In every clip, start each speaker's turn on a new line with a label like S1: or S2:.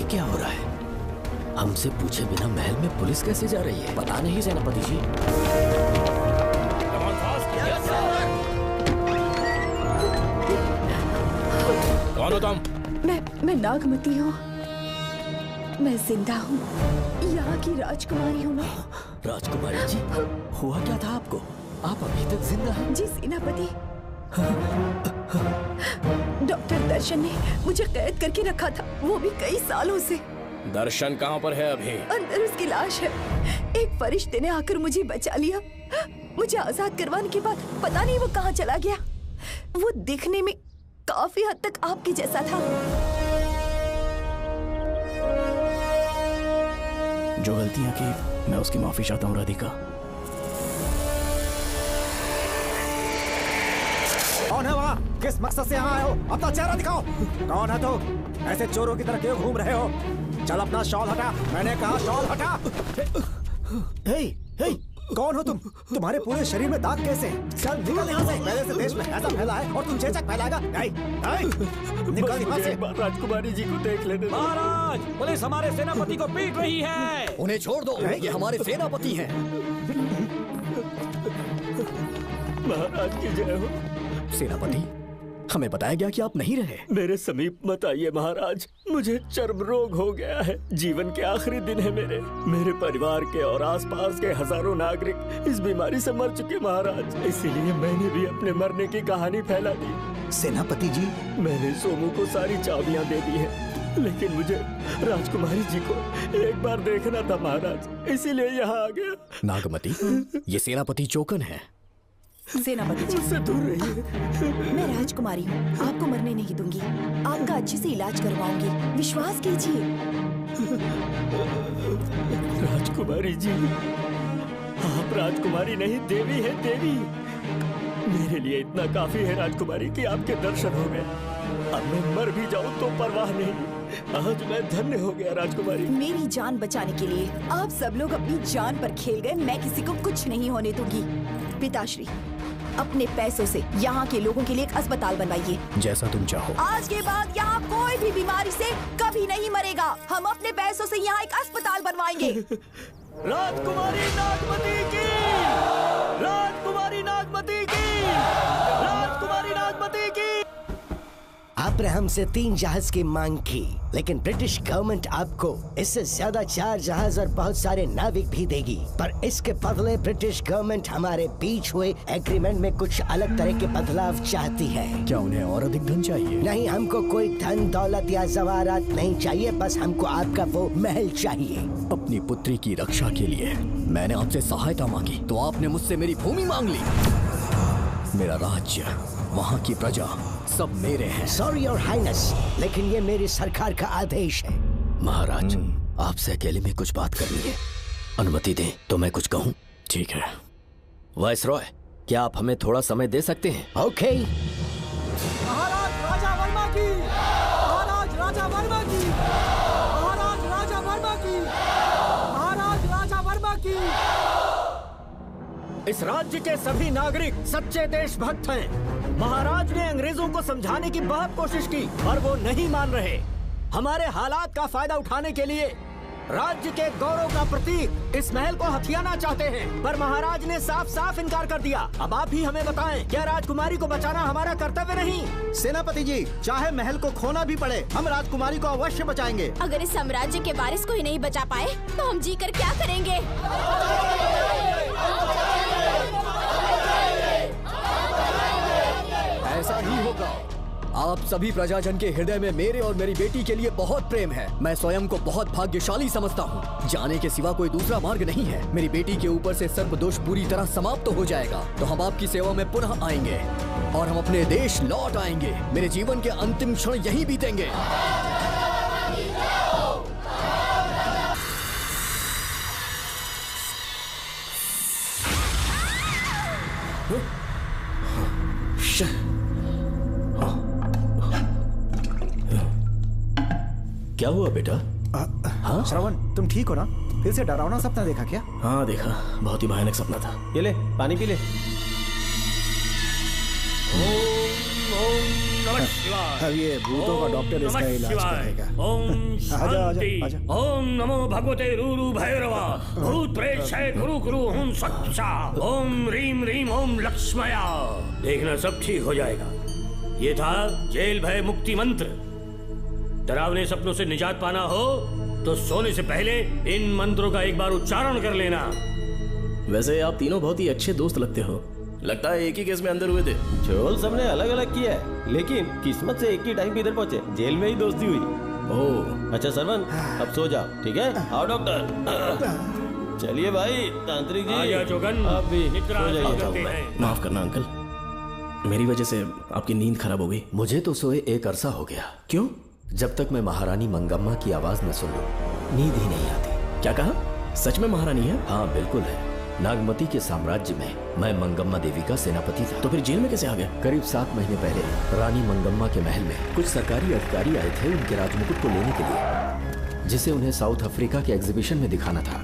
S1: क्या हो रहा है? हमसे पूछे बिना महल में पुलिस कैसे जा रही है? पता नहीं सेनापति जी।
S2: कौन हो तुम?
S3: मैं नागमती हूँ। मैं जिंदा हूँ। यहाँ की राजकुमारी हूँ मैं।
S1: राजकुमारी जी, हुआ क्या था आपको? आप अभी तक जिंदा हैं?
S3: जी सेनापति। डॉक्टर दर्शन ने मुझे कैद करके रखा था, वो भी कई सालों से।
S2: दर्शन कहाँ पर है अभी?
S3: अंदर उसकी लाश है। एक फरिश्ते ने आकर मुझे बचा लिया। मुझे आजाद करवाने के बाद पता नहीं वो कहाँ चला गया। वो दिखने में काफी हद तक आपके जैसा था।
S1: जो गलतियां की मैं उसकी माफी चाहता हूँ राधिका।
S4: कौन है वहाँ? किस मकसद से यहाँ आए हो? अपना चेहरा दिखाओ। कौन है तो? ऐसे चोरों की तरह क्यों घूम रहे हो? चल अपना शॉल हटा। मैंने कहा शॉल हटा। हे, हे, कौन हो तुम? तुम्हारे पूरे शरीर में दाग कैसे? चल निकल यहाँ से। पहले से देश में ऐसा फैला है और तुम चेचक फैलाएगा? निकल यहाँ से।
S1: राजकुमारी जी को देख लेने दो।
S5: महाराज, पुलिस हमारे सेनापति को पीट रही है।
S1: उन्हें छोड़ दो, ये हमारे सेनापति हैं। महाराज की जय हो। सेनापति, हमें बताया गया कि आप नहीं रहे।
S6: मेरे समीप मत आइए महाराज, मुझे चर्म रोग हो गया है। जीवन के आखिरी दिन है मेरे परिवार के और आसपास के हजारों नागरिक इस बीमारी से मर चुके महाराज। इसीलिए मैंने भी अपने मरने की कहानी फैला दी।
S4: सेनापति जी,
S6: मैंने सोमू को सारी चाबियां दे दी है, लेकिन मुझे राजकुमारी जी को एक बार देखना था महाराज, इसीलिए यहाँ आ गया।
S1: नागमती, ये सेनापति चोकन है।
S3: सेनापति जी,
S6: उससे दूर रहिए।
S3: मैं राजकुमारी हूँ, आपको मरने नहीं दूंगी। आपका अच्छे से इलाज करवाऊंगी, विश्वास कीजिए।
S6: राजकुमारी जी, आप राजकुमारी नहीं देवी है, देवी। मेरे लिए इतना काफी है राजकुमारी कि आपके दर्शन हो गए। अब मैं मर भी जाऊं तो परवाह नहीं। आज मैं धन्य हो गया राजकुमारी।
S3: मेरी जान बचाने के लिए आप सब लोग अपनी जान पर खेल गए। मैं किसी को कुछ नहीं होने दूंगी। पिताश्री, अपने पैसों से यहाँ के लोगों के लिए एक अस्पताल बनवाइए।
S1: जैसा तुम चाहो।
S3: आज के बाद यहाँ कोई भी बीमारी से कभी नहीं मरेगा। हम अपने पैसों से यहाँ एक अस्पताल बनवाएंगे।
S6: राजकुमारी नागमती की, राजकुमारी नागमती की, राजकुमारी नागमती की।
S7: आपने हमसे 3 जहाज की मांग की, लेकिन ब्रिटिश गवर्नमेंट आपको इससे ज्यादा 4 जहाज और बहुत सारे नाविक भी देगी। पर इसके बदले ब्रिटिश गवर्नमेंट हमारे बीच हुए एग्रीमेंट में कुछ अलग तरह के बदलाव चाहती है।
S1: क्या उन्हें और अधिक धन चाहिए?
S7: नहीं, हमको कोई धन दौलत या जवाहरात नहीं चाहिए, बस हमको आपका वो महल चाहिए।
S1: अपनी पुत्री की रक्षा के लिए मैंने आपसे सहायता मांगी तो आपने मुझसे मेरी भूमि मांग ली। मेरा राज्य, वहाँ की प्रजा सब मेरे हैं।
S7: सॉरी योर हाइनेस, लेकिन ये मेरी सरकार का आदेश है।
S1: महाराज, आपसे अकेले में कुछ बात करनी है। अनुमति दें तो मैं कुछ कहूँ? ठीक है। वायसरॉय, क्या आप हमें थोड़ा समय दे सकते हैं?
S7: ओके।
S4: महाराज राजा वर्मा की, महाराज राजा वर्मा की, महाराज राजा वर्मा की, महाराज राजा वर्मा की।
S5: इस राज्य के सभी नागरिक सच्चे देशभक्त हैं। महाराज ने अंग्रेजों को समझाने की बहुत कोशिश की, पर वो नहीं मान रहे। हमारे हालात का फायदा उठाने के लिए राज्य के गौरव का प्रतीक इस महल को हथियाना चाहते हैं, पर महाराज ने साफ साफ इनकार कर दिया। अब आप ही हमें बताएं, क्या राजकुमारी को बचाना हमारा कर्तव्य नहीं?
S4: सेनापति जी, चाहे महल को खोना भी पड़े, हम राजकुमारी को अवश्य बचाएंगे।
S8: अगर इस साम्राज्य के वारिस को ही नहीं बचा पाए तो हम जीकर क्या करेंगे?
S1: ऐसा ही होगा। आप आप सभी प्रजाजन के हृदय में मेरे और मेरी बेटी के लिए बहुत प्रेम है। मैं स्वयं को बहुत भाग्यशाली समझता हूँ। जाने के सिवा कोई दूसरा मार्ग नहीं है। मेरी बेटी के ऊपर से सर्प दोष पूरी तरह समाप्त हो जाएगा तो हम आपकी सेवा में पुनः आएंगे और हम अपने देश लौट आएंगे। मेरे जीवन के अंतिम क्षण यहीं बीतेंगे।
S6: क्या हुआ बेटा?
S4: हाँ श्रवण, तुम ठीक हो ना? फिर से डरावना सपना देखा क्या?
S6: हाँ देखा, बहुत ही भयानक सपना था।
S5: ये ले पानी पी ले।
S4: अब ये भूतों का डॉक्टर इसका इलाज करेगा।
S2: ओम शांति।
S4: आजा।
S2: ओम नमो भगवते रूरू भैरवा भूत प्रेत शैत गुरु गुरु ओम सच्चा। ओम रीम रीम ओम लक्ष्मया। देखना सब ठीक हो जाएगा। ये था जेल भय मुक्ति मंत्र। डरावने सपनों से निजात पाना हो तो सोने से पहले इन मंत्रों का एक बार उच्चारण कर लेना।
S6: वैसे आप तीनों बहुत ही अच्छे दोस्त लगते हो। लगता है एक ही केस में अंदर हुए थे।
S5: झोल सबने अलग अलग किया है, लेकिन किस्मत से एक ही टाइम पे इधर पहुंचे। जेल में ही दोस्ती हुई।
S6: ओह
S5: अच्छा सरवन, अब सो जाओ, ठीक है? आओ डॉक्टर। चलिए भाई तांत्रिक जी,
S2: आजा जोगन,
S5: अब भी
S2: निद्रा
S5: सो जाइए।
S2: आराम करते हैं।
S6: माफ करना अंकल, मेरी वजह से आपकी नींद खराब हो गई।
S1: मुझे तो सोए एक अरसा हो गया।
S6: क्यों?
S1: जब तक मैं महारानी मंगम्मा की आवाज न सुन लूं नींद ही नहीं आती।
S6: क्या कहा? सच में महारानी है?
S1: हाँ बिल्कुल है। नागमती के साम्राज्य में मैं मंगम्मा देवी का सेनापति था।
S6: तो फिर जेल में कैसे आ गए?
S1: करीब 7 महीने पहले रानी मंगम्मा के महल में कुछ सरकारी अधिकारी आए थे उनके राजमुकुट को लेने के लिए, जिसे उन्हें साउथ अफ्रीका के एग्जीबिशन में दिखाना था।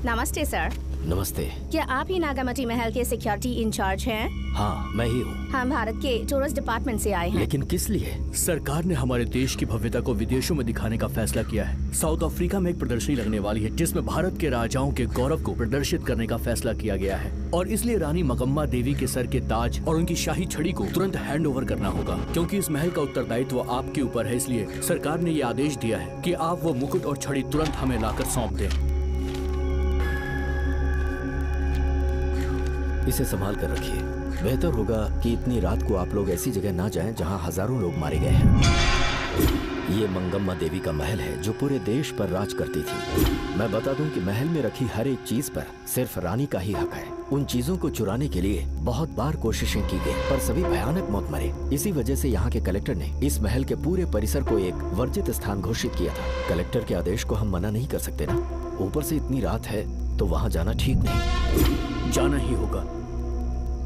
S8: नमस्ते सर।
S1: नमस्ते।
S8: क्या आप ही नागामती महल के सिक्योरिटी इंचार्ज हैं?
S1: हाँ मैं ही हूँ।
S8: हम भारत के टूरिस्ट डिपार्टमेंट से आए हैं।
S1: लेकिन किस लिए?
S9: सरकार ने हमारे देश की भव्यता को विदेशों में दिखाने का फैसला किया है। साउथ अफ्रीका में एक प्रदर्शनी लगने वाली है जिसमें भारत के राजाओं के गौरव को प्रदर्शित करने का फैसला किया गया है और इसलिए रानी मंगम्मा देवी के सर के ताज और उनकी शाही छड़ी को तुरंत हैंड ओवर करना होगा। क्योंकि इस महल का उत्तरदायित्व आपके ऊपर है, इसलिए सरकार ने ये आदेश दिया है कि आप वो मुकुट और छड़ी तुरंत हमें लाकर सौंप दें।
S1: इसे संभाल कर रखिए। बेहतर होगा कि इतनी रात को आप लोग ऐसी जगह ना जाएं जहां हजारों लोग मारे गए हैं। ये मंगम्मा देवी का महल है जो पूरे देश पर राज करती थी। मैं बता दूं कि महल में रखी हर एक चीज पर सिर्फ रानी का ही हक है। उन चीजों को चुराने के लिए बहुत बार कोशिशें की गई पर सभी भयानक मौत मरे। इसी वजह से यहाँ के कलेक्टर ने इस महल के पूरे परिसर को एक वर्जित स्थान घोषित किया था। कलेक्टर के आदेश को हम मना नहीं कर सकते ना। ऊपर से इतनी रात है तो वहाँ जाना ठीक नहीं।
S9: जाना ही होगा।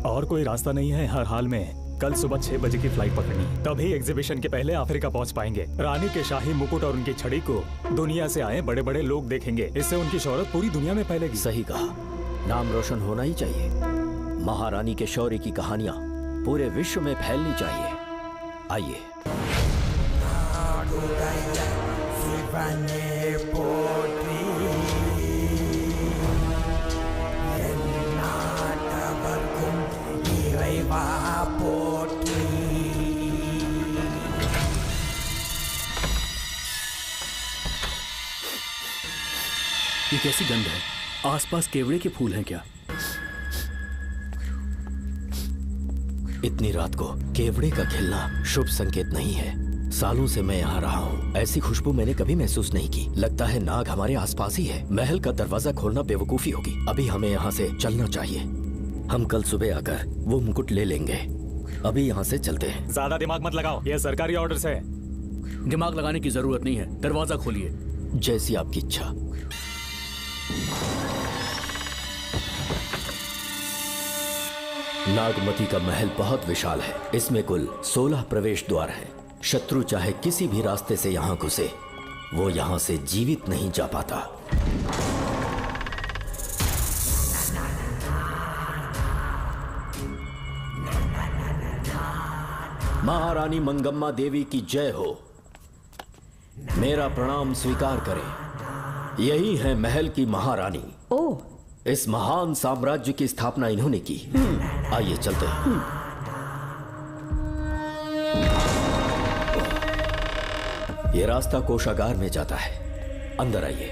S10: और कोई रास्ता नहीं है। हर हाल में कल सुबह 6 बजे की फ्लाइट पकड़नी, तभी एग्जीबिशन के पहले अफ्रीका पहुंच पाएंगे। रानी के शाही मुकुट और उनकी छड़ी को दुनिया से आए बड़े बड़े लोग देखेंगे। इससे उनकी शोहरत पूरी दुनिया में फैलेगी।
S1: सही कहा, नाम रोशन होना ही चाहिए। महारानी के शौर्य की कहानियां पूरे विश्व में फैलनी चाहिए। आइए।
S9: ये कैसी गंध है? आसपास केवड़े के फूल हैं क्या?
S1: इतनी रात को केवड़े का खिलना शुभ संकेत नहीं है। सालों से मैं यहाँ रहा हूँ, ऐसी खुशबू मैंने कभी महसूस नहीं की। लगता है नाग हमारे आसपास ही है। महल का दरवाजा खोलना बेवकूफी होगी। अभी हमें यहाँ से चलना चाहिए। हम कल सुबह आकर वो मुकुट ले लेंगे। अभी यहाँ से चलते हैं।
S10: ज्यादा दिमाग मत लगाओ, ये सरकारी ऑर्डर्स है।
S9: दिमाग लगाने की जरूरत नहीं है। दरवाजा खोलिए।
S1: जैसी आपकी इच्छा। नागमती का महल बहुत विशाल है। इसमें कुल 16 प्रवेश द्वार हैं। शत्रु चाहे किसी भी रास्ते से यहाँ घुसे, वो यहाँ से जीवित नहीं जा पाता। महारानी मंगम्मा देवी की जय हो। मेरा प्रणाम स्वीकार करें। यही है महल की महारानी।
S3: ओह,
S1: इस महान साम्राज्य की स्थापना इन्होंने की। आइए चलते हैं। ये रास्ता कोषागार में जाता है। अंदर आइए।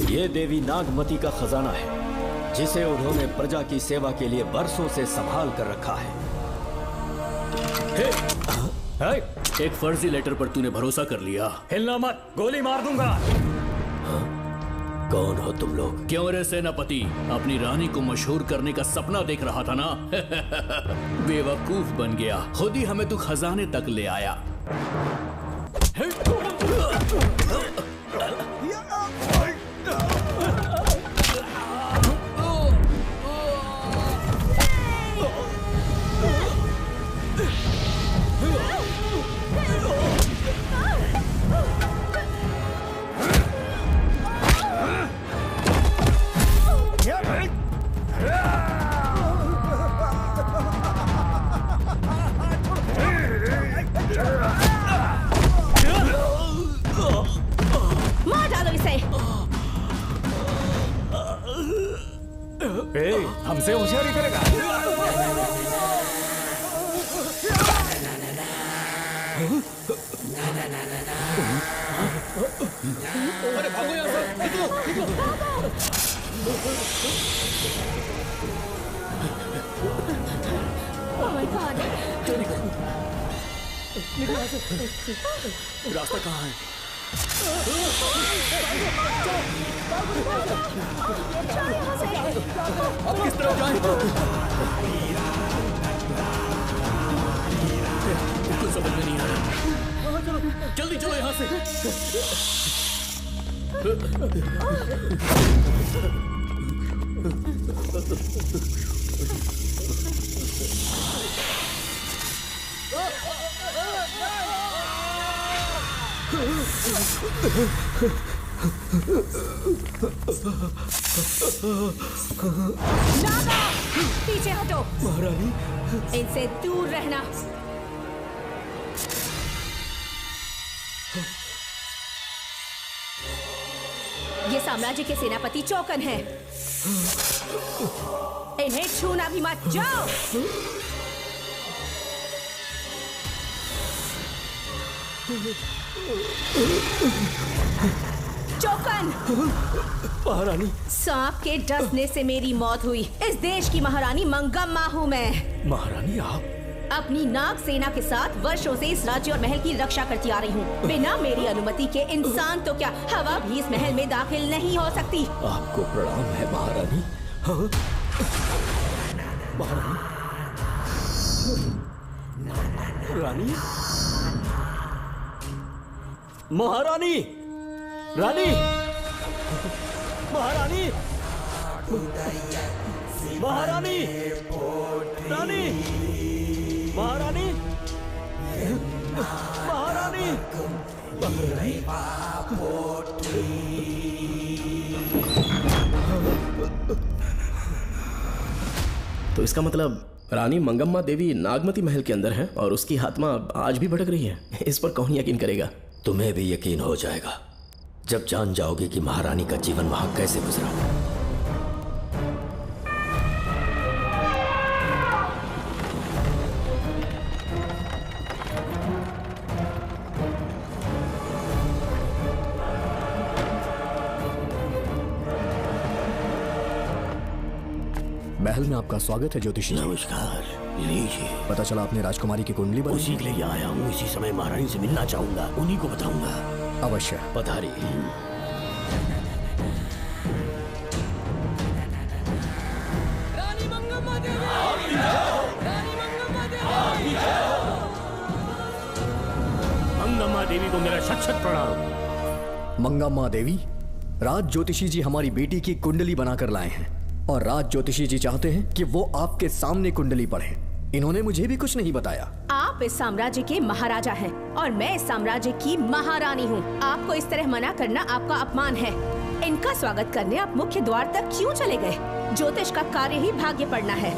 S1: ये देवी नागमती का खजाना है, जिसे उन्होंने प्रजा की सेवा के लिए बरसों से संभाल कर रखा है।
S9: एक फर्जी लेटर पर तूने भरोसा कर लिया।
S10: हिलना मत, गोली मार दूंगा।
S1: कौन हो तुम लोग?
S9: क्यों रे सेनापति, अपनी रानी को मशहूर करने का सपना देख रहा था ना? बेवकूफ बन गया, खुद ही हमें तू खजाने तक ले आया।
S10: हमसे होशियारी करेगा।
S9: अरे भागो यहाँ से, निकलो, निकलो।
S3: Oh my God!
S9: निकलो यहाँ से। रास्ता कहाँ है? अब किस तरफ जाएं? कुछ समझ में नहीं आ रहा। जल्दी चलो यहाँ से।
S3: नागा! पीछे हटो।
S9: महारानी,
S3: इनसे दूर रहना। ये साम्राज्य के सेनापति चौकन हैं। इन्हें छूना भी मत। जाओ। चौकन!
S9: महारानी,
S3: सांप के डसने से मेरी मौत हुई। इस देश की महारानी मंगम्मा हूँ मैं।
S9: महारानी आप?
S3: अपनी नाग सेना के साथ वर्षों से इस राज्य और महल की रक्षा करती आ रही हूँ। बिना मेरी अनुमति के इंसान तो क्या, हवा भी इस महल में दाखिल नहीं हो सकती।
S1: आपको प्रणाम है महारानी।
S9: हाँ? महारानी, रानी, महारानी, रानी, महारानी, महारानी, रानी, महारानी, महारानी,
S11: तो इसका मतलब रानी मंगम्मा देवी नागमती महल के अंदर है और उसकी आत्मा आज भी भटक रही है। इस पर कौन यकीन करेगा?
S1: तुम्हें भी यकीन हो जाएगा जब जान जाओगे कि महारानी का जीवन वहां कैसे गुजरा।
S5: महल में आपका स्वागत है ज्योतिषी।
S2: नमस्कार, लीजिए।
S5: पता चला आपने राजकुमारी की कुंडली बनाई?
S2: उसी के लिए आया हूँ। इसी समय महारानी से मिलना चाहूंगा, उन्हीं को बताऊंगा।
S5: अवश्य।
S1: पधारी।
S12: रानी मंगम्मा देवी! रानी मंगम्मा देवी!
S2: मंगम्मा देवी को मेरा शत शत प्रणाम।
S5: मंगम्मा देवी, राज ज्योतिषी जी हमारी बेटी की कुंडली बनाकर लाए हैं और राज ज्योतिषी जी चाहते हैं कि वो आपके सामने कुंडली पढ़ें। इन्होंने मुझे भी कुछ नहीं बताया।
S3: आप इस साम्राज्य के महाराजा हैं और मैं इस साम्राज्य की महारानी हूँ। आपको इस तरह मना करना आपका अपमान है। इनका स्वागत करने आप मुख्य द्वार तक क्यों चले गए? ज्योतिष का कार्य ही भाग्य पढ़ना है।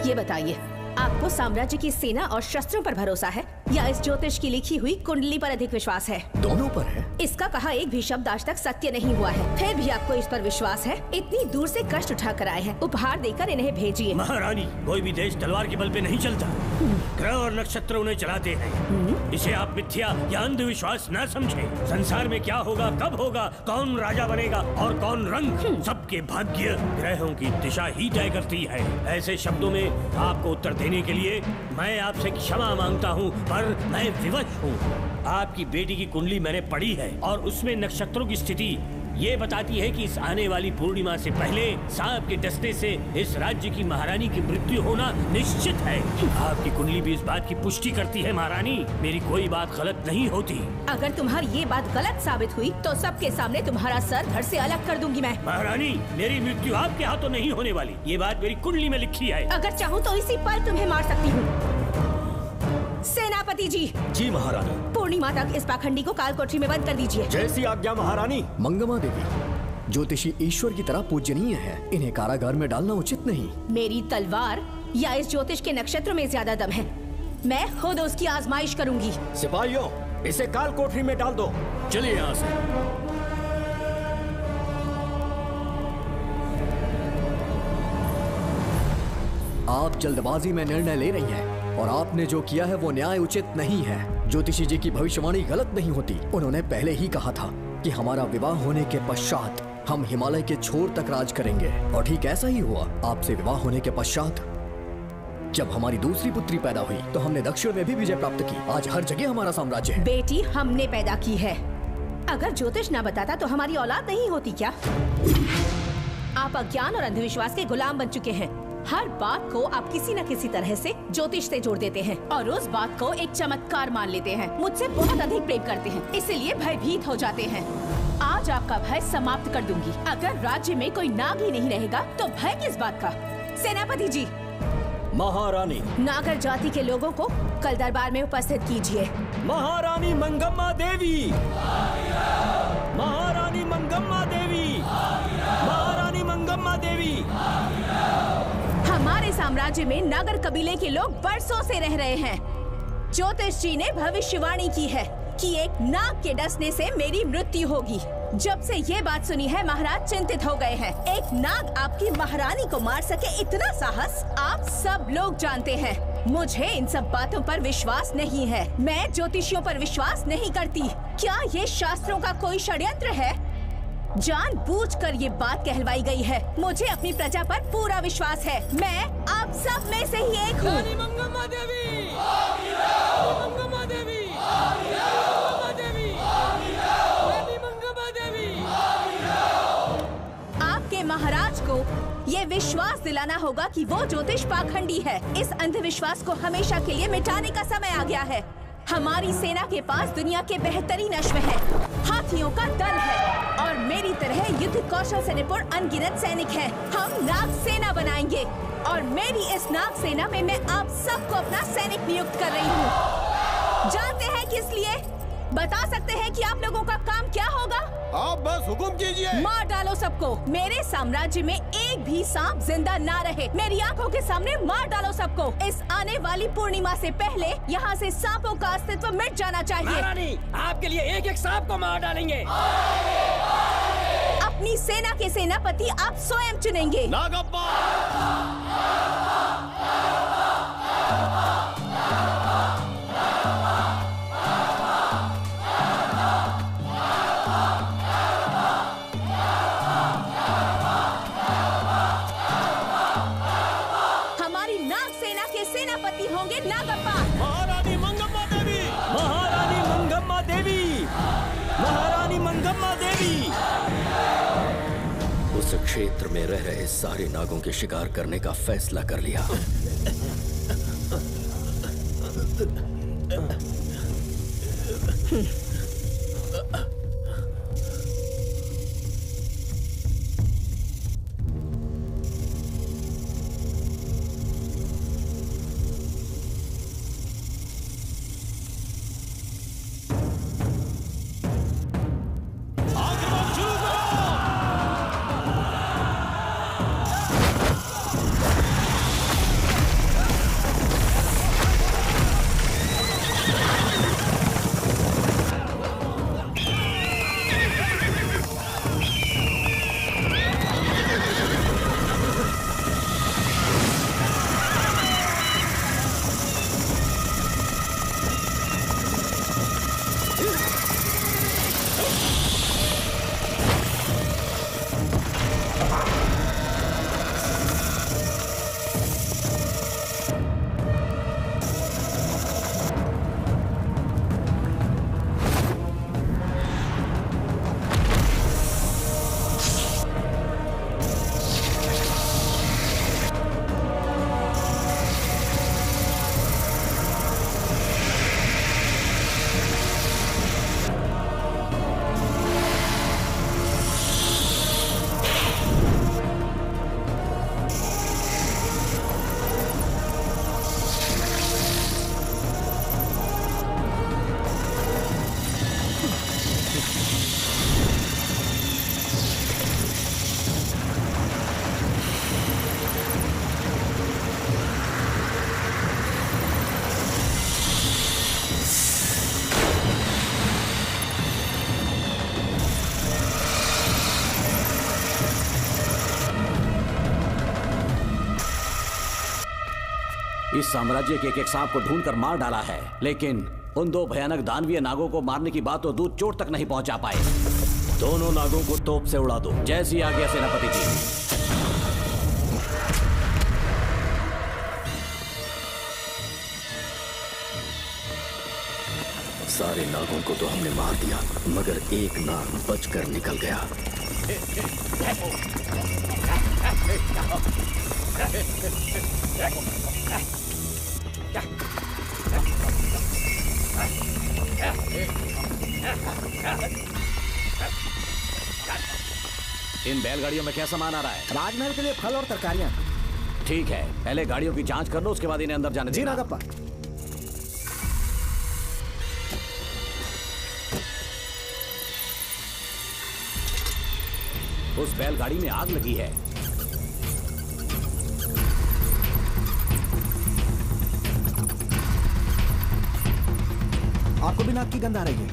S3: ये बताइए, आपको साम्राज्य की सेना और शस्त्रों पर भरोसा है या इस ज्योतिष की लिखी हुई कुंडली पर अधिक विश्वास है?
S1: दोनों पर है।
S3: इसका कहा एक भी शब्द आज तक सत्य नहीं हुआ है, फिर भी आपको इस पर विश्वास है? इतनी दूर से कष्ट उठा कर आए हैं, उपहार देकर इन्हें भेजिए।
S2: महारानी, कोई भी देश तलवार के बल पे नहीं चलता, ग्रह और नक्षत्र उन्हें चलाते हैं। इसे आप मिथ्या या अंधविश्वास न समझे। संसार में क्या होगा, कब होगा, कौन राजा बनेगा और कौन रंग, सबके भाग्य ग्रहों की दिशा ही तय करती है। ऐसे शब्दों में आपको उत्तर देने के लिए मैं आपसे क्षमा मांगता हूँ, पर मैं विवश हूँ। आपकी बेटी की कुंडली मैंने पढ़ी है और उसमें नक्षत्रों की स्थिति ये बताती है कि इस आने वाली पूर्णिमा से पहले सांप के डसने से इस राज्य की महारानी की मृत्यु होना निश्चित है। आपकी कुंडली भी इस बात की पुष्टि करती है महारानी, मेरी कोई बात गलत नहीं होती।
S3: अगर तुम्हारी ये बात गलत साबित हुई तो सबके सामने तुम्हारा सर धड़ से अलग कर दूंगी मैं।
S2: महारानी, मेरी मृत्यु आपके हाथों नहीं होने वाली, ये बात मेरी कुंडली में लिखी है।
S3: अगर चाहूँ तो इसी पल तुम्हें मार सकती हूँ। सेनापति जी।
S5: जी महारानी।
S3: पूर्णिमा तक इस पाखंडी को काल कोठरी में बंद कर दीजिए।
S5: जैसी आज्ञा महारानी।
S9: मंगम्मा देवी, ज्योतिषी ईश्वर की तरह पूजनीय है, इन्हें कारागार में डालना उचित नहीं।
S3: मेरी तलवार या इस ज्योतिष के नक्षत्र में ज्यादा दम है, मैं खुद उसकी आजमाइश करूंगी।
S5: सिपाहियों, इसे काल कोठरी में डाल दो।
S9: चलिए यहाँ से। आप जल्दबाजी में निर्णय ले रही हैं और आपने जो किया है वो न्याय उचित नहीं है। ज्योतिषी जी की भविष्यवाणी गलत नहीं होती। उन्होंने पहले ही कहा था कि हमारा विवाह होने के पश्चात हम हिमालय के छोर तक राज करेंगे, और ठीक ऐसा ही हुआ। आपसे विवाह होने के पश्चात जब हमारी दूसरी पुत्री पैदा हुई तो हमने दक्षिण में भी विजय प्राप्त की। आज हर जगह हमारा साम्राज्य है।
S3: बेटी हमने पैदा की है, अगर ज्योतिष ना बताता तो हमारी औलाद नहीं होती क्या? आप अज्ञान और अंधविश्वास के गुलाम बन चुके हैं। हर बात को आप किसी न किसी तरह से ज्योतिष से जोड़ देते हैं और उस बात को एक चमत्कार मान लेते हैं। मुझसे बहुत अधिक प्रेम करते हैं, इसीलिए भयभीत हो जाते हैं। आज आपका भय समाप्त कर दूंगी। अगर राज्य में कोई नाग ही नहीं रहेगा तो भय किस बात का? सेनापति जी।
S5: महारानी।
S3: नागर जाति के लोगों को कल दरबार में उपस्थित कीजिए।
S5: महारानी मंगम्मा देवी। महारानी मंगम्मा देवी। महारानी मंगम्मा देवी।
S3: हमारे साम्राज्य में नागर कबीले के लोग बरसों से रह रहे हैं। ज्योतिष जी ने भविष्यवाणी की है कि एक नाग के डसने से मेरी मृत्यु होगी। जब से ये बात सुनी है महाराज चिंतित हो गए हैं। एक नाग आपकी महारानी को मार सके, इतना साहस आप सब लोग जानते हैं। मुझे इन सब बातों पर विश्वास नहीं है। मैं ज्योतिषियों पर विश्वास नहीं करती। क्या ये शास्त्रों का कोई षड्यंत्र है? जानबूझकर ये बात कहलवाई गई है। मुझे अपनी प्रजा पर पूरा विश्वास है। मैं आप सब में से ही एक हूँ।
S12: रानी मंगम्मा देवी। मंगम्मा देवी। मंगम्मा देवी। रानी मंगम्मा देवी।
S3: आपके महाराज को ये विश्वास दिलाना होगा कि वो ज्योतिष पाखंडी है। इस अंधविश्वास को हमेशा के लिए मिटाने का समय आ गया है। हमारी सेना के पास दुनिया के बेहतरीन अश्व है, हाथियों का दल है और मेरी तरह युद्ध कौशल से निपुण अनगिनत सैनिक हैं। हम नाग सेना बनाएंगे और मेरी इस नाग सेना में मैं आप सबको अपना सैनिक नियुक्त कर रही हूँ। जानते हैं किस लिए? बता सकते हैं कि आप लोगों का काम क्या होगा?
S13: आप बस हुक्म कीजिए।
S3: मार डालो सबको। मेरे साम्राज्य में एक भी सांप जिंदा ना रहे। मेरी आंखों के सामने मार डालो सबको। इस आने वाली पूर्णिमा से पहले यहाँ से सांपों का अस्तित्व मिट जाना चाहिए।
S12: महारानी, आपके लिए एक एक सांप को मार डालेंगे।
S3: अपनी सेना के सेनापति आप स्वयं चुनेंगे।
S13: नागप्पा।
S3: सेनापति होंगे नागप्पा।
S5: महारानी मंगम्मा देवी। महारानी मंगम्मा देवी। महारानी मंगम्मा देवी।
S1: उस क्षेत्र में रह रहे सारे नागों के शिकार करने का फैसला कर लिया।
S14: इस साम्राज्य के एक सांप को ढूंढकर मार डाला है, लेकिन उन दो भयानक दानवीय नागों को मारने की बात तो दूर चोट तक नहीं पहुंचा पाए।
S1: दोनों नागों को तोप से उड़ा दो।
S14: जैसी आज्ञा सेनापति जी।
S1: सारे नागों को तो हमने मार दिया, मगर एक नाग बचकर निकल गया।
S14: इन बैलगाड़ियों में क्या सामान आ रहा है?
S4: राजमहल के लिए फल और तरकारियां।
S14: ठीक है, पहले गाड़ियों की जांच कर लो, उसके बाद इन्हें अंदर जाने देना।
S4: जी नागप्पा।
S14: उस बैलगाड़ी में आग लगी है।
S4: आपको भी नाक की गंध आ रही है?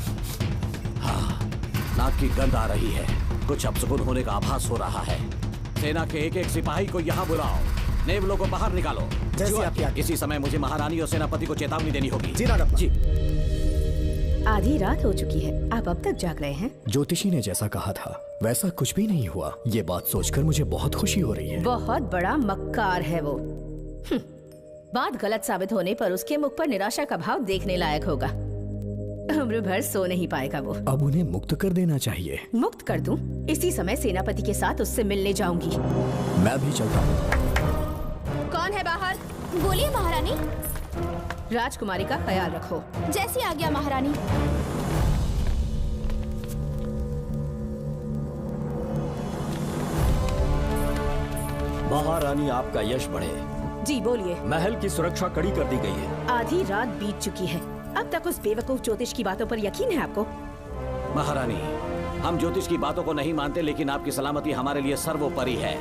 S14: हाँ, नाक की गंध आ रही है। कुछ अपशकुन होने का आभास हो रहा है। सेना के एक एक सिपाही को यहाँ बुलाओ, नेवलों को बाहर निकालो।
S4: जैसे आपकी आज्ञा।
S14: इसी समय मुझे महारानी और सेनापति को चेतावनी देनी होगी।
S4: जी नागप्पा।
S14: जी।
S3: आधी रात हो चुकी है, आप अब तक जाग रहे हैं?
S9: ज्योतिषी ने जैसा कहा था वैसा कुछ भी नहीं हुआ। ये बात सोचकर मुझे बहुत खुशी हो रही है।
S3: बहुत बड़ा मक्कार है वो। बात गलत साबित होने पर उसके मुख पर निराशा का भाव देखने लायक होगा। उम्र भर सो नहीं पाएगा वो।
S9: अब उन्हें मुक्त कर देना चाहिए।
S3: मुक्त कर दूं? इसी समय सेनापति के साथ उससे मिलने जाऊंगी।
S9: मैं भी चलता हूँ।
S3: कौन है बाहर?
S8: बोलिए महारानी।
S3: राजकुमारी का ख्याल रखो।
S8: जैसी आज्ञा महारानी।
S1: महारानी, आपका यश बढ़े।
S3: जी बोलिए।
S1: महल की सुरक्षा कड़ी कर दी गई है।
S3: आधी रात बीत चुकी है, अब तक उस बेवकूफ ज्योतिष की बातों पर यकीन है आपको?
S14: महारानी, हम ज्योतिष की बातों को नहीं मानते, लेकिन आपकी सलामती हमारे लिए सर्वोपरि है।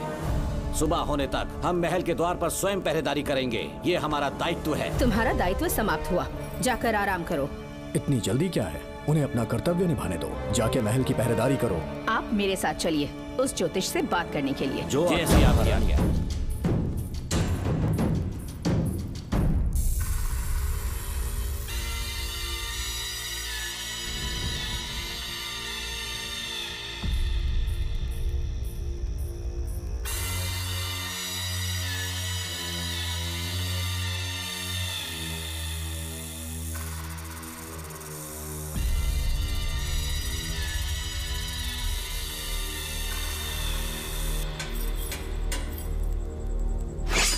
S14: सुबह होने तक हम महल के द्वार पर स्वयं पहरेदारी करेंगे, ये हमारा दायित्व है।
S3: तुम्हारा दायित्व समाप्त हुआ, जाकर आराम करो।
S9: इतनी जल्दी क्या है? उन्हें अपना कर्तव्य निभाने दो। जाके महल की पहरेदारी करो।
S3: आप मेरे साथ चलिए उस ज्योतिष से बात करने के लिए।
S14: जो जैसी आपकी आज्ञा।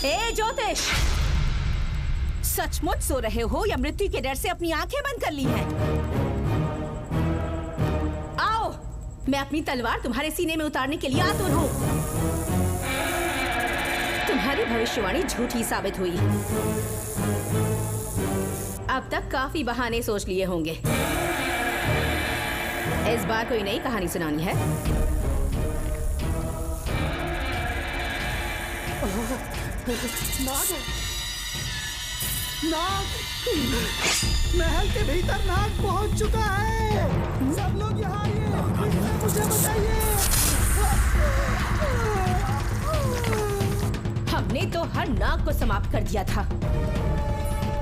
S3: ए ज्योतिष, सचमुच सो रहे हो या मृत्यु के डर से अपनी आंखें बंद कर ली हैं? आओ, मैं अपनी तलवार तुम्हारे सीने में उतारने के लिए आतुर हूं। तुम्हारी भविष्यवाणी झूठी साबित हुई। अब तक काफी बहाने सोच लिए होंगे। इस बार कोई नई कहानी सुनानी है?
S4: नाग है। नाग! महल के भीतर नाग पहुंच चुका है। सब लोग यहाँ आइए, मुझे बताइए।
S3: हमने तो हर नाग को समाप्त कर दिया था।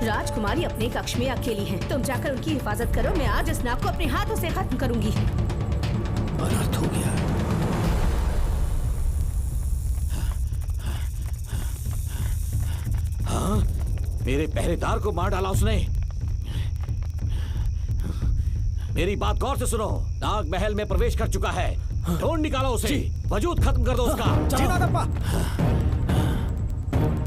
S3: राजकुमारी अपने कक्ष में अकेली है, तुम जाकर उनकी हिफाजत करो। मैं आज इस नाग को अपने हाथों से खत्म करूंगी।
S1: अनर्थ हो गया।
S14: हाँ? मेरे पहरेदार को मार डाला उसने। मेरी बात गौर से सुनो। नाग महल में प्रवेश कर चुका है। ढूंढ निकालो उसे, वजूद खत्म कर दो उसका।
S4: जी नागप्पा।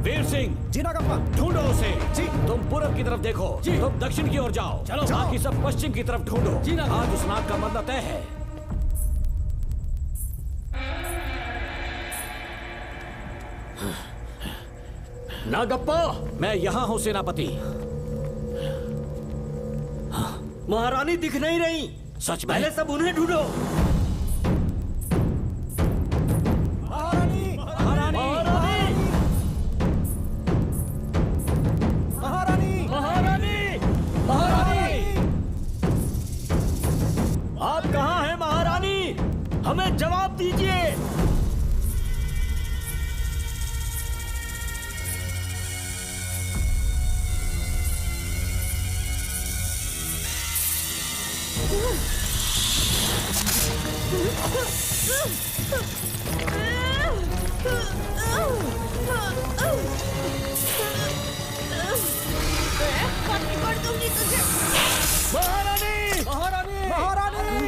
S14: वीर सिंह,
S4: जी नागप्पा।
S14: ढूंढो उसे।
S4: जी।
S14: तुम पूरब की तरफ देखो, तुम दक्षिण की ओर जाओ।
S12: चलो।
S14: बाकी सब पश्चिम की तरफ ढूंढो।
S12: जी नागप्पा।
S14: आज उस नाग का मरना तय है।
S6: नागप्पा,
S14: मैं यहाँ हूँ सेनापति।
S6: महारानी दिख नहीं रही।
S14: सच में?
S6: पहले सब उन्हें ढूंढो।
S4: महारानी!
S14: महारानी!
S4: महारानी!
S6: महारानी! महारानी! आप कहाँ हैं महारानी? हमें जवाब दीजिए।
S12: पकड़ दूंगी तुझे। महारानी! महारानी! महारानी!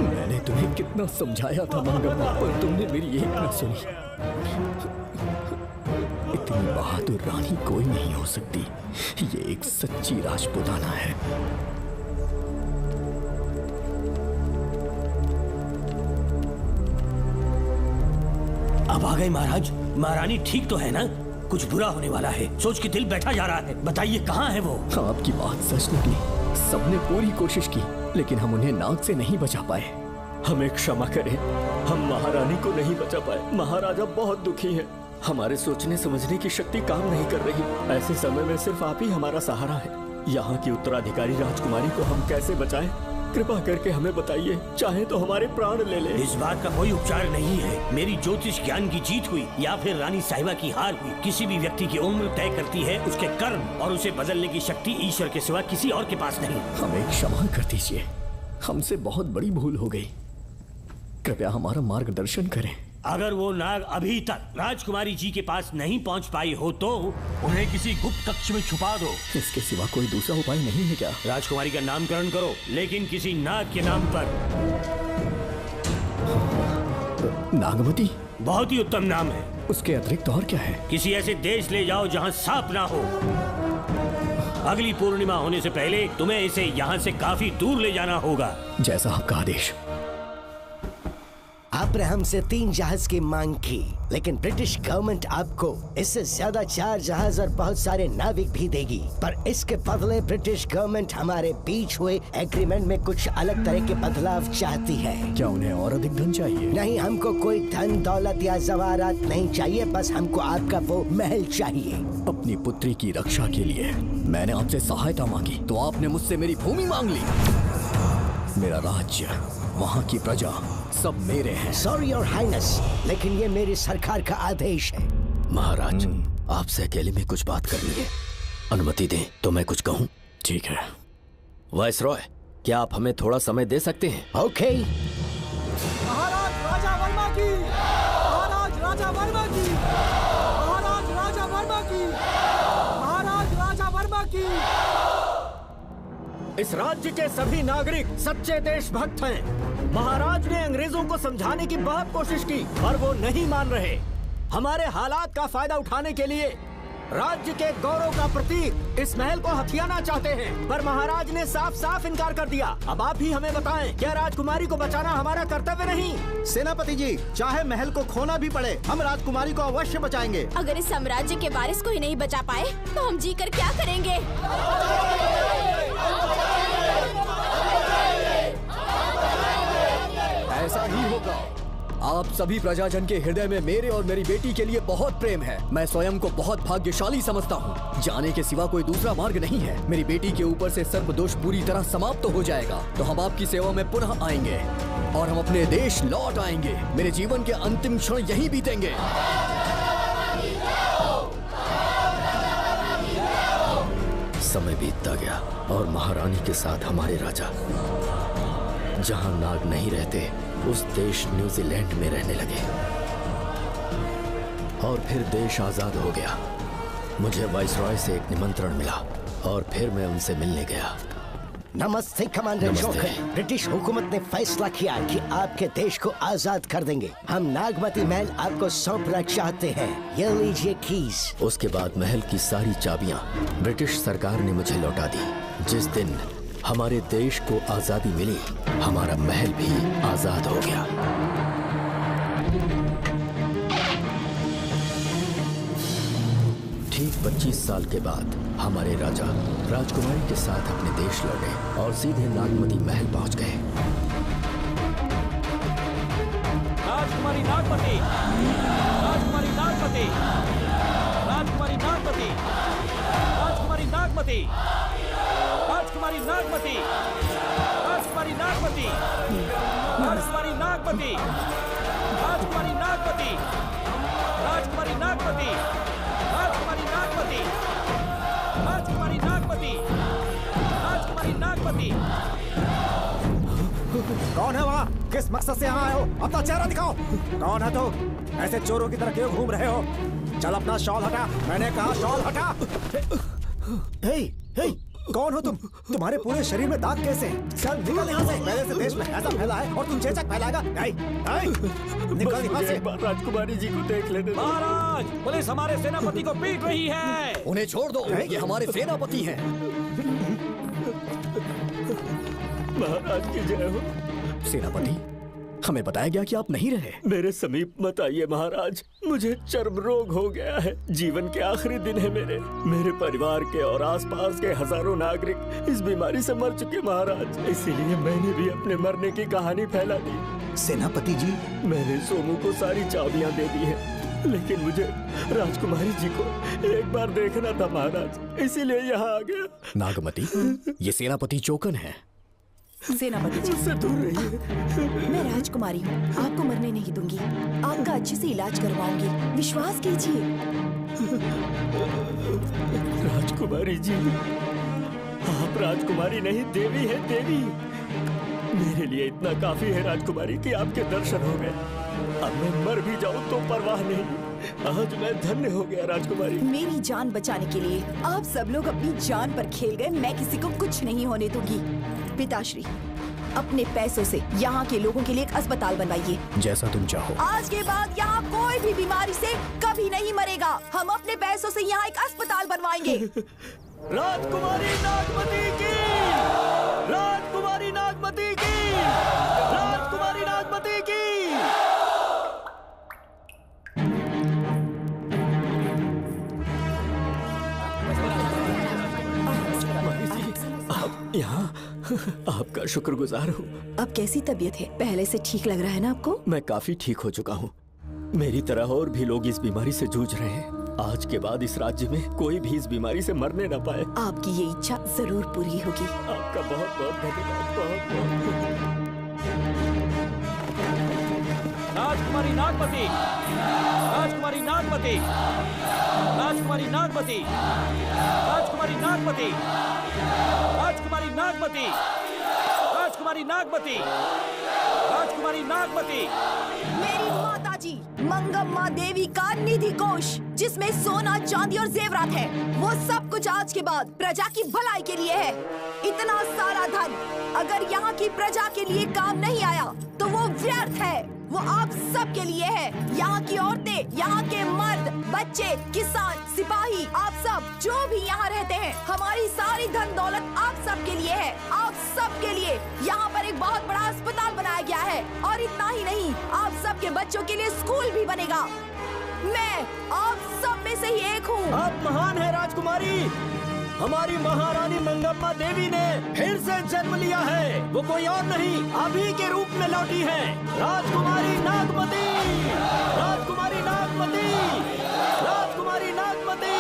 S9: मैंने तुम्हें कितना समझाया था मंगम्मा, पर तुमने मेरी एक न सुनी। इतनी बहादुर रानी कोई नहीं हो सकती। ये एक सच्ची राजपुताना है।
S2: अब आ गए महाराज। महारानी ठीक तो है ना? कुछ बुरा होने वाला है, सोच के दिल बैठा जा रहा है। बताइए कहाँ है वो?
S9: आपकी बात सच निकली। सबने पूरी कोशिश की, लेकिन हम उन्हें नाग से नहीं बचा पाए। हमें क्षमा करें, हम महारानी को नहीं बचा पाए। महाराजा बहुत दुखी है। हमारे सोचने समझने की शक्ति काम नहीं कर रही। ऐसे समय में सिर्फ आप ही हमारा सहारा है। यहाँ की उत्तराधिकारी राजकुमारी को हम कैसे बचाएं? कृपा करके हमें बताइए, चाहे तो हमारे प्राण ले ले।
S2: इस बात का कोई उपचार नहीं है। मेरी ज्योतिष ज्ञान की जीत हुई या फिर रानी साहिबा की हार हुई। किसी भी व्यक्ति की उम्र तय करती है उसके कर्म, और उसे बदलने की शक्ति ईश्वर के सिवा किसी और के पास नहीं।
S9: हमें क्षमा कर दीजिए, हमसे बहुत बड़ी भूल हो गई। कृपया हमारा मार्गदर्शन करें।
S2: अगर वो नाग अभी तक राजकुमारी जी के पास नहीं पहुंच पाई हो तो उन्हें किसी गुप्त कक्ष में छुपा दो।
S9: इसके सिवा कोई दूसरा उपाय नहीं है क्या?
S2: राजकुमारी का नामकरण करो, लेकिन किसी नाग के नाम पर।
S9: नागमती
S2: बहुत ही उत्तम नाम है।
S9: उसके अतिरिक्त और क्या है?
S2: किसी ऐसे देश ले जाओ जहाँ सांप ना हो। अगली पूर्णिमा होने से पहले तुम्हें इसे यहाँ से काफी दूर ले जाना होगा।
S9: जैसा आपका आदेश।
S7: आपने हमसे 3 जहाज की मांग की, लेकिन ब्रिटिश गवर्नमेंट आपको इससे ज्यादा 4 जहाज और बहुत सारे नाविक भी देगी। पर इसके बदले ब्रिटिश गवर्नमेंट हमारे बीच हुए एग्रीमेंट में कुछ अलग तरह के बदलाव चाहती है।
S9: क्या उन्हें और अधिक धन चाहिए?
S7: नहीं, हमको कोई धन दौलत या जवाहरात नहीं चाहिए, बस हमको आपका वो महल चाहिए।
S9: अपनी पुत्री की रक्षा के लिए मैंने आपसे सहायता मांगी तो आपने मुझसे मेरी भूमि मांग ली। मेरा राज्य, वहाँ की प्रजा सब मेरे हैं।
S7: सॉरी योर हाइनेस, लेकिन ये मेरी सरकार का आदेश है।
S1: महाराज, आपसे अकेले में कुछ बात करनी है। अनुमति दें तो मैं कुछ कहूँ?
S9: ठीक है।
S1: वाइसरॉय, क्या आप हमें थोड़ा समय दे सकते हैं?
S7: ओके।
S12: महाराज राजा वर्मा की, महाराज राजा वर्मा की, महाराज राजा वर्मा की, महाराज राजा वर्मा की।
S5: इस राज्य के सभी नागरिक सच्चे देशभक्त हैं। महाराज ने अंग्रेजों को समझाने की बहुत कोशिश की, पर वो नहीं मान रहे। हमारे हालात का फायदा उठाने के लिए राज्य के गौरव का प्रतीक इस महल को हथियाना चाहते हैं, पर महाराज ने साफ साफ इनकार कर दिया। अब आप ही हमें बताएं, क्या राजकुमारी को बचाना हमारा कर्तव्य नहीं?
S4: सेनापति जी, चाहे महल को खोना भी पड़े, हम राजकुमारी को अवश्य बचाएंगे।
S8: अगर इस साम्राज्य के वारिस को ही नहीं बचा पाए तो हम जीकर क्या करेंगे?
S9: ऐसा ही होगा। आप सभी प्रजाजन के हृदय में मेरे और मेरी बेटी के लिए बहुत प्रेम है। मैं स्वयं को बहुत भाग्यशाली समझता हूँ। जाने के सिवा कोई दूसरा मार्ग नहीं है। मेरी बेटी के ऊपर से सर्प दोष पूरी तरह समाप्त हो जाएगा तो हम आपकी सेवा में पुनः आएंगे और हम अपने देश लौट आएंगे। मेरे जीवन के अंतिम क्षण यहीं बीतेंगे।
S1: समय बीतता गया और महारानी के साथ हमारे राजा जहां नाग नहीं रहते उस देश न्यूजीलैंड में रहने लगे और फिर देश आजाद हो गया। मुझे वाइसरॉय से एक निमंत्रण मिला और फिर मैं उनसे मिलने गया।
S7: नमस्ते कमांडर जोकर। ब्रिटिश हुकूमत ने फैसला किया कि आपके देश को आजाद कर देंगे। हम नागमती महल आपको सौंपना चाहते हैं। ये लीजिए कीज।
S1: उसके बाद महल की सारी चाबियां ब्रिटिश सरकार ने मुझे लौटा दी। जिस दिन हमारे देश को आजादी मिली, हमारा महल भी आजाद हो गया। ठीक 25 साल के बाद हमारे राजा राजकुमारी के साथ अपने देश लौटे और सीधे नागमती महल पहुंच गए।
S12: राजकुमारी नागमती, राजकुमारी नागमती, राजकुमारी नागमती, राजकुमारी नागमती, राजकुमारी नागमती, राजकुमारी नागमती, राजकुमारी नागमती, राजकुमारी नागमती, राजकुमारी नागमती, राजकुमारी नागमती,
S14: वर्मा की।
S4: कौन है वहाँ? किस मकसद से यहाँ आए हो? अपना चेहरा दिखाओ। कौन है तो? ऐसे चोरों की तरह क्यों घूम रहे हो? चल अपना शॉल हटा, मैंने कहा शॉल हटा। हे, हे, कौन हो तुम? तुम्हारे पूरे शरीर में दाग कैसे हैं? चल निकल यहाँ से। पहले से देश में ऐसा फैला है और तुम चेचक फैलाएगा? निकल यहाँ से।
S6: राजकुमारी जी को देख लेने दो।
S14: महाराज, पुलिस हमारे सेनापति को पीट रही है।
S5: उन्हें छोड़ दो, ये हमारे सेनापति हैं।
S6: महाराज की जय हो।
S5: सेनापति, हमें बताया गया कि आप नहीं रहे।
S6: मेरे समीप मत आइए महाराज, मुझे चर्म रोग हो गया है। जीवन के आखिरी दिन है मेरे परिवार के और आसपास के हजारों नागरिक इस बीमारी से मर चुके महाराज। इसीलिए मैंने भी अपने मरने की कहानी फैला दी।
S5: सेनापति जी,
S6: मैंने सोमू को सारी चाबियां दे दी है, लेकिन मुझे राजकुमारी जी को एक बार देखना था महाराज, इसीलिए यहाँ आ गया।
S5: नागमती, ये सेनापति चोकन है।
S15: सेनापति जी,
S6: मुझसे दूर रहिए।
S15: मैं राजकुमारी हूँ, आपको मरने नहीं दूंगी। आपका अच्छे से इलाज करवाऊंगी, विश्वास कीजिए।
S6: राजकुमारी जी, आप राजकुमारी नहीं देवी है, देवी। मेरे लिए इतना काफी है राजकुमारी कि आपके दर्शन हो गए। अब मैं मर भी जाऊं तो परवाह नहीं। आज मैं धन्य हो गया राजकुमारी।
S15: मेरी जान बचाने के लिए आप सब लोग अपनी जान पर खेल गए। मैं किसी को कुछ नहीं होने दूंगी। पिताश्री, अपने पैसों से यहाँ के लोगों के लिए एक अस्पताल बनवाइए।
S5: जैसा तुम चाहो।
S15: आज के बाद यहाँ कोई भी बीमारी से कभी नहीं मरेगा। हम अपने पैसों से यहाँ एक अस्पताल बनवाएंगे।
S6: राजकुमारी नागमती की, राजकुमारी नागमती की, राजकुमारी नागमती की। आप यहाँ, आपका शुक्रगुजार हूँ।
S15: अब कैसी तबीयत है? पहले से ठीक लग रहा है ना आपको?
S6: मैं काफी ठीक हो चुका हूँ। मेरी तरह और भी लोग इस बीमारी से जूझ रहे हैं। आज के बाद इस राज्य में कोई भी इस बीमारी से मरने न पाए।
S15: आपकी ये इच्छा जरूर पूरी होगी।
S6: आपका बहुत बहुत धन्यवाद। बहुत
S14: राजकुमारी नागमती, राजकुमारी नागमती, राजकुमारी नागमती, राजकुमारी नागमती, राजकुमारी नागमती, राजकुमारी नागमती, राजकुमारी नागमती।
S15: मेरी माता जी मंगम्मा देवी का निधि कोष, जिसमें सोना, चांदी और जेवरात है, वो सब कुछ आज के बाद प्रजा की भलाई के लिए है। इतना सारा धन अगर यहाँ की प्रजा के लिए काम नहीं आया तो वो व्यर्थ है। वो आप सब के लिए है। यहाँ की औरतें, यहाँ के मर्द, बच्चे, किसान, सिपाही, आप सब जो भी यहाँ रहते हैं, हमारी सारी धन दौलत आप सब के लिए है। आप सब के लिए यहाँ पर एक बहुत बड़ा अस्पताल बनाया गया है। और इतना ही नहीं, आप सब के बच्चों के लिए स्कूल भी बनेगा। मैं आप सब में से ही एक हूँ।
S5: आप महान है राजकुमारी। हमारी महारानी मंगम्मा देवी ने फिर से जन्म लिया है। वो कोई और नहीं, आप ही के रूप में लौटी है। राजकुमारी नागमती, राजकुमारी नागमती, राजकुमारी नागमती।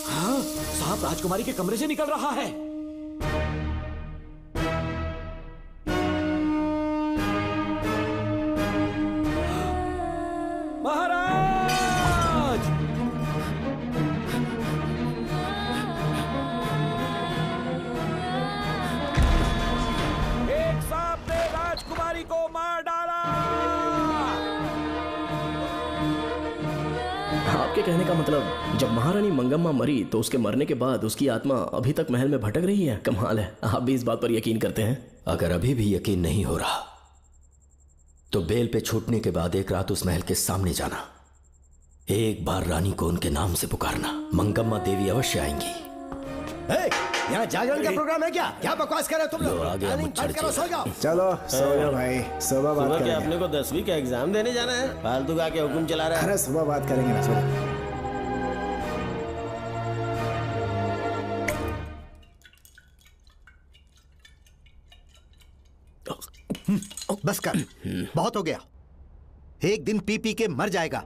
S14: हाँ, सांप राजकुमारी के कमरे से निकल रहा है।
S11: आपके कहने का मतलब जब महारानी मंगम्मा मरी तो उसके मरने के बाद उसकी आत्मा अभी तक महल में भटक रही है? कमाल है, आप भी इस बात पर यकीन करते हैं?
S1: अगर अभी भी यकीन नहीं हो रहा तो बेल पे छूटने के बाद एक रात उस महल के सामने जाना, एक बार रानी को उनके नाम से पुकारना। मंगम्मा देवी अवश्य आएंगी।
S7: यहाँ जागरण का प्रोग्राम है क्या? क्या बकवास कर रहे हो तुम लोग?
S1: करो,
S7: सो जाओ।
S4: चलो सो जाओ भाई, सुबह बात करेंगे।
S13: अपने को 10वीं का एग्जाम देने जाना है, फालतू का के हुक्म चला रहा है।
S4: अरे सुबह बात करेंगे ना, सो
S16: जाओ। बस कर, बहुत हो गया। एक दिन पी पी के मर जाएगा।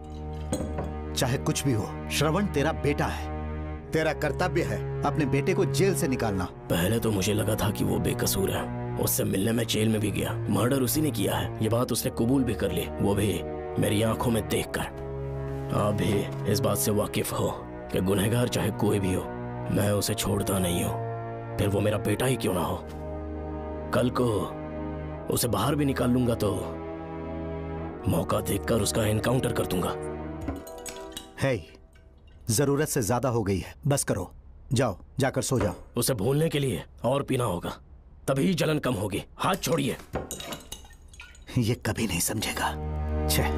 S16: चाहे कुछ भी हो, श्रवण तेरा बेटा है। तेरा कर्तव्य है अपने बेटे को जेल से निकालना।
S11: पहले तो मुझे लगा था कि वो बेकसूर है, उससे मिलने में जेल में भी गया, मर्डर उसी ने किया है, ये बात उसने कबूल भी कर ली, वो भी मेरी आंखों में देखकर। आप भी इस बात से वाकिफ हो कि गुनहगार चाहे कोई भी हो, मैं उसे छोड़ता नहीं हूं, फिर वो मेरा बेटा ही क्यों ना हो। कल को उसे बाहर भी निकाल लूंगा तो मौका देखकर उसका एनकाउंटर कर दूंगा।
S16: है, जरूरत से ज्यादा हो गई है, बस करो। जाओ, जाकर सो जाओ।
S11: उसे भूलने के लिए और पीना होगा, तभी जलन कम होगी। हाथ छोड़िए।
S16: ये कभी नहीं समझेगा। छह।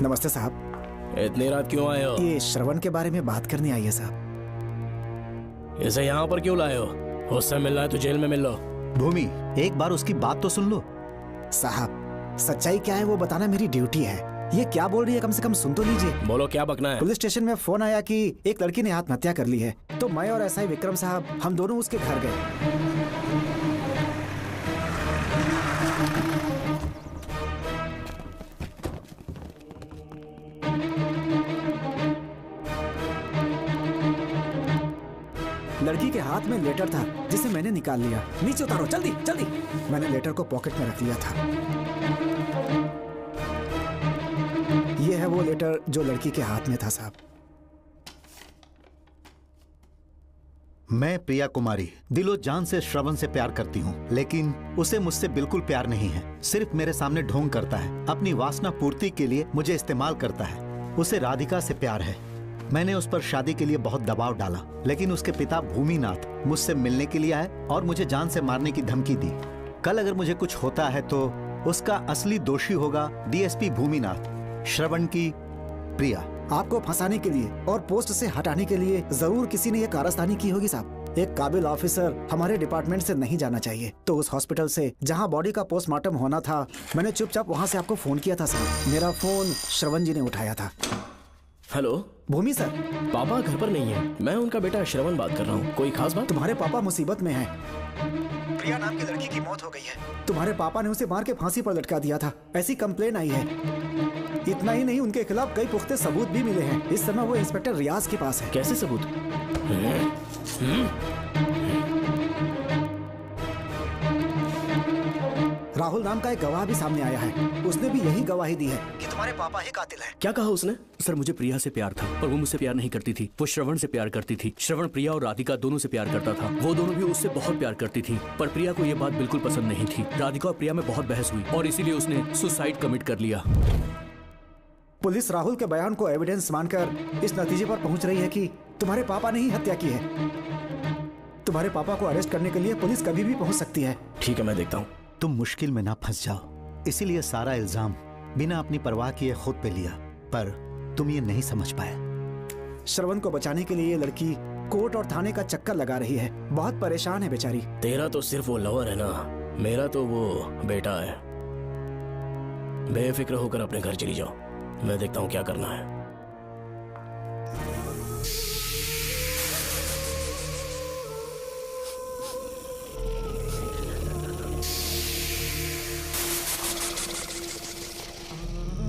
S4: नमस्ते साहब।
S11: इतनी रात क्यों आए हो?
S4: ये श्रवण के बारे में बात करने आई है साहब।
S11: इसे यहाँ पर क्यों लाए हो? उससे मिलना है तो जेल में मिल लो।
S16: भूमि, एक बार उसकी बात तो सुन लो।
S4: साहब, सच्चाई क्या है वो बताना मेरी ड्यूटी है। ये क्या बोल रही है, कम से कम सुन तो लीजिए।
S11: बोलो, क्या बकना है?
S4: पुलिस स्टेशन में फोन आया कि एक लड़की ने आत्महत्या कर ली है, तो मैं और एसआई विक्रम साहब हम दोनों उसके घर गए। लड़की के हाथ में लेटर था जिसे मैंने निकाल लिया। नीचे उतारो, जल्दी जल्दी। मैंने लेटर को पॉकेट में रख लिया था। यह है वो लेटर जो लड़की के हाथ में था साहब।
S16: मैं प्रिया कुमारी दिलो जान से श्रवण से प्यार करती हूँ, लेकिन उसे मुझसे बिल्कुल प्यार नहीं है। सिर्फ मेरे सामने ढोंग करता है, अपनी वासना पूर्ति के लिए मुझे इस्तेमाल करता है। उसे राधिका से प्यार है। मैंने उस पर शादी के लिए बहुत दबाव डाला, लेकिन उसके पिता भूमिनाथ मुझसे मिलने के लिए आए और मुझे जान से मारने की धमकी दी। कल अगर मुझे कुछ होता है तो उसका असली दोषी होगा डीएसपी भूमिनाथ। श्रवण की प्रिया।
S4: आपको फंसाने के लिए और पोस्ट से हटाने के लिए जरूर किसी ने ये कारस्तानी की होगी साहब। एक काबिल ऑफिसर हमारे डिपार्टमेंट से नहीं जाना चाहिए। तो उस हॉस्पिटल से जहां बॉडी का पोस्टमार्टम होना था, मैंने चुपचाप वहां से आपको फोन किया था साहब। मेरा फोन श्रवण जी ने उठाया था।
S11: हेलो
S4: भूमि सर।
S11: पापा घर पर नहीं है, मैं उनका बेटा श्रवण बात कर रहा हूँ। कोई खास बात?
S4: तुम्हारे पापा मुसीबत में हैं। प्रिया नाम की लड़की की मौत हो गई है। तुम्हारे पापा ने उसे मार के फांसी पर लटका दिया था, ऐसी कंप्लेन आई है। इतना ही नहीं, उनके खिलाफ कई पुख्ते सबूत भी मिले हैं। इस समय वो इंस्पेक्टर रियाज के पास है।
S11: कैसे सबूत?
S4: राहुल नाम का एक गवाह भी सामने आया है। उसने भी यही गवाही दी है कि तुम्हारे पापा ही कातिल हैं।
S11: क्या कहा उसने?
S9: सर, मुझे प्रिया से प्यार था और वो मुझसे प्यार नहीं करती थी। वो श्रवण से प्यार करती थी। श्रवण प्रिया और राधिका दोनों से प्यार करता था। वो दोनों भी उससे बहुत प्यार करती थी, पर प्रिया को ये बात बिल्कुल पसंद नहीं थी। राधिका और प्रिया में बहुत बहस हुई और इसीलिए उसने सुसाइड कमिट कर लिया।
S4: पुलिस राहुल के बयान को एविडेंस मानकर इस नतीजे पर पहुंच रही है कि तुम्हारे पापा ने ही हत्या की है। तुम्हारे पापा को अरेस्ट करने के लिए पुलिस कभी भी पहुंच सकती है।
S11: ठीक है, मैं देखता हूँ।
S16: तुम मुश्किल में ना फंस जाओ, इसीलिए सारा इल्जाम बिना अपनी परवाह किए खुद पे लिया, पर तुम ये नहीं समझ पाए।
S4: श्रवण को बचाने के लिए ये लड़की कोर्ट और थाने का चक्कर लगा रही है। बहुत परेशान है बेचारी।
S11: तेरा तो सिर्फ वो लवर है ना, मेरा तो वो बेटा है। बेफिक्र होकर अपने घर चली जाओ, मैं देखता हूँ क्या करना है।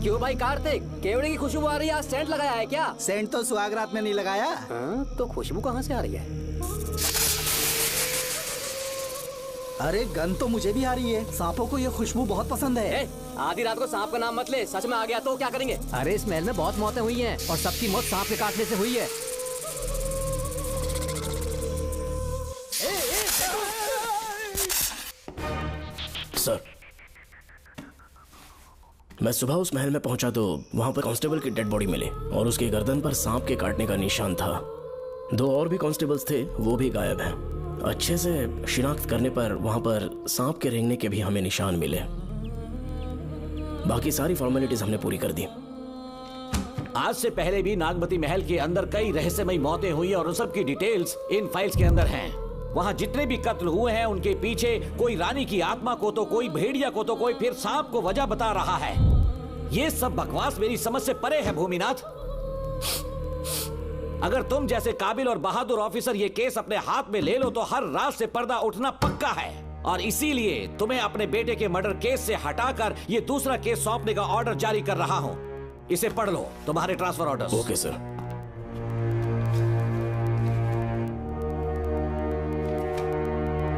S17: क्यों भाई कार्तिक, केवड़े की खुशबू आ रही है? सेंट लगाया है क्या?
S18: सेंट तो सुहागरात में नहीं लगाया।
S17: तो खुशबू कहाँ से आ रही है?
S18: अरे गन तो मुझे भी आ रही है। सांपों को ये खुशबू बहुत पसंद है।
S17: आधी रात को सांप का नाम मत ले, सच में आ गया तो क्या करेंगे? अरे इस महल में बहुत मौतें हुई हैं और सबकी मौत सांप के काटने से हुई है।
S11: सर, मैं सुबह उस महल में पहुंचा तो वहां पर कांस्टेबल की डेड बॉडी मिली और उसकी गर्दन पर सांप के काटने का निशान था। 2 और भी कांस्टेबल्स थे, वो भी गायब हैं। अच्छे से शिनाख्त करने पर वहां पर सांप के रेंगने के भी हमें निशान मिले। बाकी सारी फॉर्मेलिटीज हमने पूरी कर दी।
S14: आज से पहले भी नागमती महल के अंदर कई रहस्यमयी मौतें हुई और उन सब की डिटेल्स इन फाइल्स के अंदर हैं। वहाँ जितने भी कत्ल हुए हैं उनके पीछे कोई रानी की आत्मा को तो कोई भेड़िया को तो कोई फिर सांप को वजह बता रहा है। ये सब बकवास मेरी समझ से परे है भूमिनाथ। अगर तुम जैसे काबिल और बहादुर ऑफिसर ये केस अपने हाथ में ले लो तो हर रात से पर्दा उठना पक्का है, और इसीलिए तुम्हें अपने बेटे के मर्डर केस से हटाकर ये दूसरा केस सौंपने का ऑर्डर जारी कर रहा हूं। इसे पढ़ लो, तुम्हारे transfer order.
S11: Okay sir.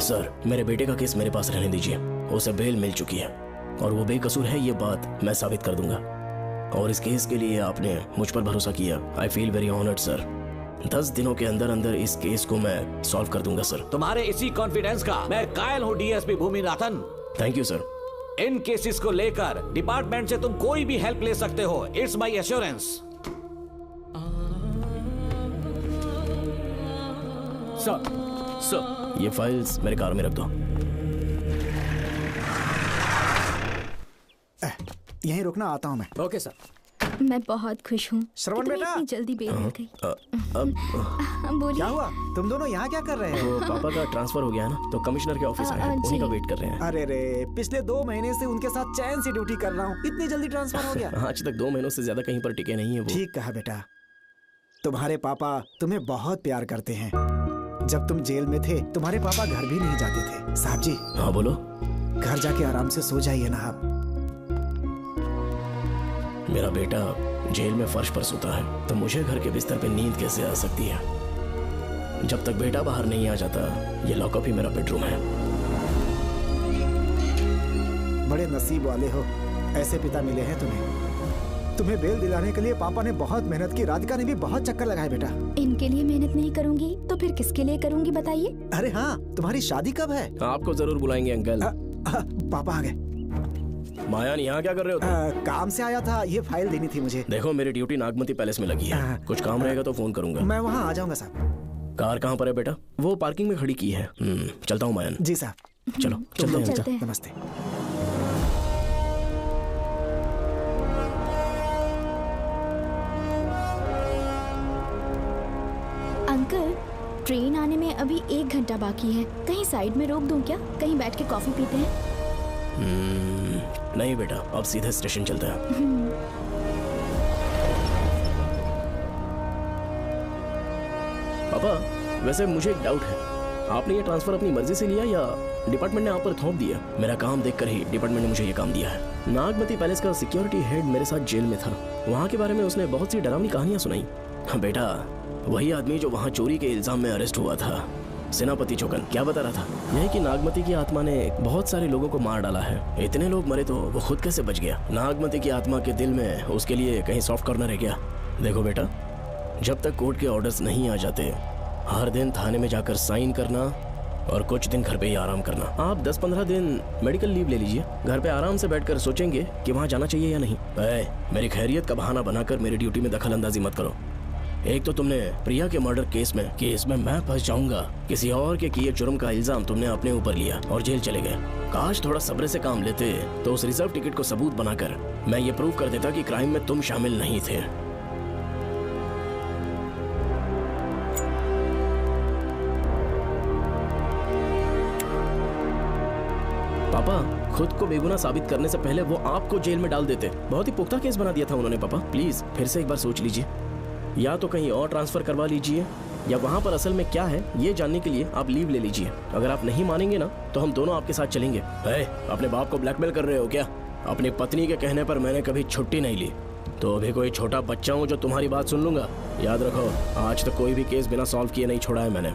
S11: Sir, मेरे बेटे का केस मेरे पास रहने दीजिए। उसे बेल मिल चुकी है और वो बेकसूर है, ये बात मैं साबित कर दूंगा। और इस केस के लिए आपने मुझ पर भरोसा किया। I feel very honoured sir. 10 दिनों के अंदर अंदर इस केस को मैं सॉल्व कर दूंगा सर।
S14: तुम्हारे इसी कॉन्फिडेंस का मैं कायल हूँ DSP Bhuminathan.
S11: Thank you sir.
S14: In cases को लेकर डिपार्टमेंट से तुम कोई भी हेल्प ले सकते हो। It's my assurance.
S11: सर ये फाइल्स मेरे कार में रख दो।
S4: यहीं रुकना, आता हूँ मैं।
S5: Okay sir.
S8: मैं बहुत खुश हूँ।
S4: श्रवण बेटा,
S8: इतनी जल्दी बेल मिल गई। बोलिए।
S4: क्या हुआ? तुम दोनों यहाँ क्या कर रहे हो?
S11: वो पापा का ट्रांसफर हो गया है ना, तो कमिश्नर के ऑफिस आए हैं, उन्हीं का वेट कर रहे हैं।
S4: अरे रे, पिछले 2 महीने से उनके साथ चैन से ड्यूटी कर रहा हूँ, इतनी जल्दी ट्रांसफर हो गया?
S11: आज तक 2 महीनों से ज्यादा कहीं पर टिके नहीं है वो।
S4: ठीक कहा बेटा, तुम्हारे पापा तुम्हें बहुत प्यार करते हैं। जब तुम जेल में थे तुम्हारे पापा घर भी नहीं जाते थे। साहब जी।
S11: हाँ बोलो।
S4: घर जाके आराम से सो जाइए ना आप।
S11: मेरा बेटा जेल में फर्श पर सोता है तो मुझे घर के बिस्तर पे नींद कैसे आ सकती है? जब तक बेटा बाहर नहीं आ जाता, ये लॉकअप ही मेरा बेडरूम है।
S4: बड़े नसीब वाले हो, ऐसे पिता मिले हैं तुम्हें। तुम्हें बेल दिलाने के लिए पापा ने बहुत मेहनत की, राधिका ने भी बहुत चक्कर लगाए बेटा।
S8: इनके लिए मेहनत नहीं करूंगी तो फिर किसके लिए करूंगी बताइए?
S4: अरे हाँ, तुम्हारी शादी कब है?
S11: आपको जरूर बुलाएंगे अंकल।
S4: पापा आ गए।
S11: मायान यहाँ क्या कर रहे हो तुम?
S4: काम से आया था, ये फाइल देनी थी मुझे।
S11: देखो मेरी ड्यूटी नागमती पैलेस में लगी है, कुछ काम रहेगा तो फोन करूंगा।
S4: मैं वहाँ आ जाऊंगा साहब।
S11: कार कहाँ पर है बेटा? वो पार्किंग में खड़ी की है। चलता हूँ मायान।
S4: जी साहब।
S11: चलो चलते हैं।
S4: नमस्ते।
S8: अंकल, ट्रेन आने में अभी 1 घंटा बाकी है, कहीं साइड में रोक दूं क्या? कहीं बैठ के कॉफी पीते हैं?
S11: नहीं बेटा, अब सीधे स्टेशन चलते हैं। पापा, वैसे मुझे एक डाउट है, आपने ये ट्रांसफर अपनी मर्जी से लिया या डिपार्टमेंट ने आप पर थोप दिया? मेरा काम देखकर ही डिपार्टमेंट ने मुझे ये काम दिया है। नागमती पैलेस का सिक्योरिटी हेड मेरे साथ जेल में था, वहाँ के बारे में उसने बहुत सी डरावनी कहानियां सुनाई। बेटा, वही आदमी जो वहाँ चोरी के इल्जाम में अरेस्ट हुआ था, सेनापति चौकन, क्या बता रहा था? यह कि नागमती की आत्मा ने बहुत सारे लोगों को मार डाला है। इतने लोग मरे तो वो खुद कैसे बच गया? नागमती की आत्मा के दिल में उसके लिए कहीं सॉफ्ट कॉर्नर है क्या? देखो बेटा, जब तक कोर्ट के ऑर्डर्स नहीं आ जाते, हर दिन थाने में जाकर साइन करना और कुछ दिन घर पे ही आराम करना। आप 10-15 दिन मेडिकल लीव ले लीजिए, घर पे आराम से बैठकर सोचेंगे कि वहाँ जाना चाहिए या नहीं। मेरी खैरियत का बहाना बनाकर मेरी ड्यूटी में दखल अंदाजी मत करो। एक तो तुमने प्रिया के मर्डर केस में कि इसमें मैं फंस जाऊंगा, किसी और के किए जुर्म का इल्जाम तुमने अपने ऊपर लिया और जेल चले गए। काश थोड़ा सब्र से काम लेते तो उस रिजर्व टिकट को सबूत बनाकर मैं ये प्रूव कर देता कि क्राइम में तुम शामिल नहीं थे। पापा, खुद को बेगुनाह साबित करने से पहले वो आपको जेल में डाल देते। बहुत ही पुख्ता केस बना दिया था उन्होंने। पापा प्लीज फिर से एक बार सोच लीजिए, या तो कहीं और ट्रांसफर करवा लीजिए या वहाँ पर असल में क्या है ये जानने के लिए आप लीव ले लीजिए। अगर आप नहीं मानेंगे ना तो हम दोनों आपके साथ चलेंगे। अपने बाप को ब्लैकमेल कर रहे हो क्या? अपनी पत्नी के कहने पर मैंने कभी छुट्टी नहीं ली, तो अभी कोई छोटा बच्चा हूँ जो तुम्हारी बात सुन लूंगा? याद रखो, आज तक कोई भी केस बिना सॉल्व किए नहीं छोड़ा है मैंने।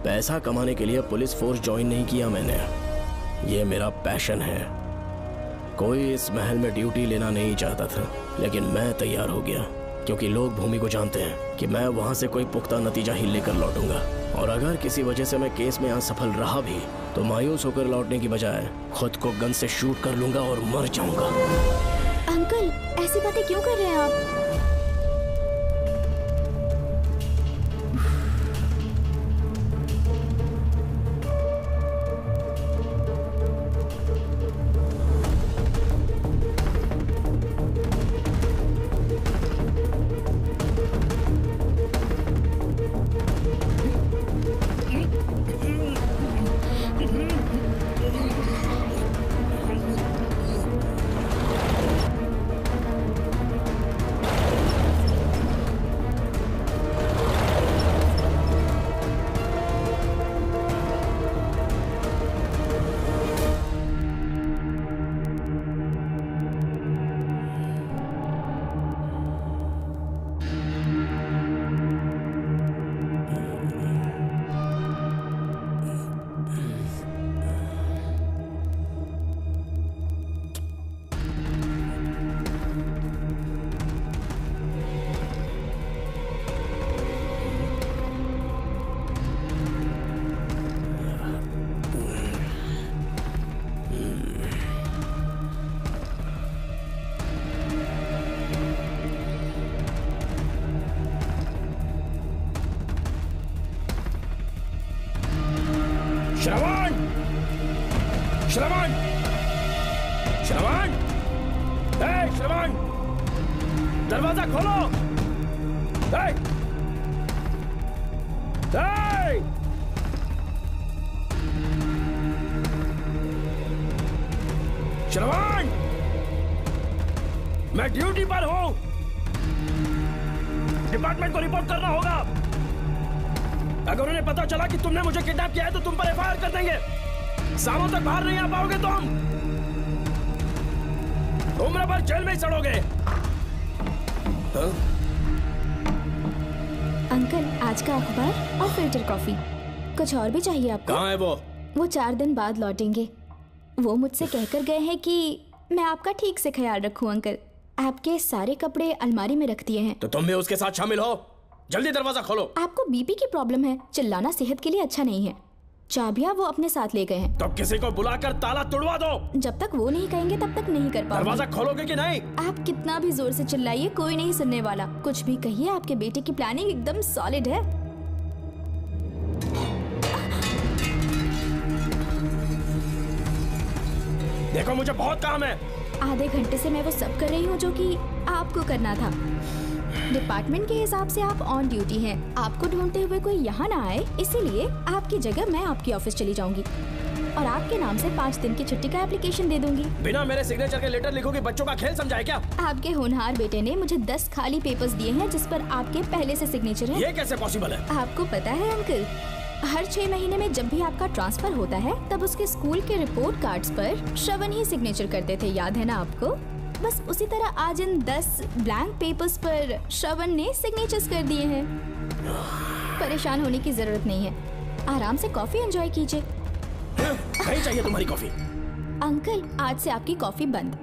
S11: पैसा कमाने के लिए पुलिस फोर्स ज्वाइन नहीं किया मैंने, ये मेरा पैशन है। कोई इस महल में ड्यूटी लेना नहीं चाहता था, लेकिन मैं तैयार हो गया क्योंकि लोग भूमि को जानते हैं कि मैं वहां से कोई पुख्ता नतीजा ही लेकर लौटूंगा। और अगर किसी वजह से मैं केस में असफल रहा भी तो मायूस होकर लौटने की बजाय खुद को गन से शूट कर लूंगा और मर जाऊंगा।
S8: अंकल, ऐसी बातें क्यों कर रहे हैं आप?
S2: श्रवण, श्रवण, श्रवण, श्रवण, दरवाजा खोलो। श्रवण, मैं ड्यूटी पर हूं। डिपार्टमेंट को रिपोर्ट करना होगा। अगर उन्हें पता चला कि तुमने मुझे किडनैप किया है तो तुम पर एफआईआर कर देंगे। सालों तक बाहर नहीं आ पाओगे तुम। उम्र भर जेल में ही सड़ोगे।
S8: अंकल, आज का अखबार और फिल्टर कॉफी। कुछ और भी चाहिए आपको?
S2: कहाँ है वो?
S8: वो 4 दिन बाद लौटेंगे। वो मुझसे कहकर गए हैं कि मैं आपका ठीक से ख्याल रखूं अंकल। आपके सारे कपड़े अलमारी में रख दिए हैं।
S2: तो तुम भी उसके साथ शामिल हो। जल्दी दरवाजा खोलो।
S8: आपको बीपी की प्रॉब्लम है, चिल्लाना सेहत के लिए अच्छा नहीं है। चाबियां वो अपने साथ ले गए हैं।
S2: तो किसी को बुलाकर ताला तोड़वा दो।
S8: जब तक वो नहीं कहेंगे तब तक नहीं कर पाओगे।
S2: दरवाजा खोलोगे कि नहीं?
S8: आप कितना भी जोर से चिल्लाइए, कोई नहीं सुनने वाला। कुछ भी कहिए, आपके बेटे की प्लानिंग एकदम सॉलिड है।
S2: देखो, मुझे बहुत काम है।
S8: आधे घंटे से मैं वो सब कर रही हूँ जो कि आपको करना था। डिपार्टमेंट के हिसाब से आप ऑन ड्यूटी हैं। आपको ढूंढते हुए कोई यहाँ ना आए, इसीलिए आपकी जगह मैं आपकी ऑफिस चली जाऊंगी और आपके नाम से 5 दिन की छुट्टी का एप्लीकेशन दे दूंगी।
S2: बिना मेरे सिग्नेचर के लेटर लिखोगे? बच्चों का खेल समझाए क्या?
S8: आपके होनहार बेटे ने मुझे 10 खाली पेपर्स दिए हैं जिस पर आपके पहले से सिग्नेचर है।
S2: ये कैसे पॉसिबल है?
S8: आपको पता है अंकल, हर 6 महीने में जब भी आपका ट्रांसफर होता है तब उसके स्कूल के रिपोर्ट कार्ड्स पर श्रवण ही सिग्नेचर करते थे, याद है ना आपको? बस उसी तरह आज इन 10 ब्लैंक पेपर्स पर श्रवण ने सिग्नेचर्स कर दिए हैं। परेशान होने की जरूरत नहीं है, आराम से कॉफी एंजॉय कीजिए।
S2: नहीं चाहिए तुम्हारी कॉफी।
S8: अंकल, आज से आपकी कॉफी बंद।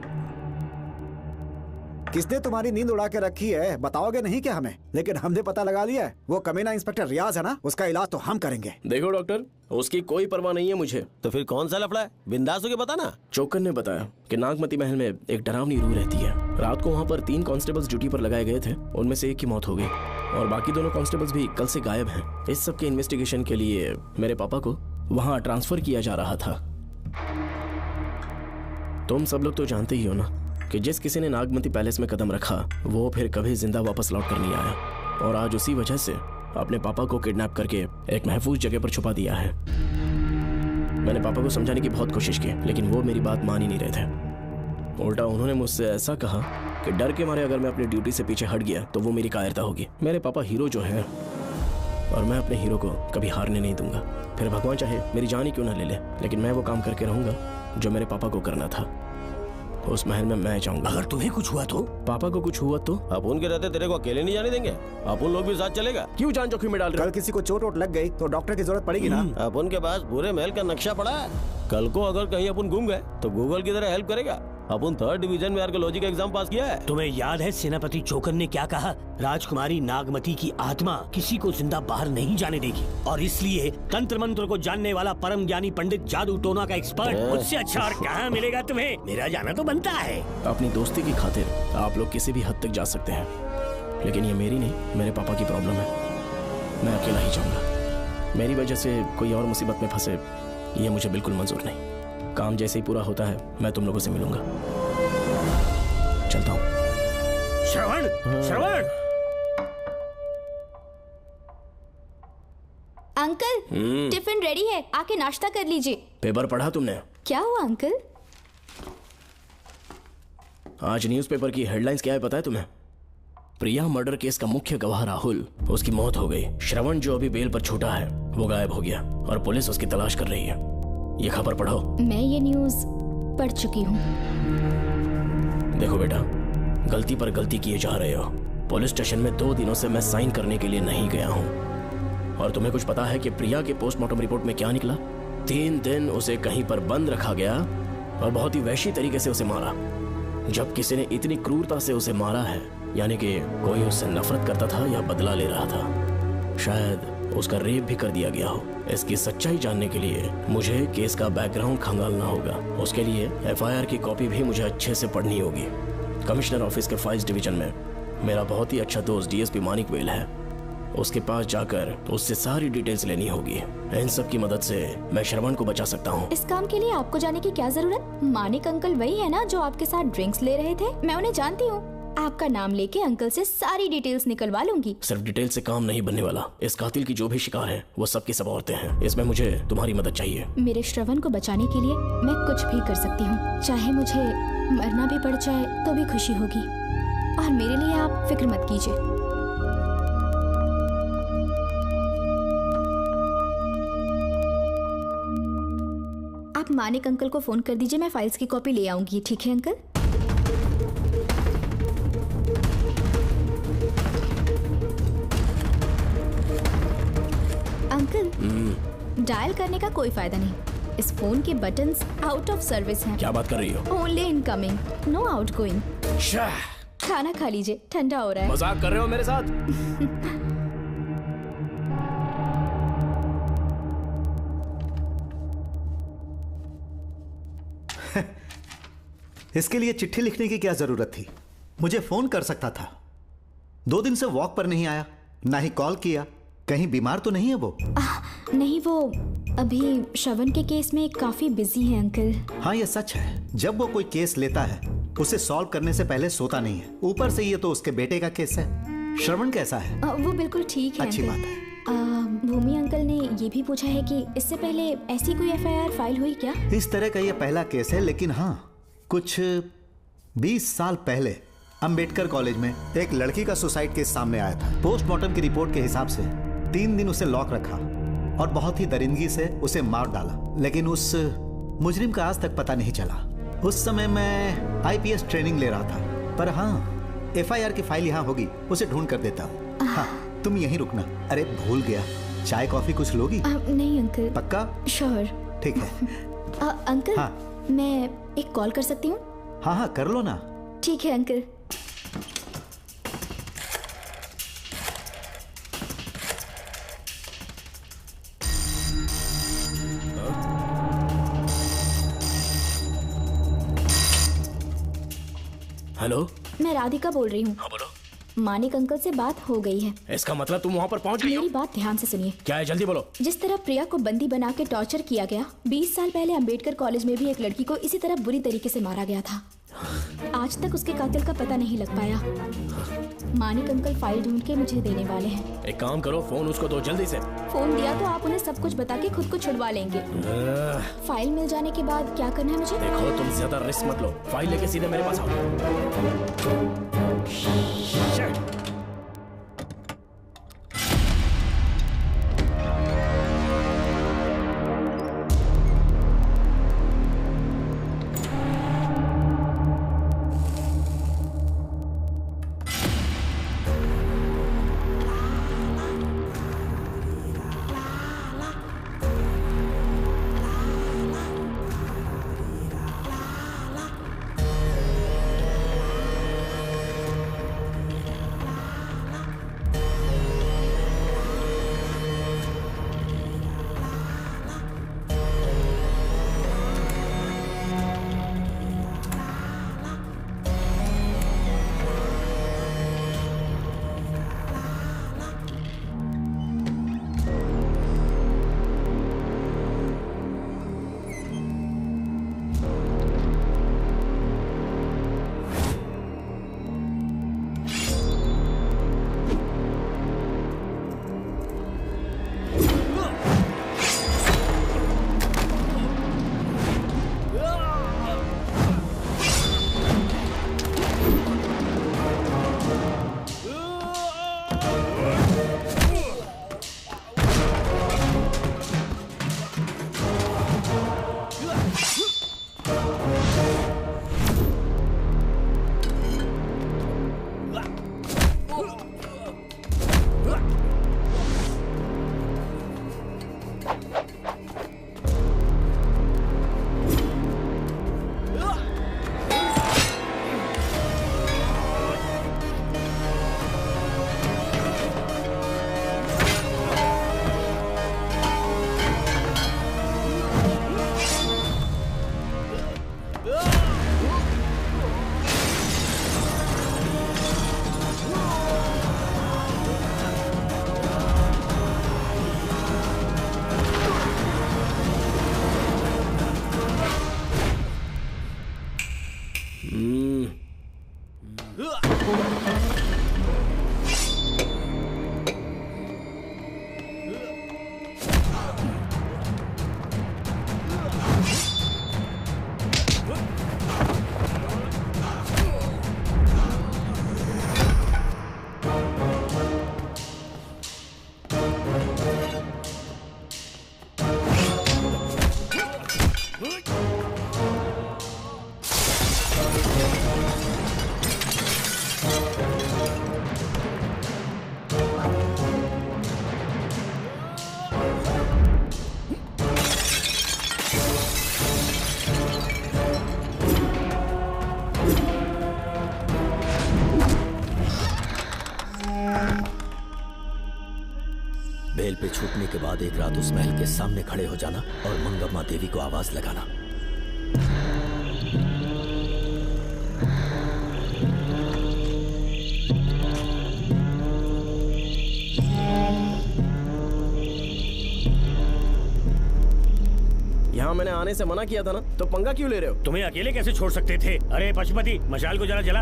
S4: किसने तुम्हारी नींद उड़ा के रखी है? बताओगे नहीं क्या हमें? लेकिन हमने पता लगा लिया है। वो कमीना इंस्पेक्टर रियाज है ना, उसका इलाज तो हम करेंगे।
S11: देखो डॉक्टर, उसकी कोई परवाह नहीं है मुझे।
S13: तो फिर कौन सा लफड़ा है? बिंदास होके बता ना।
S11: चौकन ने बताया कि नागमती महल में एक डरावनी रूह रहती है। रात को वहाँ पर 3 कांस्टेबल्स ड्यूटी पर लगाए गए थे। उनमें से एक की मौत हो गई और बाकी दोनों कांस्टेबल्स भी कल से गायब हैं। इस सब के इन्वेस्टिगेशन के लिए मेरे पापा को वहाँ ट्रांसफर किया जा रहा था। तुम सब लोग तो जानते ही हो ना कि जिस किसी ने नागमती पैलेस में कदम रखा वो फिर कभी जिंदा वापस लौट कर नहीं आया। और आज उसी वजह से अपने पापा को किडनैप करके एक महफूज जगह पर छुपा दिया है। मैंने पापा को समझाने की बहुत कोशिश की, लेकिन वो मेरी बात मान ही नहीं रहे थे। उल्टा उन्होंने मुझसे ऐसा कहा कि डर के मारे अगर मैं अपनी ड्यूटी से पीछे हट गया तो वो मेरी कायरता होगी। मेरे पापा हीरो जो है और मैं अपने हीरो को कभी हारने नहीं दूंगा। फिर भगवान चाहे मेरी जान ही क्यों ना ले ले, लेकिन मैं वो काम करके रहूंगा जो मेरे पापा को करना था। उस महल में मैं जाऊंगा।
S2: अगर तुम्हें कुछ हुआ तो?
S11: पापा को कुछ हुआ तो?
S13: अपुन के रहते तेरे को अकेले नहीं जाने देंगे। अपुन लोग भी साथ चलेगा।
S11: क्यों जान जोखिम में डाल रहे?
S4: कल किसी को चोट वोट लग गई तो डॉक्टर की जरूरत पड़ेगी ना।
S13: अपुन के पास पूरे महल का नक्शा पड़ा है। कल को अगर कहीं अपन घूम गए तो गूगल की तरह हेल्प करेगा। अपन 3rd डिवीजन में आर्कियोलॉजी का एग्जाम पास किया है।
S2: तुम्हें याद है सेनापति चौकन ने क्या कहा? राजकुमारी नागमती की आत्मा किसी को जिंदा बाहर नहीं जाने देगी और इसलिए तंत्र मंत्र को जानने वाला परम ज्ञानी पंडित जादू टोना का एक्सपर्ट मुझसे अच्छा और कहाँ मिलेगा तुम्हें? मेरा जाना तो बनता है।
S11: अपनी दोस्ती की खातिर आप लोग किसी भी हद तक जा सकते हैं, लेकिन ये मेरी नहीं, मेरे पापा की प्रॉब्लम है। मैं अकेला ही जाऊंगा। मेरी वजह से कोई और मुसीबत में फंसे ये मुझे बिल्कुल मंजूर नहीं। काम जैसे ही पूरा होता है मैं तुम लोगों से मिलूंगा। चलता हूँ।
S2: श्रवण, श्रवण।
S8: अंकल, टिफिन रेडी है, आके नाश्ता कर लीजिए।
S11: पेपर पढ़ा तुमने?
S8: क्या हुआ अंकल?
S11: आज न्यूज़पेपर की हेडलाइंस क्या है पता है तुम्हें? प्रिया मर्डर केस का मुख्य गवाह राहुल, उसकी मौत हो गई। श्रवण जो अभी बेल पर छूटा है वो गायब हो गया और पुलिस उसकी तलाश कर रही है। ये खबर पढ़ो।
S8: मैं ये न्यूज़ पढ़ चुकी हूँ।
S11: देखो बेटा, गलती पर गलती किए जा रहे हो। पुलिस स्टेशन में 2 दिनों से मैं साइन करने के लिए नहीं गया हूँ। और तुम्हें कुछ पता है कि प्रिया के पोस्टमार्टम रिपोर्ट में क्या निकला? 3 दिन उसे कहीं पर बंद रखा गया और बहुत ही वैशी तरीके से उसे मारा। जब किसी ने इतनी क्रूरता से उसे मारा है, यानी कि कोई उससे नफरत करता था या बदला ले रहा था। शायद उसका रेप भी कर दिया गया हो। इसकी सच्चाई जानने के लिए मुझे केस का बैकग्राउंड खंगालना होगा। उसके लिए एफआईआर की कॉपी भी मुझे अच्छे से पढ़नी होगी। कमिश्नर ऑफिस के फाइल्स डिवीजन में मेरा बहुत ही अच्छा दोस्त डीएसपी मानिक वेल है। उसके पास जाकर उससे सारी डिटेल्स लेनी होगी। इन सब की मदद से मैं श्रवण को बचा सकता हूँ।
S8: इस काम के लिए आपको जाने की क्या जरूरत? मानिक अंकल वही है ना जो आपके साथ ड्रिंक्स ले रहे थे? मैं उन्हें जानती हूँ। आपका नाम लेके अंकल से सारी डिटेल्स निकलवा लूंगी।
S11: सिर्फ डिटेल से काम नहीं बनने वाला। इस कातिल की जो भी शिकार है वो सबकी सब औरतें हैं। इसमें मुझे तुम्हारी मदद चाहिए।
S8: मेरे श्रवण को बचाने के लिए मैं कुछ भी कर सकती हूँ। चाहे मुझे मरना भी पड़ जाए तो भी खुशी होगी। और मेरे लिए आप फिक्र मत कीजिए। आप मानिक अंकल को फोन कर दीजिए, मैं फाइल्स की कॉपी ले आऊंगी। ठीक है अंकल? अंकल, डायल करने का कोई फायदा नहीं। इस फोन के बटन्स आउट ऑफ सर्विस हैं।
S11: क्या बात कर रही हो?
S8: Only incoming, no outgoing. खाना खा लीजिए, ठंडा हो रहा है।
S11: मजाक कर रहे हो मेरे साथ?
S16: इसके लिए चिट्ठी लिखने की क्या जरूरत थी? मुझे फोन कर सकता था। 2 दिन से वॉक पर नहीं आया, ना ही कॉल किया। कहीं बीमार तो नहीं है वो?
S8: नहीं, वो अभी श्रवण के केस में काफी बिजी है अंकल।
S16: हाँ, ये सच है। जब वो कोई केस लेता है उसे सॉल्व करने से पहले सोता नहीं है। ऊपर से ये तो उसके बेटे का केस है। श्रवण कैसा है?
S8: वो बिल्कुल ठीक है।
S16: अच्छी बात है।
S8: भूमि अंकल ने ये भी पूछा है कि इससे पहले ऐसी कोई FIR फाइल हुई क्या?
S16: इस तरह का ये पहला केस है, लेकिन हाँ, कुछ 20 साल पहले अंबेडकर कॉलेज में एक लड़की का सुसाइड केस सामने आया था। पोस्टमार्टम की रिपोर्ट के हिसाब से 3 दिन उसे लॉक रखा और बहुत ही दरिंदगी से उसे मार डाला, लेकिन उस मुजरिम का आज तक पता नहीं चला। उस समय मैं IPS ट्रेनिंग ले रहा था, पर हाँ, FIR की फाइल यहाँ होगी, उसे ढूंढ कर देता हूँ। हाँ, तुम यहीं रुकना। अरे भूल गया, चाय कॉफी कुछ लोगी?
S8: नहीं अंकल।
S16: पक्का?
S8: श्योर।
S16: ठीक है।
S8: अंकल,
S16: हाँ।
S8: मैं एक कॉल कर सकती हूँ?
S16: हाँ हाँ, कर लो ना।
S8: ठीक है अंकल।
S11: हेलो,
S8: मैं राधिका बोल रही हूँ।
S11: हाँ बोलो।
S8: मानिक अंकल से बात हो गई है।
S11: इसका मतलब तुम वहाँ पर पहुँच गई हो?
S8: मेरी बात ध्यान से सुनिए।
S11: क्या है, जल्दी बोलो।
S8: जिस तरह प्रिया को बंदी बना के टॉर्चर किया गया, 20 साल पहले अंबेडकर कॉलेज में भी एक लड़की को इसी तरह बुरी तरीके से मारा गया था। आज तक उसके कातिल का पता नहीं लग पाया। मानिक अंकल फाइल ढूंढ के मुझे देने वाले हैं।
S11: एक काम करो, फोन उसको दो जल्दी से।
S8: फोन दिया तो आप उन्हें सब कुछ बता के खुद को छुड़वा लेंगे। फाइल मिल जाने के बाद क्या करना है मुझे?
S11: देखो, तुम ज्यादा रिस्क मत लो। फाइल लेके सीधे मेरे पास आओ।
S1: एक रात उस महल के सामने खड़े हो जाना और मंगम्मा देवी को आवाज लगाना।
S13: यहाँ मैंने आने से मना किया था ना, तो पंगा क्यों ले रहे हो?
S2: तुम्हें अकेले कैसे छोड़ सकते थे? अरे पशुपति, मशाल को जरा जला।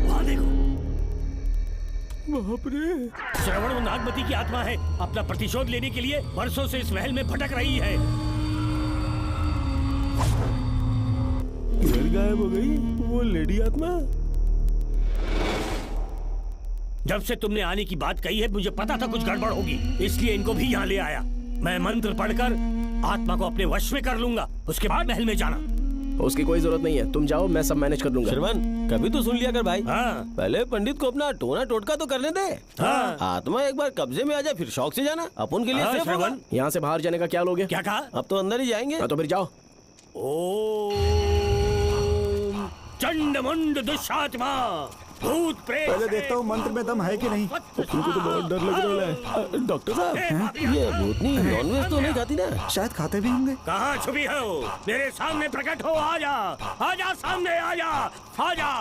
S2: वहाँ देखो।
S6: बाप रे!
S2: श्रवण नागमती की आत्मा है, अपना प्रतिशोध लेने के लिए वर्षों से इस महल में भटक रही है।
S6: फिर गायब हो गई वो लेडी आत्मा।
S2: जब से तुमने आने की बात कही है, मुझे पता था कुछ गड़बड़ होगी, इसलिए इनको भी यहाँ ले आया। मैं मंत्र पढ़कर आत्मा को अपने वश में कर लूंगा, उसके बाद महल में जाना।
S13: उसकी कोई जरूरत नहीं है, तुम जाओ, मैं सब मैनेज कर लूंगा।
S16: श्रवण, कभी तो सुन लिया कर भाई।
S2: हाँ।
S16: पहले पंडित को अपना टोना टोटका तो करने दे।
S2: हाँ।
S16: आत्मा एक बार कब्जे में आ जाए, फिर शौक से जाना, अपन के लिए सेफ होगा।
S13: यहाँ से बाहर जाने का क्या लोगे?
S2: क्या कहा?
S16: अब तो अंदर ही जाएंगे।
S13: तो फिर जाओ।
S2: ओम चंडमुंड दुष्टात्मा भूत प्रेत।
S16: पहले देखता हूँ मंत्र में दम है कि नहीं।
S6: तुमको तो बहुत डर लग रहा है। डॉक्टर साहब,
S16: ये भूतनी नॉनवेज तो नहीं खाती ना?
S18: शायद खाते भी होंगे।
S2: कहाँ छुपी हो? मेरे सामने प्रकट हो, आजा, आजा सामने, आजा, आजा।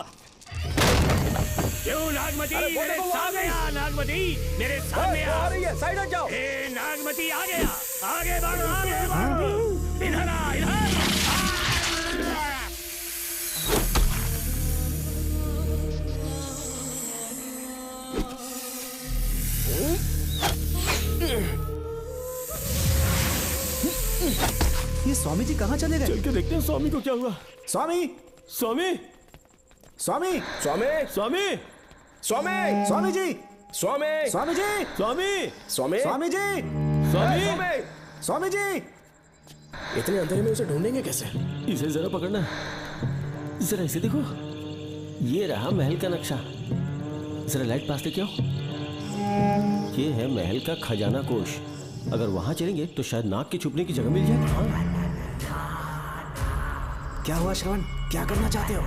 S2: क्यों नागमती मेरे सामने आ, नागमती मेरे सामने आ रही है, साइड हट जाओ। ए नागमती आ गया, आगे बढ़, आगे बढ़, इधर आ, इधर।
S18: ये स्वामी जी कहाँ चले गए?
S6: चल के देखते हैं स्वामी को क्या हुआ।
S18: स्वामी,
S6: स्वामी,
S18: स्वामी,
S6: स्वामी, स्वामी, स्वामी,
S18: स्वामी जी,
S6: स्वामी,
S18: स्वामी जी,
S6: स्वामी, स्वामी,
S18: स्वामी जी,
S6: स्वामी,
S18: स्वामी जी।
S13: इतने अंधेरे में उसे ढूंढेंगे कैसे?
S6: इसे जरा पकड़ना, जरा इसे देखो।
S16: ये रहा महल का नक्शा।
S6: जरा लाइट पास लेके आओ।
S16: ये है महल का खजाना कोष। अगर वहां चलेंगे तो शायद नाग के छुपने की जगह मिल जाए।
S18: क्या हुआ श्रवण, क्या करना चाहते हो?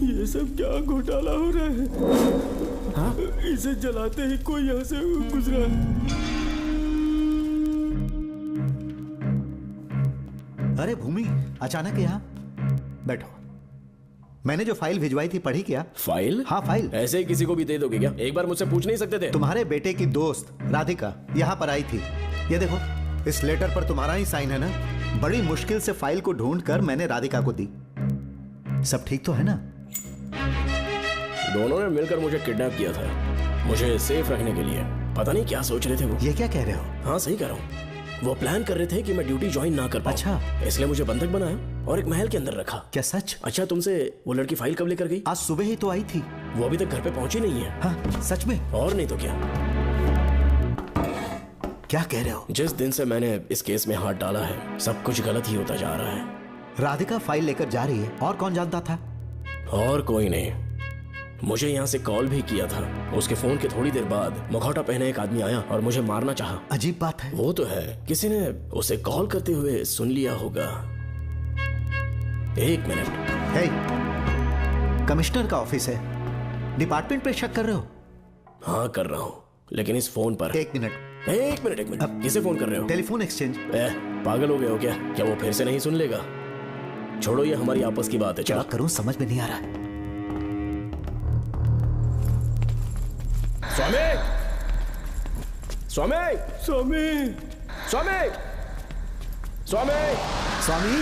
S6: ये सब क्या घोटाला हो रहा है? हाँ? इसे जलाते ही कोई यहाँ से गुजरा।
S16: अरे भूमि, अचानक यहाँ? बैठो। मैंने जो फाइल भिजवाई थी पढ़ी क्या?
S13: फाइल?
S16: हाँ फाइल।
S13: ऐसे ही किसी को भी दे दोगे क्या? एक बार मुझसे पूछ नहीं सकते थे?
S16: तुम्हारे बेटे की दोस्त राधिका यहाँ पर आई थी। ये देखो, इस लेटर पर तुम्हारा ही साइन है ना? बड़ी मुश्किल से फाइल को ढूंढ कर मैंने राधिका को दी। सब ठीक तो है ना?
S13: दोनों ने मिलकर मुझे किडनैप किया था, मुझे सेफ रखने के लिए। पता नहीं क्या सोच रहे थे वो।
S16: ये क्या कह रहे हो?
S13: हाँ सही कह रहा हूँ। वो प्लान कर रहे थे कि मैं ड्यूटी ज्वाइन ना कर पाऊं।
S16: अच्छा।
S13: इसलिए मुझे बंधक बनाया और एक महल के अंदर रखा।
S16: क्या सच?
S13: अच्छा, तुमसे वो लड़की फाइल कब लेकर गई?
S16: आज सुबह ही तो आई थी।
S13: वो अभी तक घर पे पहुंची नहीं है।
S16: हाँ, सच में?
S13: और नहीं तो क्या।
S16: क्या कह रहे हो?
S13: जिस दिन से मैंने इस केस में हाथ डाला है, सब कुछ गलत ही होता जा रहा है।
S16: राधिका फाइल लेकर जा रही है, और कौन जानता था?
S13: और कोई नहीं। मुझे यहाँ से कॉल भी किया था। उसके फोन के थोड़ी देर बाद मुखौटा पहने एक आदमी आया और मुझे मारना चाहा।
S16: अजीब बात है।
S13: वो तो है, किसी ने उसे कॉल करते हुए सुन लिया होगा। एक मिनट।
S16: हे, कमिश्नर का ऑफिस है, डिपार्टमेंट पे शक कर रहे हो?
S13: हाँ कर रहा हूँ, लेकिन इस फोन पर।
S16: एक मिनट,
S13: एक मिनट। किसे फोन कर रहे हो?
S16: Telephone exchange.
S13: पागल हो गए हो क्या? क्या वो फिर से नहीं सुन लेगा? छोड़ो, ये हमारी आपस की बात है।
S16: क्या करूं समझ में नहीं आ रहा है।
S13: स्वामी, स्वामी,
S6: स्वामी,
S13: स्वामी, स्वामी,
S16: स्वामी।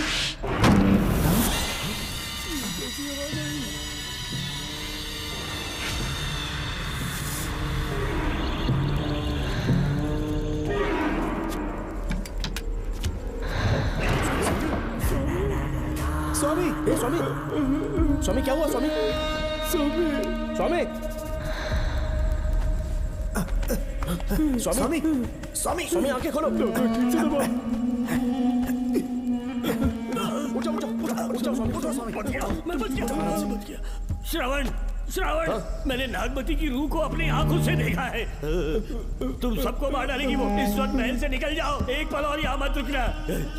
S18: स्वामी,
S13: स्वामी, स्वामी क्या हुआ? स्वामी,
S6: स्वामी,
S13: स्वामी,
S18: स्वामी, स्वामी,
S13: स्वामी आंखें खोलो।
S6: ठीक से दबाओ।
S13: उठो, उठो, उठो, उठो, स्वामी, उठो, स्वामी।
S2: मैं बच गया। श्रवण, श्रवण, मैंने नागमती की रूह को अपनी आंखों से देखा है। तुम सबको मार डालेगी वो। इस वक्त महल से निकल जाओ, एक पल और यहाँ मत रुकना।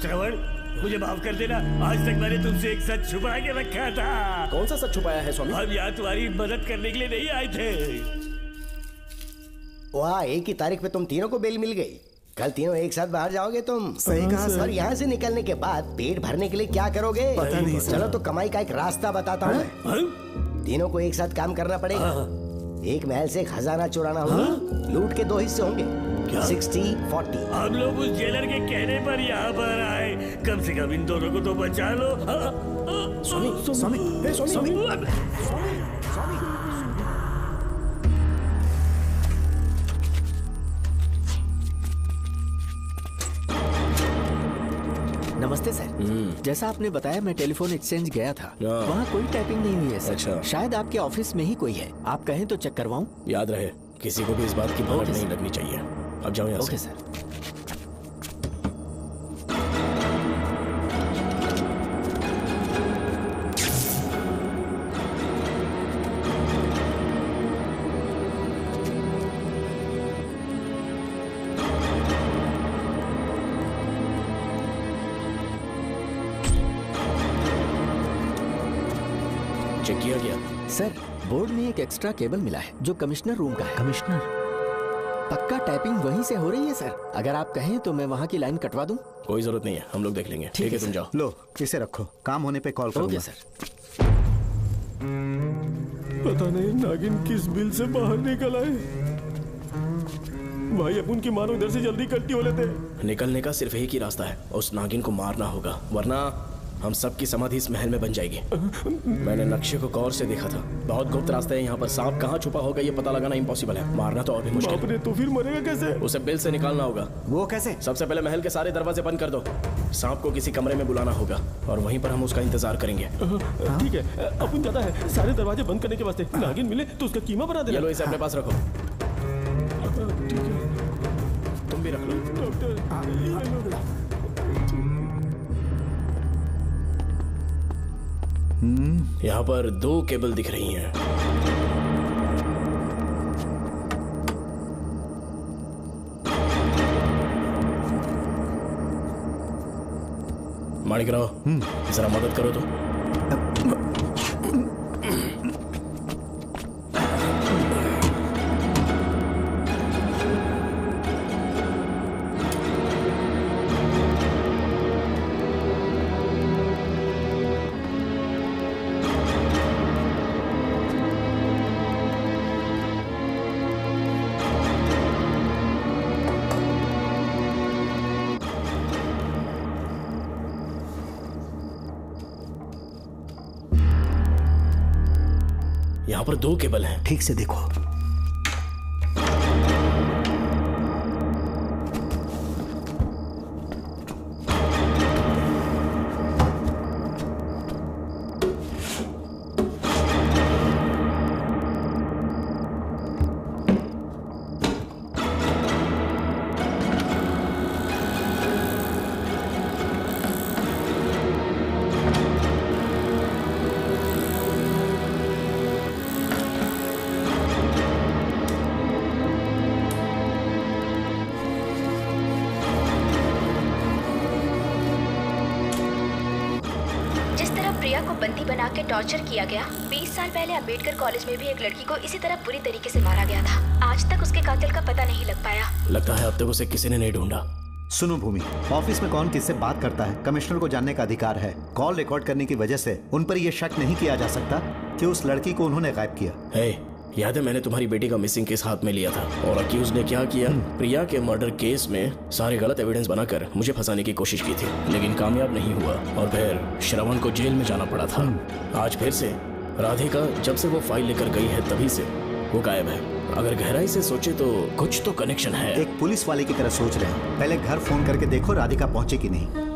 S2: श्रवण, मुझे माफ कर देना, आज तक मैंने तुमसे एक सच छुपा के रखा था।
S11: कौन सा सच छुपाया है स्वामी?
S2: हम यहाँ तुम्हारी मदद करने के लिए नहीं आए थे।
S7: वाह, एक ही तारीख पे तुम तीनों को बेल मिल गई। कल तीनों एक साथ बाहर जाओगे तुम?
S16: सही कहा सर।
S7: और यहाँ से निकलने के बाद पेट भरने के लिए क्या करोगे?
S16: पता नहीं सर।
S7: चलो तो कमाई का एक रास्ता बताता हूँ मैं। तीनों को एक साथ काम करना पड़ेगा। एक महल से खजाना चुराना होगा। लूट के 2 हिस्से होंगे, 60-40।
S2: हम लोग उस जेलर के कहने पर यहाँ पर आए, कम से कम इन दोनों को तो बचा लो।
S16: स्वामी, स्वामी, स्वामी,
S1: नमस्ते सर। जैसा आपने बताया मैं टेलीफोन एक्सचेंज गया था, वहाँ कोई टाइपिंग नहीं हुई है सर।
S11: अच्छा।
S1: शायद आपके ऑफिस में ही कोई है, आप कहें तो चेक करवाऊं?
S11: याद रहे, किसी को भी इस बात की भनक नहीं लगनी चाहिए। अब जाओ यहाँ से।
S1: Okay sir.
S11: चेक किया गया
S1: सर। बोर्ड में एक एक्स्ट्रा केबल मिला है जो कमिश्नर रूम का है। कमिश्नर? पक्का टाइपिंग वहीं से हो रही है सर। अगर आप कहें तो मैं वहाँ की लाइन कटवा दूं?
S11: कोई जरूरत नहीं है, हम लोग देख लेंगे। ठीक है, तुम जाओ।
S16: लो इसे रखो, काम होने पे कॉल करूंगा।
S1: Okay sir.
S6: पता नहीं नागिन किस बिल से बाहर निकल आए। भाई अपन की मानो इधर से जल्दी कट्टी हो लेते।
S11: निकलने का सिर्फ एक ही रास्ता है, उस नागिन को मारना होगा, वरना हम सबकी समाधि इस महल में बन जाएगी। मैंने नक्शे को गौर से देखा था, बहुत गुप्त रास्ता है यहाँ पर। सांप कहाँ छुपा होगा ये पता लगाना इम्पॉसिबल है, मारना तो और भी मुश्किल है।
S6: तो फिर मरेगा कैसे?
S11: उसे बिल से निकालना होगा।
S16: वो कैसे?
S11: सबसे पहले महल के सारे दरवाजे बंद कर दो। सांप को किसी कमरे में बुलाना होगा और वहीं पर हम उसका इंतजार करेंगे।
S6: ठीक है, अपन जाता है सारे दरवाजे बंद करने के वास्ते। नागिन मिले तो उसका कीमा बना देना।
S11: चलो इसे अपने पास रखो। तुम भी रख लो। यहाँ पर 2 केबल दिख रही हैं। माणिकराव, जरा मदद करो तो। यहाँ पर 2 केबल हैं।
S16: ठीक से देखो।
S8: बंदी बना के टॉर्चर किया गया। 20 साल पहले अंबेडकर कॉलेज में भी एक लड़की को इसी तरह बुरी तरीके से मारा गया था। आज तक उसके कातिल का पता नहीं लग पाया।
S11: लगता है अब तक उसे किसी ने नहीं ढूंढा।
S16: सुनो भूमि, ऑफिस में कौन किससे बात करता है कमिश्नर को जानने का अधिकार है। कॉल रिकॉर्ड करने की वजह से उन पर यह शक नहीं किया जा सकता कि उस लड़की को उन्होंने गायब किया।
S11: याद है मैंने तुम्हारी बेटी का मिसिंग केस हाथ में लिया था और अक्यूज ने क्या किया, प्रिया के मर्डर केस में सारे गलत एविडेंस बनाकर मुझे फंसाने की कोशिश की थी, लेकिन कामयाब नहीं हुआ और फिर श्रवण को जेल में जाना पड़ा था। आज फिर से राधिका जब से वो फाइल लेकर गई है तभी से वो गायब है। अगर गहराई से सोचे तो कुछ तो कनेक्शन है।
S16: एक पुलिस वाले की तरह सोच रहे हैं। पहले घर फोन करके देखो राधिका पहुंचे कि नहीं।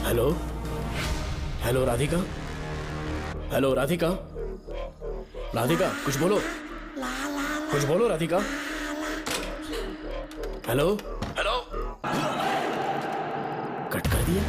S11: Hello hello Radhika, hello Radhika, Radhika कुछ बोलो, कुछ बोलो राधिका। हेलो हेलो, कट कर दिया।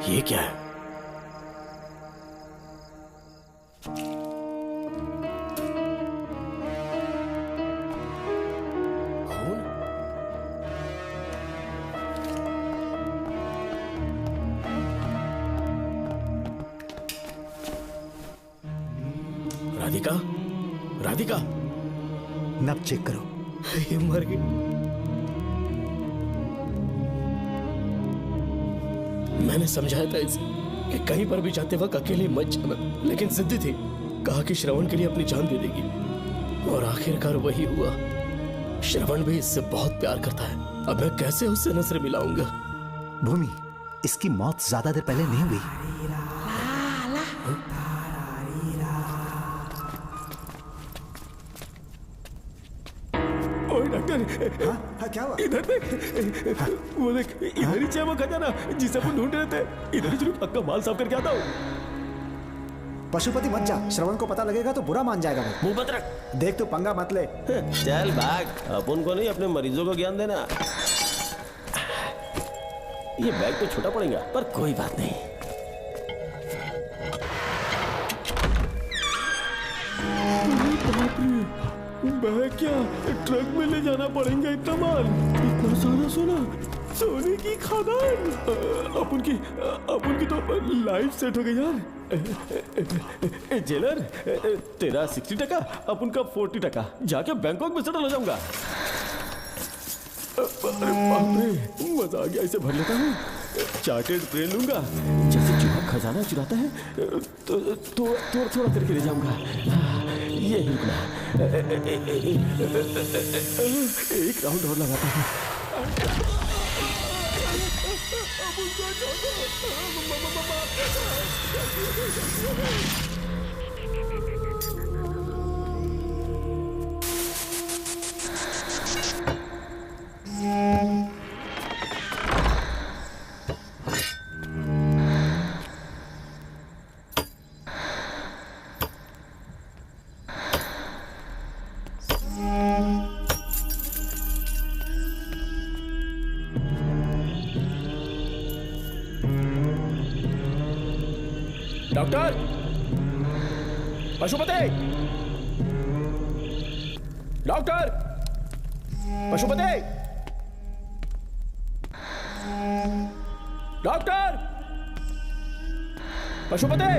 S11: ये क्या है? राधिका, राधिका,
S16: नब चेक करो।
S11: ये मर गई। मैंने समझाया था इसे कि कहीं पर भी जाते वक्त अकेले मत जाना, लेकिन जिद्दी थी। कहा कि श्रवण के लिए अपनी जान दे देगी, और आखिरकार वही हुआ। श्रवण भी इससे बहुत प्यार करता है। अब मैं कैसे उससे नजर मिलाऊंगा?
S16: भूमि, इसकी मौत ज्यादा देर पहले नहीं हुई।
S6: डॉक्टर,
S4: क्या हुआ?
S6: इधर देख, वो देख, इधर ही चाहिए वो खजाना जिसे अपन ढूंढ रहे थे। इधर ही जरूर पक्का माल साफ करके आता हूँ।
S4: पशुपति मत जा, श्रवण को पता लगेगा तो बुरा मान जाएगा।
S11: मुंह मत रख।
S4: देख तू पंगा मत ले।
S13: चल भाग, अपन को नहीं अपने मरीजों को ज्ञान देना। ये बैग तो छोटा पड़ेगा, पर कोई बात नहीं।
S6: बैग क्या, ट्रक में ले जाना पड़ेगा इतना माल, इतना सारा सोना, सोने की खदान। अपन की तो लाइफ सेट हो गई यार। जेलर, तेरा 60%, अपन का 40%। जाके बैंकॉक में सेटल हो जाऊंगा। अरे बाप रे, मजा आ गया। इसे भर लेता हूँ, चार्टेड प्लेन लूंगा। जैसे चूहा खजाना चुराता है तो थोड़ा करके ले जाऊंगा। ये ही रुकना। एक राउंड और लगाता हूँ। Doctor, Pashupati, doctor, Pashupati, doctor, Pashupati.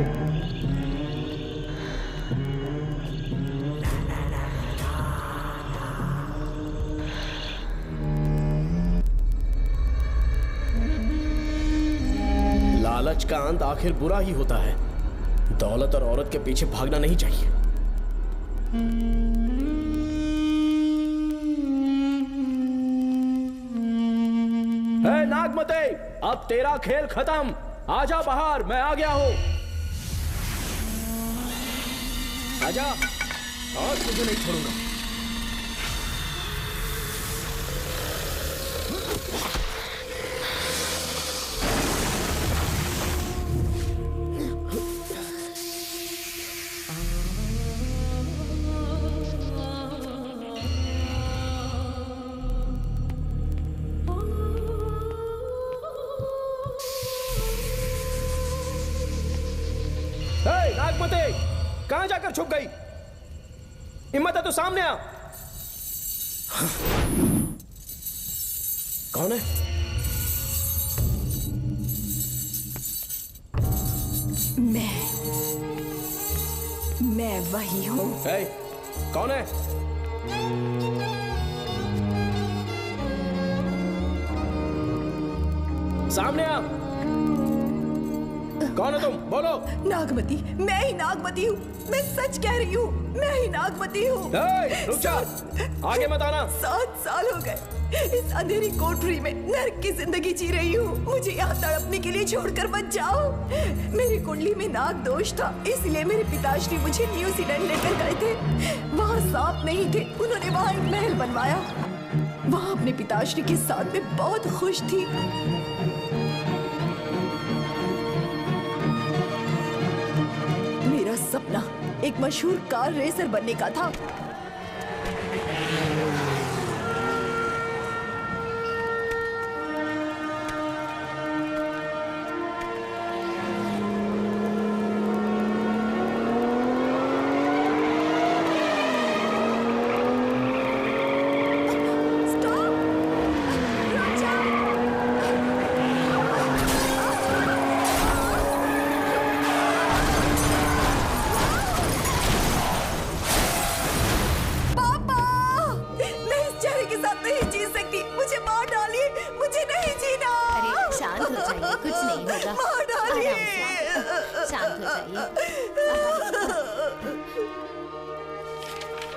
S11: लालच का अंत आखिर बुरा ही होता है। दौलत और औरत के पीछे भागना नहीं चाहिए।
S6: हे नागमते, अब तेरा खेल खत्म। आजा बाहर, मैं आ गया हूं। आजा, आज तुझे नहीं छोड़ूंगा। नागमते, कहां जाकर छुप गई? हिम्मत है तो सामने आ।
S11: कौन है?
S15: मैं वही हूं।
S11: कौन है? सामने आ।
S13: कौन है तुम? बोलो।
S15: नागमती, मैं ही नागमती हूँ। मैं सच कह रही हूँ, मैं ही नागमती हूँ।
S13: रुक जा, आगे मत आना।
S15: 7 साल हो गए इस अंधेरी कोठरी में नर्क की जिंदगी जी रही हूँ। मुझे यहाँ तड़पने के लिए छोड़कर मत जाओ। मेरी कुंडली में नाग दोष था, इसलिए मेरे पिताश्री मुझे न्यूजीलैंड लेकर गए थे। वहाँ सांप नहीं थे, उन्होंने वहाँ एक महल बनवाया। वहाँ अपने पिताश्री के साथ में बहुत खुश थी। मेरा सपना एक मशहूर कार रेसर बनने का था।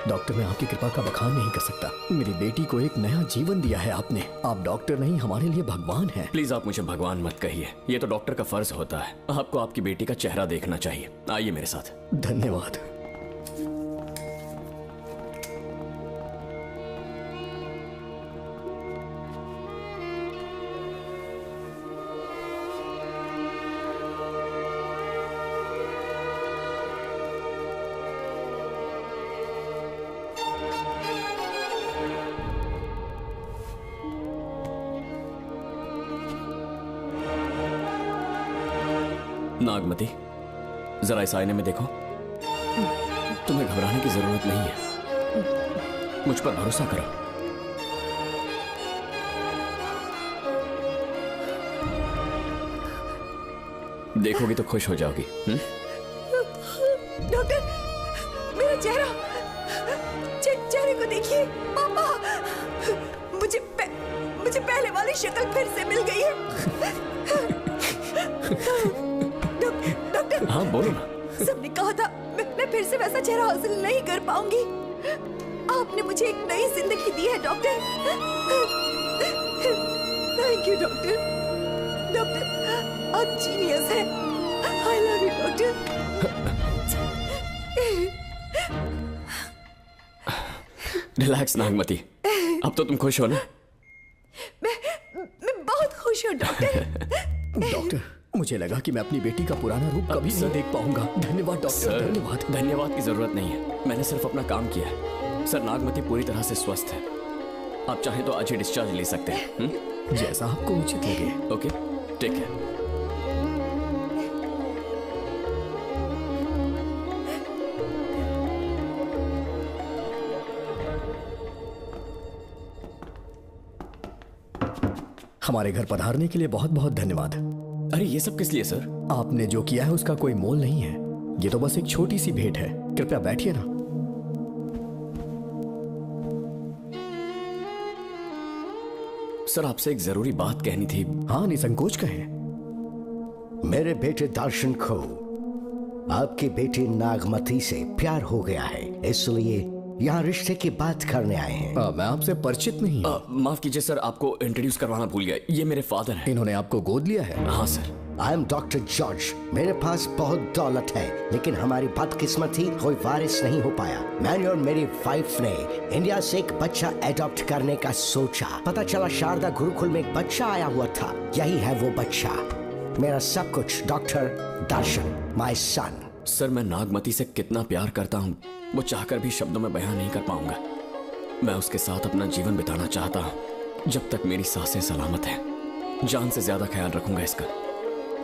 S9: डॉक्टर, मैं आपकी कृपा का बखान नहीं कर सकता। मेरी बेटी को एक नया जीवन दिया है आपने। आप डॉक्टर नहीं, हमारे लिए भगवान हैं।
S11: प्लीज आप मुझे भगवान मत कहिए, ये तो डॉक्टर का फर्ज होता है। आपको आपकी बेटी का चेहरा देखना चाहिए। आइए मेरे साथ।
S9: धन्यवाद।
S11: नागमती, जरा इस आईने में देखो। तुम्हें घबराने की जरूरत नहीं है, मुझ पर भरोसा करो। देखोगी तो खुश हो जाओगी।
S15: डॉक्टर, मेरा चेहरा, चेहरे को देखिए। पापा, मुझे पहले वाली शक्ल फिर से मिल गई है। डॉक्टर,
S11: हाँ बोलो ना।
S15: सबने कहा था मैं फिर से वैसा चेहरा हासिल नहीं कर पाऊंगी। आपने मुझे एक नई जिंदगी दी है doctor. Thank you doctor. Doctor, आप जीनियस हैं। I love you doctor.
S11: Relax Nagmati, अब तो तुम खुश हो ना?
S15: मैं बहुत खुश हूँ डॉक्टर।
S9: डॉक्टर, मुझे लगा कि मैं अपनी बेटी का पुराना रूप कभी नहीं देख पाऊंगा। धन्यवाद डॉक्टर, धन्यवाद।
S11: धन्यवाद की जरूरत नहीं है, मैंने सिर्फ अपना काम किया है। सर, नागमती पूरी तरह से स्वस्थ है। आप चाहें तो आज ही डिस्चार्ज ले सकते हैं।
S9: जैसा आपको उचित लगे।
S11: Okay, take care.
S9: हमारे घर पधारने के लिए बहुत बहुत धन्यवाद।
S11: अरे ये सब किस लिए सर?
S9: आपने जो किया है उसका कोई मोल नहीं है। ये तो बस एक छोटी सी भेंट है। कृपया बैठिए ना।
S11: सर, आपसे एक जरूरी बात कहनी थी।
S9: हाँ, निसंकोच कहें।
S7: मेरे बेटे दर्शन को आपकी बेटी नागमती से प्यार हो गया है, इसलिए यहाँ रिश्ते की बात करने आए हैं।
S9: मैं आपसे परिचित नहीं हूँ।
S11: माफ कीजिए सर, आपको इंट्रोड्यूस करवाना भूल गया। ये मेरे फादर हैं।
S9: इन्होंने आपको गोद लिया है?
S11: हाँ sir.
S7: I am doctor George. मेरे पास बहुत दौलत है, लेकिन हमारी बदकिस्मती कोई वारिस नहीं हो पाया। मैंने और मेरी वाइफ ने इंडिया से एक बच्चा एडॉप्ट करने का सोचा। पता चला शारदा गुरुकुल में एक बच्चा आया हुआ था। यही है वो बच्चा, मेरा सब कुछ। Doctor Darshan, my son.
S11: Sir, मैं नागमती से कितना प्यार करता हूँ वो चाहकर भी शब्दों में बयान नहीं कर पाऊंगा। मैं उसके साथ अपना जीवन बिताना चाहता हूँ जब तक मेरी सांसें सलामत हैं। जान से ज्यादा ख्याल रखूंगा इसका।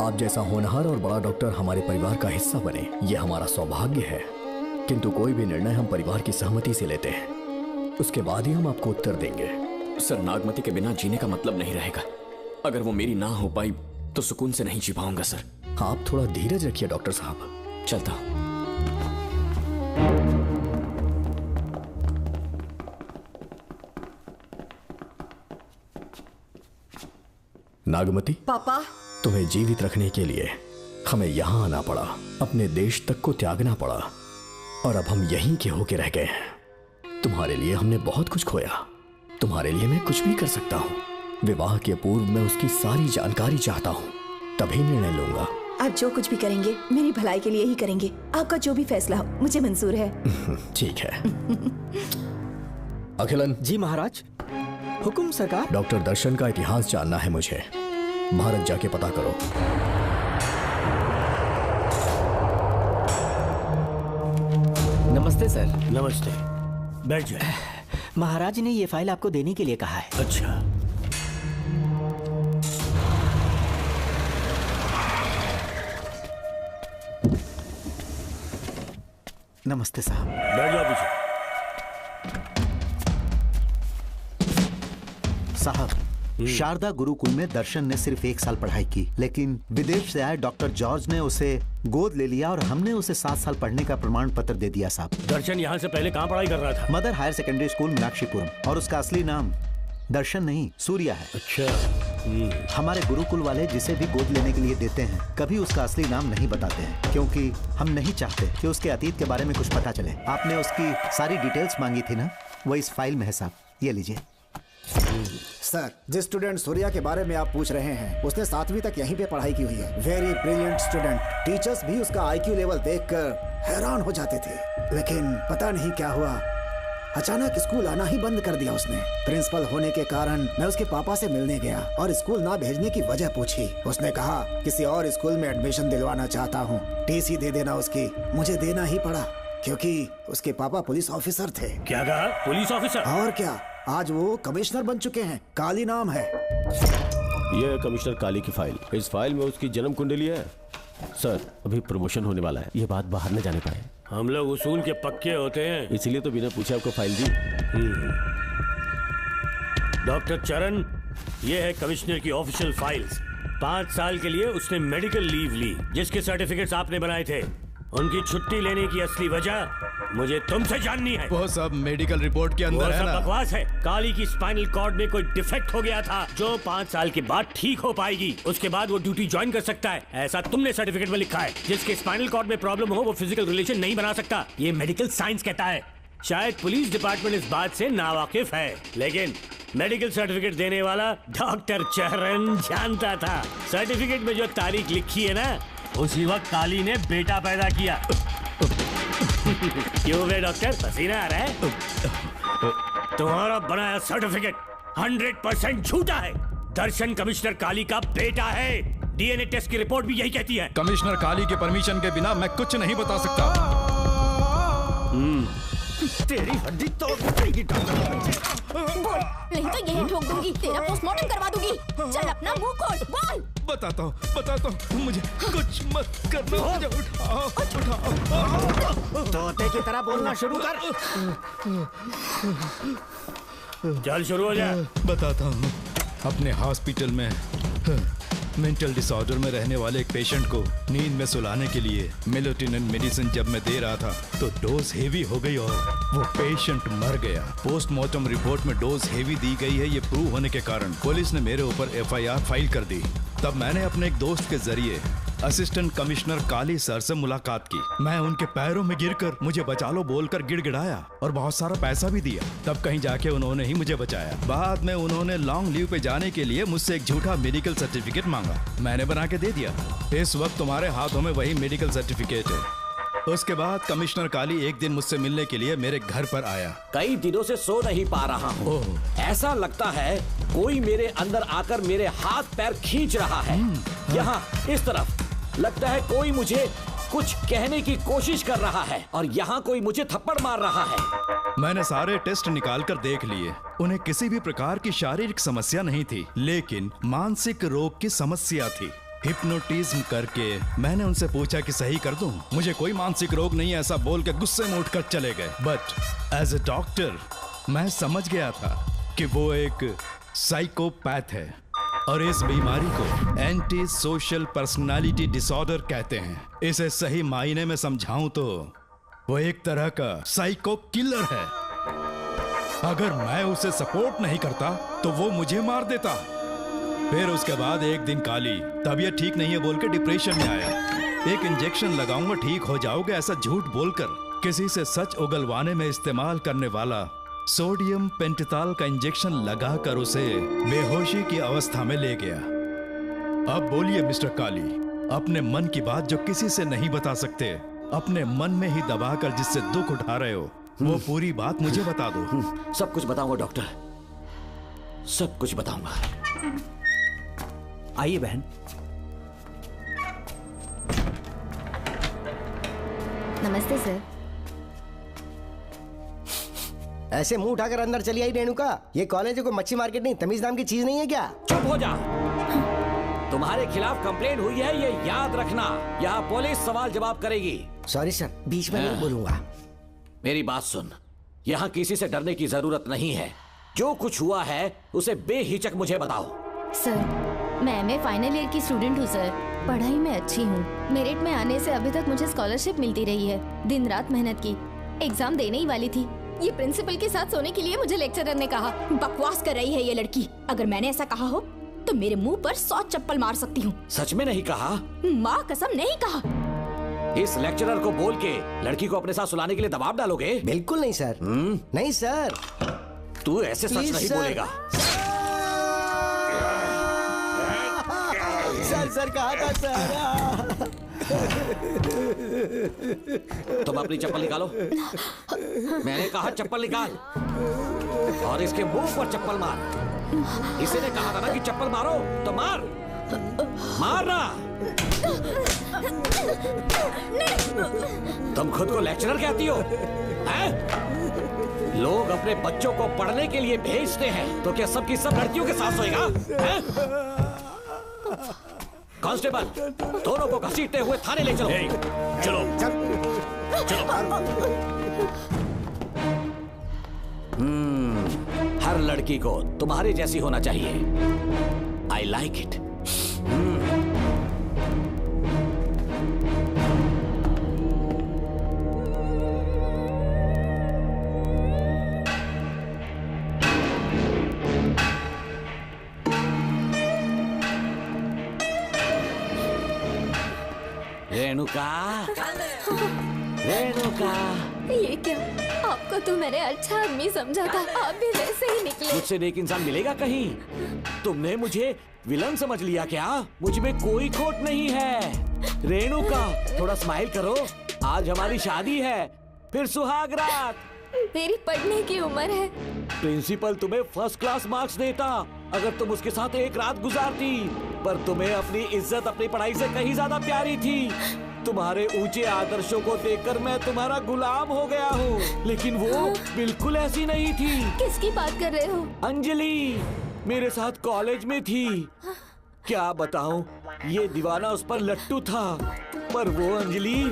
S9: आप जैसा होनहार और बड़ा डॉक्टर हमारे परिवार का हिस्सा बने, ये हमारा सौभाग्य है। किंतु कोई भी निर्णय हम परिवार की सहमति से लेते हैं, उसके बाद ही हम आपको उत्तर देंगे।
S11: सर, नागमती के बिना जीने का मतलब नहीं रहेगा। अगर वो मेरी ना हो पाई तो सुकून से नहीं जी पाऊंगा सर।
S9: आप थोड़ा धीरज रखिए डॉक्टर साहब।
S11: चलता हूं।
S9: नागमती,
S15: पापा,
S9: तुम्हें जीवित रखने के लिए हमें यहाँ आना पड़ा, अपने देश तक को त्यागना पड़ा और अब हम यहीं के होके रह गए हैं। तुम्हारे लिए हमने बहुत कुछ खोया, तुम्हारे लिए मैं कुछ भी कर सकता हूँ। विवाह के पूर्व मैं उसकी सारी जानकारी चाहता हूँ, तभी निर्णय लूंगा।
S15: आप जो कुछ भी करेंगे मेरी भलाई के लिए ही करेंगे। आपका जो भी फैसला हो मुझे मंजूर है।
S9: ठीक है। अखिलन।
S5: जी महाराज। हुकुम सरकार।
S9: डॉक्टर दर्शन का इतिहास जानना है मुझे, भारत जाके पता करो।
S5: नमस्ते सर।
S2: नमस्ते, बैठ जाए।
S5: महाराज ने ये फाइल आपको देने के लिए कहा है।
S2: अच्छा।
S16: नमस्ते साहब।
S2: बैठ जाओ पीछे।
S16: साहब, शारदा गुरुकुल में दर्शन ने सिर्फ 1 साल पढ़ाई की, लेकिन विदेश से आए डॉक्टर जॉर्ज ने उसे गोद ले लिया और हमने उसे 7 साल पढ़ने का प्रमाण पत्र दे दिया साहब।
S2: दर्शन यहाँ से पहले कहाँ पढ़ाई कर रहा था?
S16: Mother higher secondary school Meenakshipuram, और उसका असली नाम दर्शन नहीं सूर्या है।
S2: अच्छा।
S16: हमारे गुरुकुल वाले जिसे भी गोद लेने के लिए देते हैं कभी उसका असली नाम नहीं बताते हैं, क्योंकि हम नहीं चाहते कि उसके अतीत के बारे में कुछ पता चले। आपने उसकी सारी डिटेल्स मांगी थी ना, वो इस फाइल में है साहब, ये लीजिए।
S4: सर, जिस स्टूडेंट सूर्या के बारे में आप पूछ रहे हैं उसने 7वीं तक यहीं पे पढ़ाई की हुई है। Very brilliant student. टीचर्स भी उसका IQ लेवल देखकर हैरान हो जाते थे, लेकिन पता नहीं क्या हुआ, अचानक स्कूल आना ही बंद कर दिया उसने। प्रिंसिपल होने के कारण मैं उसके पापा से मिलने गया और स्कूल ना भेजने की वजह पूछी। उसने कहा किसी और स्कूल में एडमिशन दिलवाना चाहता हूँ, TC दे देना उसकी। मुझे देना ही पड़ा क्योंकि उसके पापा पुलिस ऑफिसर थे।
S2: क्या कहा? Police officer?
S4: और क्या, आज वो कमिश्नर बन चुके हैं। काली नाम है।
S13: यह है कमिश्नर काली की फाइल। इस फाइल में उसकी जन्म कुंडली है। सर, अभी प्रमोशन होने वाला है, ये बात बाहर न जाने पाए।
S2: हम लोग उसूल के पक्के होते हैं,
S13: इसीलिए तो बिना पूछे आपको फाइल दी।
S2: डॉक्टर चरण, ये है कमिश्नर की ऑफिशियल फाइल्स। 5 साल के लिए उसने मेडिकल लीव ली, जिसके सर्टिफिकेट्स आपने बनाए थे। उनकी छुट्टी लेने की असली वजह मुझे तुमसे जाननी है।
S19: वो सब मेडिकल रिपोर्ट के अंदर है ना।
S2: बकवास है। काली की स्पाइनल कॉर्ड में कोई डिफेक्ट हो गया था जो 5 साल के बाद ठीक हो पाएगी। उसके बाद वो ड्यूटी ज्वाइन कर सकता है, ऐसा तुमने सर्टिफिकेट में लिखा है। जिसके स्पाइनल कॉर्ड में प्रॉब्लम हो वो फिजिकल रिलेशन नहीं बना सकता, ये मेडिकल साइंस कहता है। शायद पुलिस डिपार्टमेंट इस बात से नावाकिफ है, लेकिन मेडिकल सर्टिफिकेट देने वाला डॉक्टर चरण जानता था। सर्टिफिकेट में जो तारीख लिखी है ना, उसी वक्त काली ने बेटा पैदा किया। क्यों बे डॉक्टर, पसीना आ रहा है? तुम्हारा बनाया सर्टिफिकेट 100% झूठा है। दर्शन कमिश्नर काली का बेटा है। DNA टेस्ट की रिपोर्ट भी यही कहती है।
S19: कमिश्नर काली के परमिशन के बिना मैं कुछ नहीं बता सकता।
S5: तेरी हड्डी तोड़ देगी
S8: बोल, नहीं तो यही ठोक दूंगी, तेरा पोस्टमार्टम करवा दूंगी। चल अपना मुंह खोल, बोल।
S19: बताता हूँ, मुझे कुछ मत करना। मुझे उठाओ।
S5: तोते की तरह बोलना शुरू कर।
S2: चल शुरू हो जा।
S19: बताता हूँ, अपने हॉस्पिटल में मेंटल डिसऑर्डर में रहने वाले एक पेशेंट को नींद में सुलाने के लिए मेलेटोनिन मेडिसिन जब मैं दे रहा था तो डोज हेवी हो गई और वो पेशेंट मर गया। पोस्टमार्टम रिपोर्ट में डोज हेवी दी गई है, ये प्रूव होने के कारण पुलिस ने मेरे ऊपर FIR फाइल कर दी। तब मैंने अपने एक दोस्त के जरिए असिस्टेंट कमिश्नर काली सर से मुलाकात की। मैं उनके पैरों में गिरकर मुझे बचा लो बोलकर गिड़गिड़ाया और बहुत सारा पैसा भी दिया। तब कहीं जाके उन्होंने ही मुझे बचाया। बाद में उन्होंने लॉन्ग लीव पे जाने के लिए मुझसे एक झूठा मेडिकल सर्टिफिकेट मांगा, मैंने बना के दे दिया। इस वक्त तुम्हारे हाथों में वही मेडिकल सर्टिफिकेट है। उसके बाद कमिश्नर काली एक दिन मुझसे मिलने के लिए मेरे घर पर आया।
S14: कई दिनों से सो नहीं पा रहा हूँ। ऐसा लगता है कोई मेरे अंदर आकर मेरे हाथ पैर खींच रहा है। यहाँ इस तरफ लगता है कोई मुझे कुछ कहने की कोशिश कर रहा है और यहाँ कोई मुझे थप्पड़ मार रहा है।
S19: मैंने सारे टेस्ट निकाल कर देख लिए, उन्हें किसी भी प्रकार की शारीरिक समस्या नहीं थी, लेकिन मानसिक रोग की समस्या थी। हिप्नोटिज्म करके मैंने उनसे पूछा कि सही कर दूं। मुझे कोई मानसिक रोग नहीं है ऐसा बोल के गुस्से में उठकर चले गए। बट एज ए डॉक्टर मैं समझ गया था कि वो एक साइकोपैथ है और इस बीमारी को एंटी सोशल पर्सनालिटी डिसऑर्डर कहते हैं। इसे सही मायने में समझाऊं तो वो एक तरह का साइको किलर है। अगर मैं उसे सपोर्ट नहीं करता तो वो मुझे मार देता। फिर उसके बाद एक दिन काली तबीयत ठीक नहीं है बोल के डिप्रेशन में आया। एक इंजेक्शन लगाऊंगा ठीक हो जाओगे, ऐसा झूठ बोलकर किसी से सच उगलवाने में इस्तेमाल करने वाला सोडियम पेंटोथॉल का इंजेक्शन लगाकर उसे बेहोशी की अवस्था में ले गया। अब बोलिए मिस्टर काली, अपने मन की बात जो किसी से नहीं बता सकते, अपने मन में ही दबाकर जिससे दुख उठा रहे हो, वो पूरी बात मुझे बता दो।
S14: सब कुछ बताऊंगा डॉक्टर, सब कुछ बताऊंगा।
S5: आइए बहन।
S8: नमस्ते सर।
S7: ऐसे मुंह उठाकर अंदर चली आई रेणुका। ये कॉलेज है कोई मच्छी मार्केट नहीं, तमीज नाम की चीज नहीं है क्या?
S14: चुप हो जा। तुम्हारे खिलाफ कंप्लेंट हुई है, ये याद रखना। यहाँ पुलिस सवाल जवाब करेगी।
S7: सॉरी सर, बीच में नहीं बोलूंगा।
S14: मेरी बात सुन, यहाँ किसी से डरने की जरूरत नहीं है। जो कुछ हुआ है उसे बेहिचक मुझे बताओ।
S8: सर, मैं एमए फाइनल ईयर की स्टूडेंट हूँ सर। पढ़ाई में अच्छी हूँ। मेरिट में आने से अभी तक मुझे स्कॉलरशिप मिलती रही है। दिन रात मेहनत की, एग्जाम देने ही वाली थी। ये प्रिंसिपल के साथ सोने के लिए मुझे लेक्चरर ने कहा। बकवास कर रही है ये लड़की। अगर मैंने ऐसा कहा हो तो मेरे मुंह पर 100 चप्पल मार सकती हूँ।
S14: सच में नहीं कहा?
S8: माँ कसम नहीं कहा।
S14: इस लेक्चरर को बोल के लड़की को अपने साथ सुलाने के लिए दबाव डालोगे?
S7: बिल्कुल नहीं सर। नहीं सर।
S14: तू ऐसे सच नहीं बोलेगा।
S7: सर कहा था सर।
S14: तुम अपनी चप्पल निकालो। मैंने कहा चप्पल निकाल और इसके मुंह पर चप्पल मार। इसी ने कहा था ना कि चप्पल मारो, तो मार। मारना। तुम खुद को लेक्चरर कहती हो हैं? लोग अपने बच्चों को पढ़ने के लिए भेजते हैं, तो क्या सबकी सब लड़कियों के साथ सोएगा? कांस्टेबल, दोनों को घसीटते हुए थाने ले चलो।
S2: चलो
S14: हर लड़की को तुम्हारे जैसी होना चाहिए। I like it. Renuka, Renuka.
S8: ये क्या? आपको तो मैंने अच्छा आदमी समझा था, आप भी वैसे ही निकले।
S14: मुझसे नेक इंसान मिलेगा कहीं? तुमने मुझे विलन समझ लिया क्या? मुझ में कोई खोट नहीं है। रेणुका, थोड़ा स्माइल करो। आज हमारी शादी है, फिर सुहाग रात।
S8: मेरी पढ़ने की उम्र है।
S14: प्रिंसिपल तुम्हें फर्स्ट क्लास मार्क्स देता अगर तुम उसके साथ एक रात गुजारती, पर तुम्हें अपनी इज्जत अपनी पढ़ाई से कहीं ज्यादा प्यारी थी। तुम्हारे ऊंचे आदर्शों को देखकर मैं तुम्हारा गुलाम हो गया हूँ, लेकिन वो बिल्कुल ऐसी नहीं थी।
S8: किसकी बात कर रहे हो?
S14: अंजलि मेरे साथ कॉलेज में थी। क्या बताऊं, ये दीवाना उस पर लट्टू था, पर वो अंजलि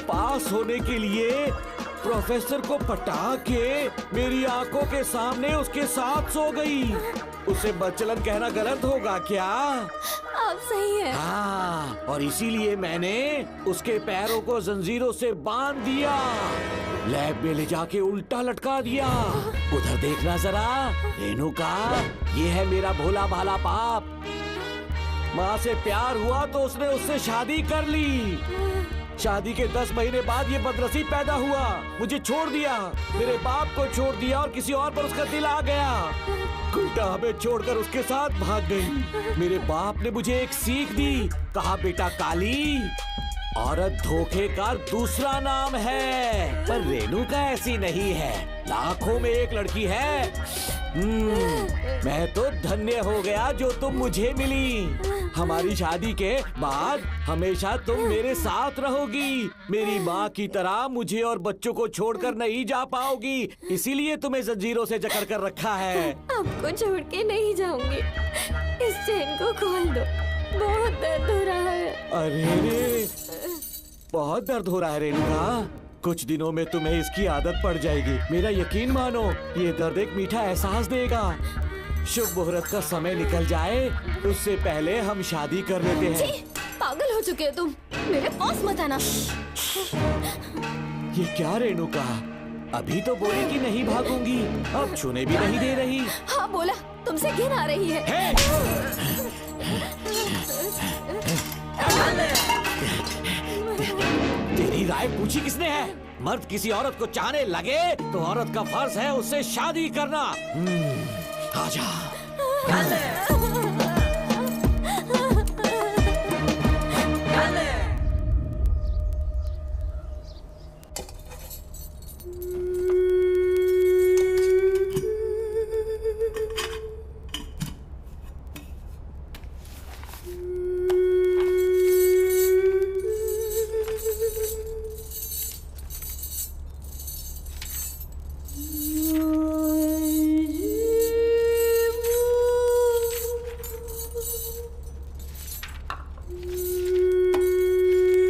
S14: पास होने के लिए प्रोफेसर को पटा के मेरी आंखों के सामने उसके साथ सो गई। उसे बदचलन कहना गलत होगा क्या?
S8: आप सही है।
S14: हाँ, और इसीलिए मैंने उसके पैरों को जंजीरों से बांध दिया, लैब में ले जाके उल्टा लटका दिया। उधर देखना जरा रेणुका, ये है मेरा भोला भाला बाप। माँ से प्यार हुआ तो उसने उससे शादी कर ली। शादी के 10 महीने बाद ये बदनसीब पैदा हुआ, मुझे छोड़ दिया, मेरे बाप को छोड़ दिया और किसी और पर उसका दिल आ गया। उल्टा हमें छोड़कर उसके साथ भाग गई। मेरे बाप ने मुझे एक सीख दी, कहा बेटा काली, औरत धोखे का दूसरा नाम है। पर रेणुका ऐसी नहीं है, लाखों में एक लड़की है। मैं तो धन्य हो गया जो तुम मुझे मिली। हमारी शादी के बाद हमेशा तुम मेरे साथ रहोगी। मेरी माँ की तरह मुझे और बच्चों को छोड़कर नहीं जा पाओगी, इसीलिए तुम्हें जंजीरों से जकड़ कर रखा है।
S8: आपको छोड़ के नहीं जाऊंगी। इस चेन को खोल दो, बहुत दर्द हो रहा है।
S14: अरे बहुत दर्द हो रहा है रेणुका, कुछ दिनों में तुम्हें इसकी आदत पड़ जाएगी। मेरा यकीन मानो, ये दर्द एक मीठा एहसास देगा। शुभ मुहूर्त का समय निकल जाए उससे पहले हम शादी कर लेते हैं।
S8: पागल हो चुके हो तुम, मेरे पास मत आना।
S14: ये क्या रेणुका, अभी तो बोली कि नहीं भागूंगी, अब छूने भी नहीं दे रही।
S8: हाँ बोला, तुमसे घिन आ रही है।
S14: मेरी राय पूछी किसने है? मर्द किसी औरत को चाहने लगे तो औरत का फर्ज है उससे शादी करना। आजा।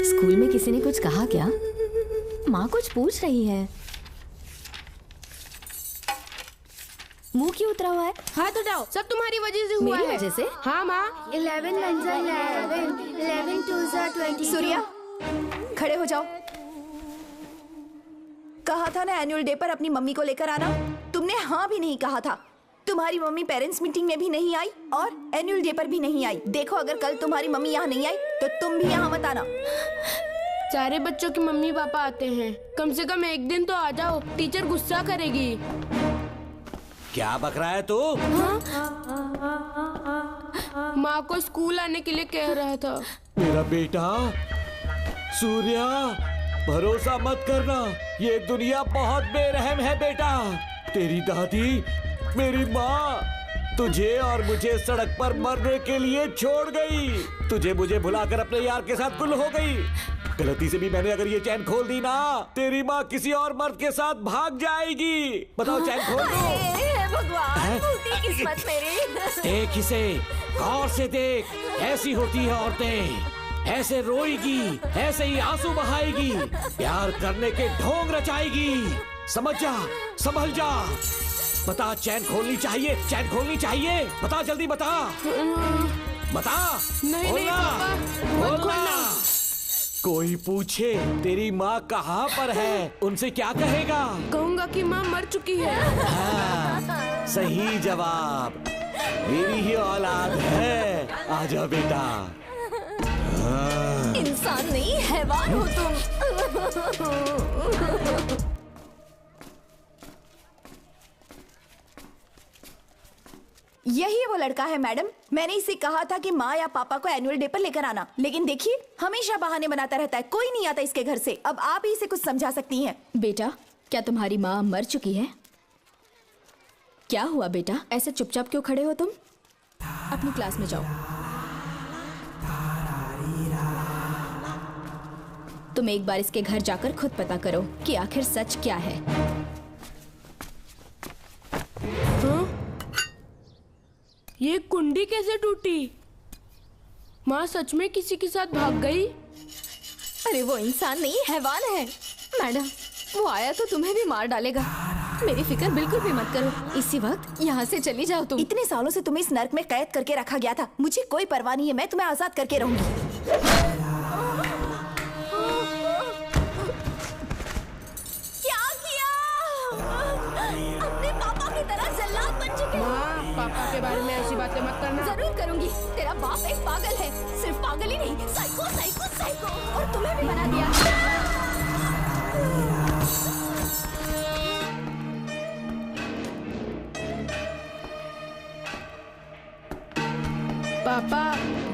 S8: स्कूल में किसी ने कुछ कहा क्या? माँ कुछ पूछ रही है। मुंह क्यों उतरा हुआ है?
S20: हाथ उठाओ, सब तुम्हारी वजह से हुआ है।
S8: मेरी वजह से?
S20: हाँ माँ।
S15: 11 1 11 11 2 22। सूर्या, खड़े हो जाओ। कहा था ना एनुअल डे पर अपनी मम्मी को लेकर आना। तुमने हाँ भी नहीं कहा था। तुम्हारी मम्मी पेरेंट्स मीटिंग में भी नहीं आई और एनुअल डे पर भी नहीं आई। देखो अगर कल तुम्हारी मम्मी यहाँ नहीं आई तो तुम भी यहाँ मत आना।
S20: सारे बच्चों की मम्मी पापा आते हैं, कम से कम एक दिन तो आ जाओ, टीचर गुस्सा करेगी।
S14: क्या बक रहा है तू?
S20: माँ को स्कूल आने के लिए कह रहा था।
S14: मेरा बेटा सूर्या, भरोसा मत करना, ये दुनिया बहुत बेरहम है बेटा। तेरी दादी, मेरी माँ तुझे और मुझे सड़क पर मरने के लिए छोड़ गई। तुझे मुझे भुलाकर अपने यार के साथ गुल हो गई। गलती से भी मैंने अगर ये चैन खोल दी ना, तेरी माँ किसी और मर्द के साथ भाग जाएगी। बताओ चैन खोल दो।
S15: भगवान, टूटी किस्मत मेरी।
S14: देख इसे, गौर से देख, ऐसी होती है औरतें। ऐसे रोएगी, ऐसे ही आंसू बहाएगी, प्यार करने के ढोंग रचाएगी। समझ जा, संभल जा। बता, चैन खोलनी चाहिए, चैन खोलनी चाहिए। बता जल्दी बता, बता।
S20: नहीं नहीं पापा, मत खोलना।
S14: कोई पूछे तेरी माँ कहाँ पर है, उनसे क्या कहेगा?
S20: कहूँगा कि माँ मर चुकी है।
S14: हाँ, सही जवाब। मेरी ही औलाद है। आजा बेटा।
S15: इंसान नहीं, हैवान हो तुम। यही वो लड़का है मैडम। मैंने इसे कहा था कि माँ या पापा को एनुअल डे पर लेकर आना, लेकिन देखिए हमेशा बहाने बनाता रहता है। कोई नहीं आता इसके घर से। अब आप ही इसे कुछ समझा सकती हैं।
S8: बेटा, क्या तुम्हारी माँ मर चुकी है? क्या हुआ बेटा, ऐसे चुपचाप क्यों खड़े हो तुम? अपनी क्लास में जाओ। तुम एक बार इसके घर जाकर खुद पता करो कि आखिर सच क्या है।
S20: ये कुंडी कैसे टूटी? माँ सच में किसी के साथ भाग गई?
S8: अरे वो इंसान नहीं, हैवान है। मैडम, वो आया तो तुम्हें भी मार डालेगा। मेरी फिक्र बिल्कुल भी मत करो। इसी वक्त यहाँ से चली जाओ तुम।
S15: इतने सालों से तुम्हें इस नर्क में कैद करके रखा गया था। मुझे कोई परवाह नहीं है, मैं तुम्हें आजाद करके रहूंगी।
S20: पापा के बारे में ऐसी बातें मत करना।
S8: जरूर करूंगी। तेरा बाप एक पागल है, सिर्फ पागल ही नहीं, साइको साइको साइको। और तुम्हें भी बना दिया।
S20: पापा,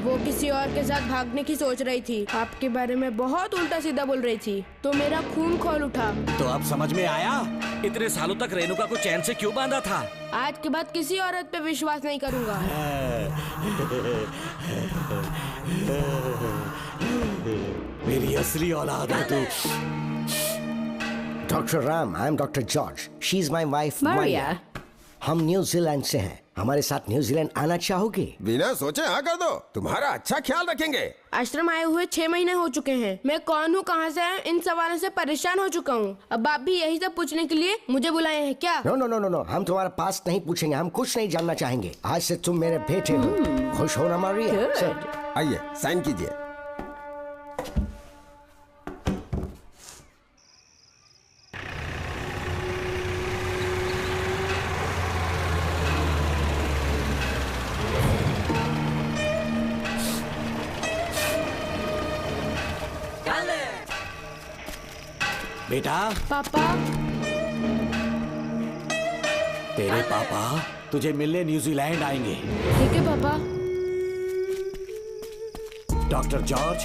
S20: वो किसी और के साथ भागने की सोच रही थी। आपके बारे में बहुत उल्टा सीधा बोल रही थी, तो मेरा खून खौल उठा।
S14: तो अब समझ में आया इतने सालों तक रेणुका को चैन से क्यों बांधा था।
S20: आज के बाद किसी औरत पे विश्वास नहीं करूंगा।
S14: मेरी असली औलाद है तू।
S7: Doctor Ram, I am doctor George. She is my wife
S8: Maria.
S7: हम न्यूजीलैंड से हैं। हमारे साथ न्यूजीलैंड आना चाहोगे?
S21: बिना सोचे हाँ कर दो, तुम्हारा अच्छा ख्याल रखेंगे।
S20: आश्रम आए हुए 6 महीने हो चुके हैं। मैं कौन हूँ, कहाँ से है, इन सवालों से परेशान हो चुका हूँ। अब आप भी यही सब पूछने के लिए मुझे बुलाए हैं क्या?
S7: No no no no no, हम तुम्हारा पास नहीं पूछेंगे, हम कुछ नहीं जानना चाहेंगे। आज से तुम मेरे बेटे हो। खुश हो ना मारिया?
S21: आइए साइन कीजिए।
S14: बेटा।
S20: पापा।
S14: तेरे पापा तुझे मिलने न्यूजीलैंड आएंगे।
S20: ठीक है पापा।
S14: डॉक्टर जॉर्ज,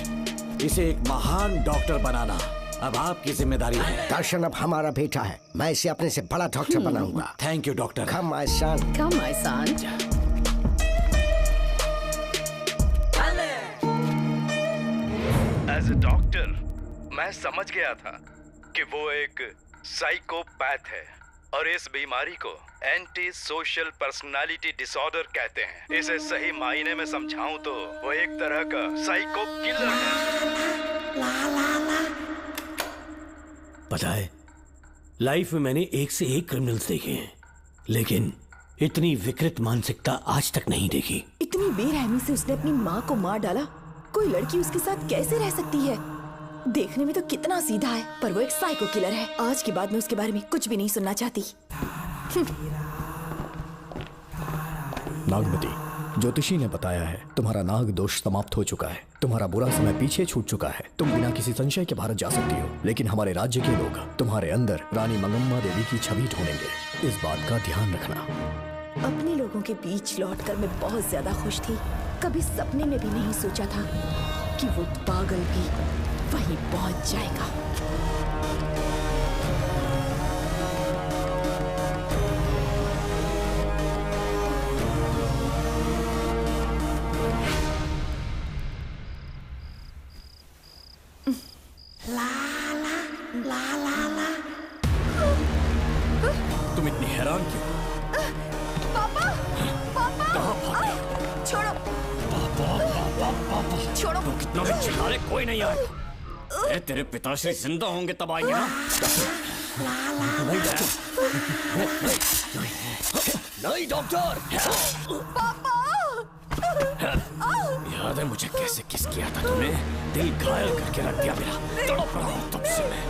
S14: इसे एक महान डॉक्टर बनाना अब आपकी जिम्मेदारी है।
S7: दर्शन अब हमारा बेटा है, मैं इसे अपने से बड़ा डॉक्टर बनाऊंगा।
S14: Thank you doctor.
S7: Come my son.
S3: Come my son.
S19: As a doctor मैं समझ गया था कि वो एक साइकोपैथ है और इस बीमारी को एंटी सोशल पर्सनालिटी डिसऑर्डर कहते हैं। इसे सही मायने में समझाऊं तो वो एक तरह का साइको किलर है।
S2: पता है, लाइफ में मैंने एक से एक क्रिमिनल्स देखे हैं, लेकिन इतनी विकृत मानसिकता आज तक नहीं देखी।
S15: इतनी बेरहमी से उसने अपनी माँ को मार डाला। कोई लड़की उसके साथ कैसे रह सकती है? देखने में तो कितना सीधा है, पर वो एक साइको किलर है। आज के बाद मैं उसके बारे में कुछ भी नहीं सुनना चाहती।
S9: नागमती, ज्योतिषी ने बताया है तुम्हारा नाग दोष समाप्त हो चुका है, तुम्हारा बुरा समय पीछे छूट चुका है, तुम बिना किसी संशय के भारत जा सकती हो। लेकिन हमारे राज्य के लोग तुम्हारे अंदर रानी मंगम्मा देवी की छवि ढूंढेंगे, इस बात का ध्यान रखना।
S15: अपने लोगों के बीच लौटकर मैं बहुत ज्यादा खुश थी। कभी सपने में भी नहीं सोचा था कि वो पागल भी वहीं पहुंच जाएगा।
S9: तुम इतनी हैरान क्यों?
S15: पापा, पापा, छोड़ो, छोड़ो।
S9: कितना भी चिल्ला ले, कोई नहीं आए। तेरे पिताश्री जिंदा होंगे तब आएंगे ना। नहीं डॉक्टर। याद है मुझे कैसे किस किया था तूने? दिल घायल करके रख दिया मेरा, तड़प रहा हूं तब से मैं।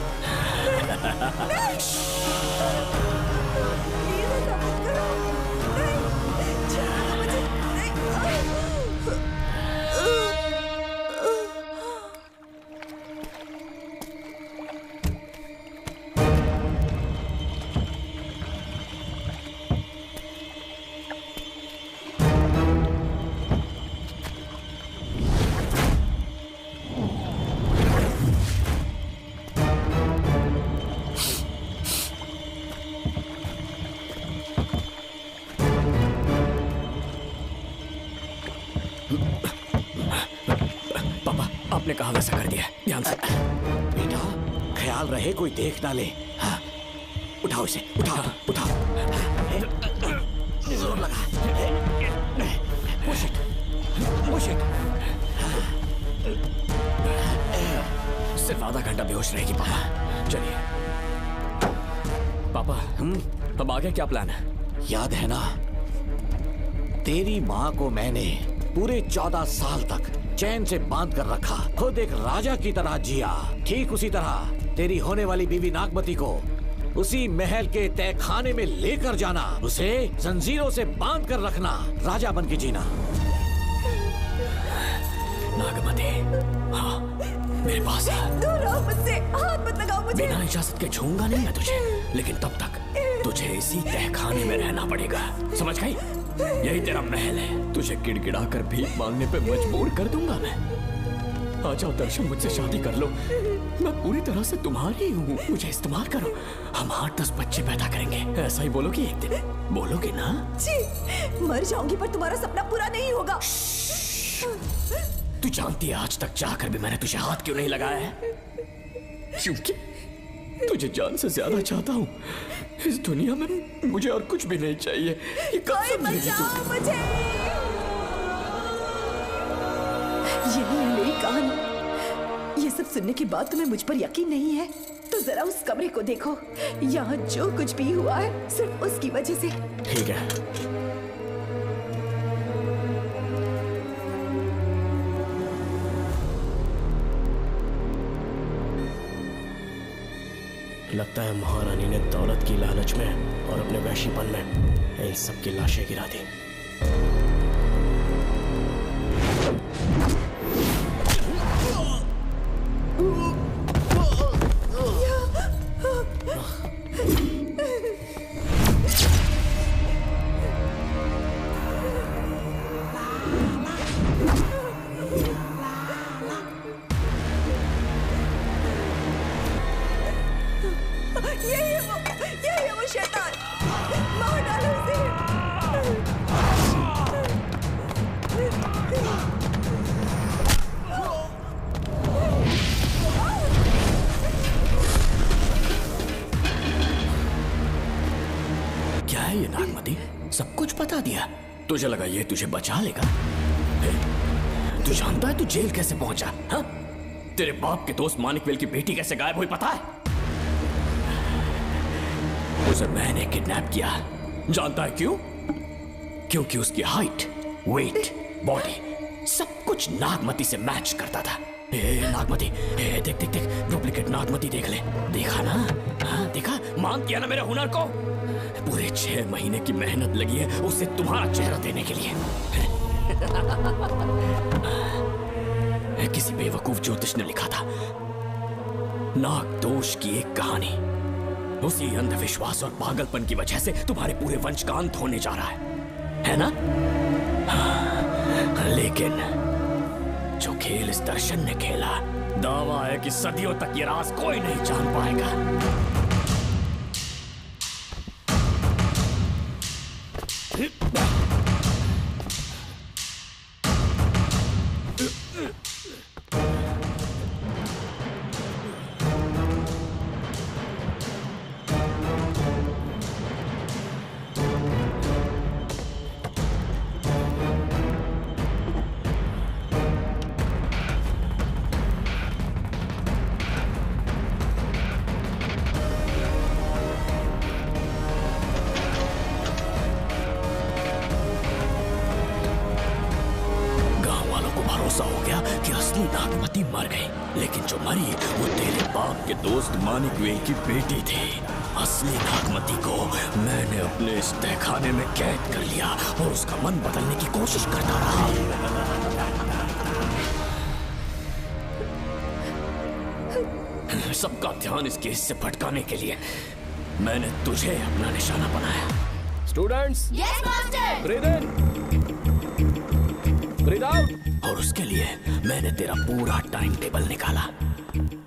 S9: आपने कहा वैसा कर दिया, ध्यान से।
S14: बेटा ख्याल रहे कोई देख ना ले। हाँ। उठाओ इसे, उठाओ, उठाओ। जोर लगा। Push it, push it.
S9: सिर्फ आधा घंटा बेहोश रहेगी पापा। चलिए पापा, अब आगे क्या प्लान है?
S14: याद है ना, तेरी माँ को मैंने पूरे 14 साल तक चैन से बांध कर रखा, खुद एक राजा की तरह जिया। ठीक उसी तरह तेरी होने वाली बीवी नागमती को उसी महल के तहखाने में लेकर जाना, उसे जंजीरों से बांध कर रखना, राजा बन के जीना।
S9: नागमती, हाँ मेरे पास है।
S15: दूर रहो मुझसे, हाथ मत लगाओ मुझे।
S9: बिना इजाजत के छूंगा नहीं मैं तुझे, लेकिन तब तक तुझे इसी तहखाने में रहना पड़ेगा, समझ गई? यही तेरा महल है। तुझे गिड़गिड़ा कर भीख मांगने पे मजबूर कर दूंगा मैं। आ जाओ दर्शन, मुझसे शादी कर लो, मैं पूरी तरह से तुम्हारी हूँ, मुझे इस्तेमाल करो। हम 8-10 बच्चे पैदा करेंगे, ऐसा ही बोलोगी एक दिन? बोलोगे ना?
S15: जी, मर जाऊंगी पर तुम्हारा सपना पूरा नहीं होगा।
S9: तू जानती है आज तक चाहकर भी मैंने तुझे हाथ क्यों नहीं लगाया है? क्योंकि तुझे जान से ज्यादा चाहता हूँ। इस दुनिया में मुझे और कुछ भी नहीं चाहिए। ये
S15: कोई बचाओ मुझे। यही है मेरी कहानी। ये सब सुनने के बाद तुम्हें मुझ पर यकीन नहीं है तो जरा उस कमरे को देखो। यहाँ जो कुछ भी हुआ है सिर्फ उसकी वजह से।
S9: ठीक है,
S11: लगता है महारानी ने दौलत की लालच में और अपने वैश्यपन में इन सब की लाशें गिरा दी। है ये नागमती? सब कुछ बता दिया। तुझे लगा ये तुझे बचा लेगा? तू जानता है तू जेल कैसे पहुंचा? हाँ? तेरे बाप के दोस्त मानिकवेल की बेटी कैसे गायब हुई पता है? उसे मैंने किडनैप किया। जानता है क्यों? क्योंकि उसकी हाइट, वेट, बॉडी सब कुछ नागमती से मैच करता था। नागमती, देख देख देख, डुप्लीकेट नागमती देख ले। देखा ना? हाँ देखा? मान किया ना मेरे हुनर को? पूरे 6 महीने की मेहनत लगी है उसे तुम्हारा चेहरा देने के लिए। किसी बेवकूफ ज्योतिष ने लिखा था नाग दोष की एक कहानी। उसी अंधविश्वास और पागलपन की वजह से तुम्हारे पूरे वंश का अंत होने जा रहा है ना? लेकिन जो खेल इस दर्शन ने खेला, दावा है कि सदियों तक ये राज कोई नहीं जान पाएगा। मानिकवेल की बेटी थी। असली नागमती को मैंने अपने इस तहखाने में कैद कर लिया और उसका मन बदलने की कोशिश करता रहा। सबका ध्यान इस केस से भटकाने के लिए मैंने तुझे अपना निशाना बनाया।
S13: Students,
S8: yes master.
S13: ब्रीथ इन, ब्रीथ आउट।
S11: और उसके लिए मैंने तेरा पूरा टाइम टेबल निकाला।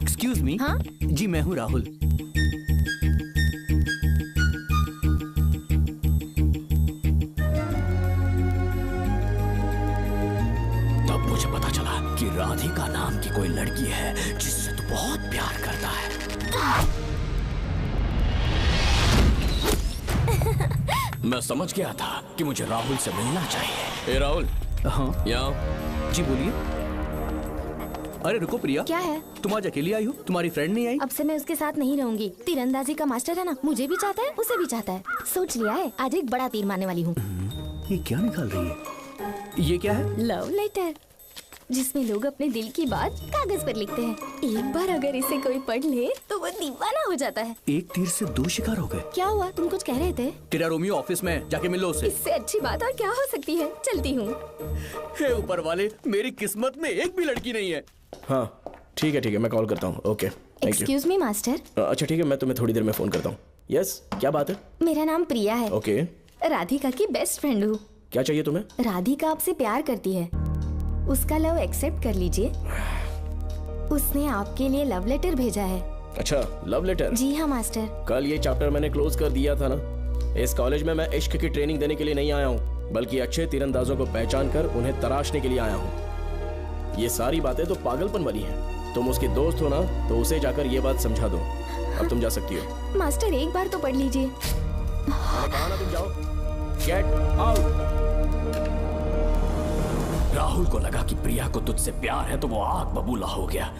S9: Excuse me. हाँ? जी मैं हूँ राहुल।
S11: तब मुझे पता चला कि राधिका नाम की कोई लड़की है जिससे तू बहुत प्यार करता है। मैं समझ गया था कि मुझे राहुल से मिलना चाहिए। ए राहुल।
S9: हाँ
S11: यहाँ।
S9: जी बोलिए। अरे रुको प्रिया,
S8: क्या है?
S9: तुम आज अकेली आई हो? तुम्हारी फ्रेंड नहीं आई?
S8: अब से मैं उसके साथ नहीं रहूंगी। तीरंदाजी का मास्टर है ना, मुझे भी चाहता है, उसे भी चाहता है। सोच लिया है, आज एक बड़ा तीर मारने वाली हूँ।
S9: ये क्या निकाल रही है? ये क्या है?
S8: लव लेटर, जिसमें लोग अपने दिल की बात कागज पर लिखते हैं। एक बार अगर इसे कोई पढ़ ले तो वो दीवाना हो जाता है।
S9: एक तीर से 2 शिकार हो गए।
S8: क्या हुआ? तुम कुछ कह रहे थे?
S9: तेरा रोमियो ऑफिस में, जाके मिलो उससे।
S8: इससे अच्छी बात और क्या हो सकती है? चलती हूँ।
S9: हे ऊपर वाले, मेरी किस्मत में एक भी लड़की नहीं है।
S11: हाँ ठीक है, मैं कॉल करता हूँ। Okay, thank you.
S8: Excuse me master.
S11: अच्छा ठीक है, मैं तुम्हें थोड़ी देर में फोन करता हूँ। यस, क्या बात है?
S8: मेरा नाम प्रिया है।
S11: ओके।
S8: राधिका की बेस्ट फ्रेंड हूँ।
S11: क्या चाहिए तुम्हें?
S8: राधिका आपसे प्यार करती है, उसका लव एक्सेप्ट कर लीजिए। उसने आपके लिए लव लेटर भेजा है।
S11: अच्छा, लव लेटर?
S8: जी हाँ मास्टर।
S11: कल ये चैप्टर मैंने क्लोज कर दिया था ना। इस कॉलेज में मैं इश्क की ट्रेनिंग देने के लिए नहीं आया हूँ, बल्कि अच्छे तीरंदाजों को पहचान कर उन्हें तराशने के लिए आया हूँ। ये सारी बातें तो पागलपन वाली हैं। तुम उसकी दोस्त हो ना, तो उसे जाकर ये बात समझा दो। अब तुम जा सकती हो।
S8: मास्टर एक बार तो पढ़ लीजिए।
S11: मैंने कहा ना तुम जाओ। Get out. राहुल को लगा कि प्रिया को तुझसे प्यार है तो वो आग बबूला हो गया।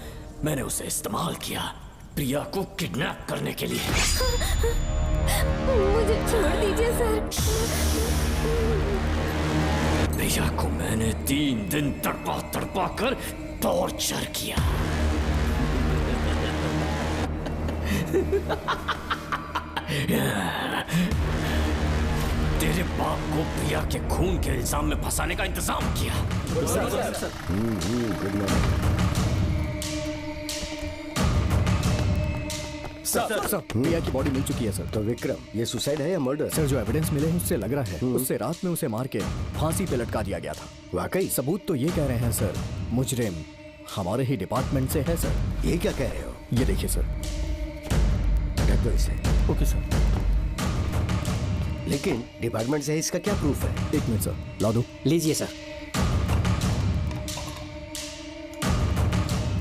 S11: मैंने उसे इस्तेमाल किया प्रिया को किडनैप करने के लिए।
S8: मुझे छोड़ दीजिए सर।
S11: प्रिया को मैंने 3 दिन तड़पा कर टॉर्चर किया। तेरे बाप को प्रिया के खून के इल्जाम में फंसाने का इंतजाम किया।
S5: सर, प्रिया की बॉडी मिल चुकी है सर।
S7: तो विक्रम, ये सुसाइड है या मर्डर?
S5: सर, जो एविडेंस मिले हैं उससे लग रहा है उससे रात में उसे मार के फांसी पे लटका दिया गया था।
S7: वाकई?
S5: सबूत तो ये कह रहे हैं सर, मुजरिम हमारे ही डिपार्टमेंट से है सर।
S7: ये क्या कह रहे हो?
S5: ये देखिए सर।
S7: रख दो इसे।
S5: Okay sir.
S7: लेकिन डिपार्टमेंट से इसका क्या प्रूफ है?
S5: 1 मिनट सर, ला दो।
S17: लीजिए सर।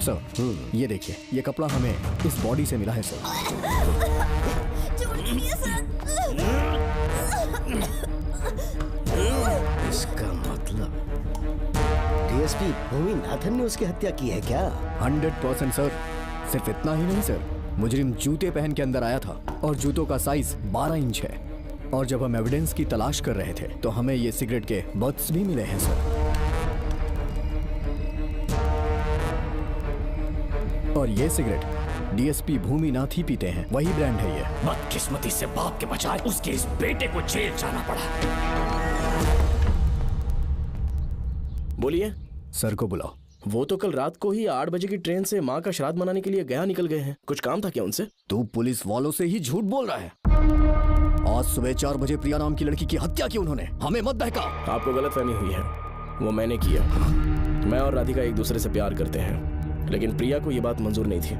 S5: सर, ये देखिए, ये कपड़ा हमें इस बॉडी से मिला है सर।
S7: डीएसपी भूमिनाथन ने उसकी हत्या की है क्या?
S9: 100% सर। सिर्फ इतना ही नहीं सर, मुजरिम जूते पहन के अंदर आया था और जूतों का साइज 12 इंच है। और जब हम एविडेंस की तलाश कर रहे थे तो हमें ये सिगरेट के बट्स भी मिले हैं सर। और ये सिगरेट डीएसपी भूमिनाथ ही पीते हैं, वही ब्रांड है ये।
S11: बदकिस्मती से बाप के बजाय उसके इस बेटे को जेल जाना पड़ा। बोलिए।
S9: सर को बुलाओ।
S11: वो तो कल रात को ही 8 बजे की ट्रेन से माँ का श्राद्ध मनाने के लिए गया निकल गए हैं। कुछ काम था क्या उनसे?
S9: तू पुलिस वालों से ही झूठ बोल रहा है। आज सुबह 4 बजे प्रिया नाम की लड़की की हत्या की उन्होंने, हमें मत बहका।
S11: आपको गलतफहमी हुई है, वो मैंने किया। मैं और राधिका एक दूसरे से प्यार करते हैं, लेकिन प्रिया को ये बात मंजूर नहीं थी।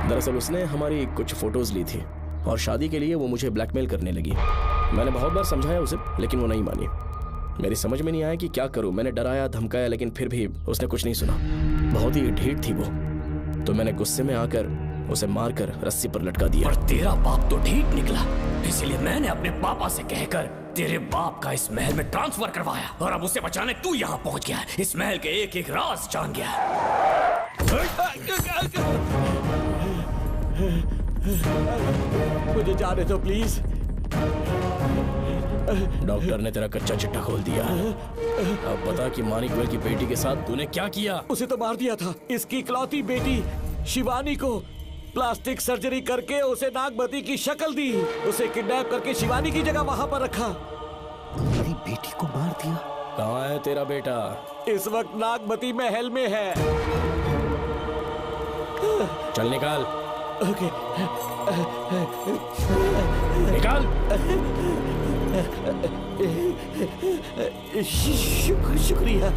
S11: दरअसल उसने हमारी कुछ फोटोज ली थी और शादी के लिए वो मुझे ब्लैकमेल करने लगी। मैंने बहुत बार समझाया उसे, लेकिन वो नहीं मानी। मेरी समझ में नहीं आया कि क्या करूं। मैंने डराया धमकाया, लेकिन फिर भी उसने कुछ नहीं सुना। बहुत ही ढीठ थी वो, तो मैंने गुस्से में आकर उसे मारकर रस्सी पर लटका दिया।
S14: पर तेरा बाप तो ढीठ निकला, इसलिए मैंने अपने पापा से कहकर तेरे बाप का इस महल में ट्रांसफर करवाया, और अब उसे बचाने तू यहाँ पहुंच गया। इस महल के एक एक राज जान गया।
S11: मुझे जाने दो प्लीज। डॉक्टर ने तेरा कच्चा चिट्ठा खोल दिया। अब बता कि मानिकवेल की बेटी के साथ तूने क्या किया?
S14: उसे तो मार दिया था। इसकी इकलौती बेटी शिवानी को प्लास्टिक सर्जरी करके उसे नागमती की शक्ल दी। उसे किडनैप करके शिवानी की जगह वहां पर रखा।
S7: मेरी बेटी को मार दिया?
S11: कहाँ है तेरा बेटा?
S14: इस वक्त नागमती महल में है।
S11: चल निकाल।
S14: ओके।
S11: निकाल।
S14: शुक्रिया।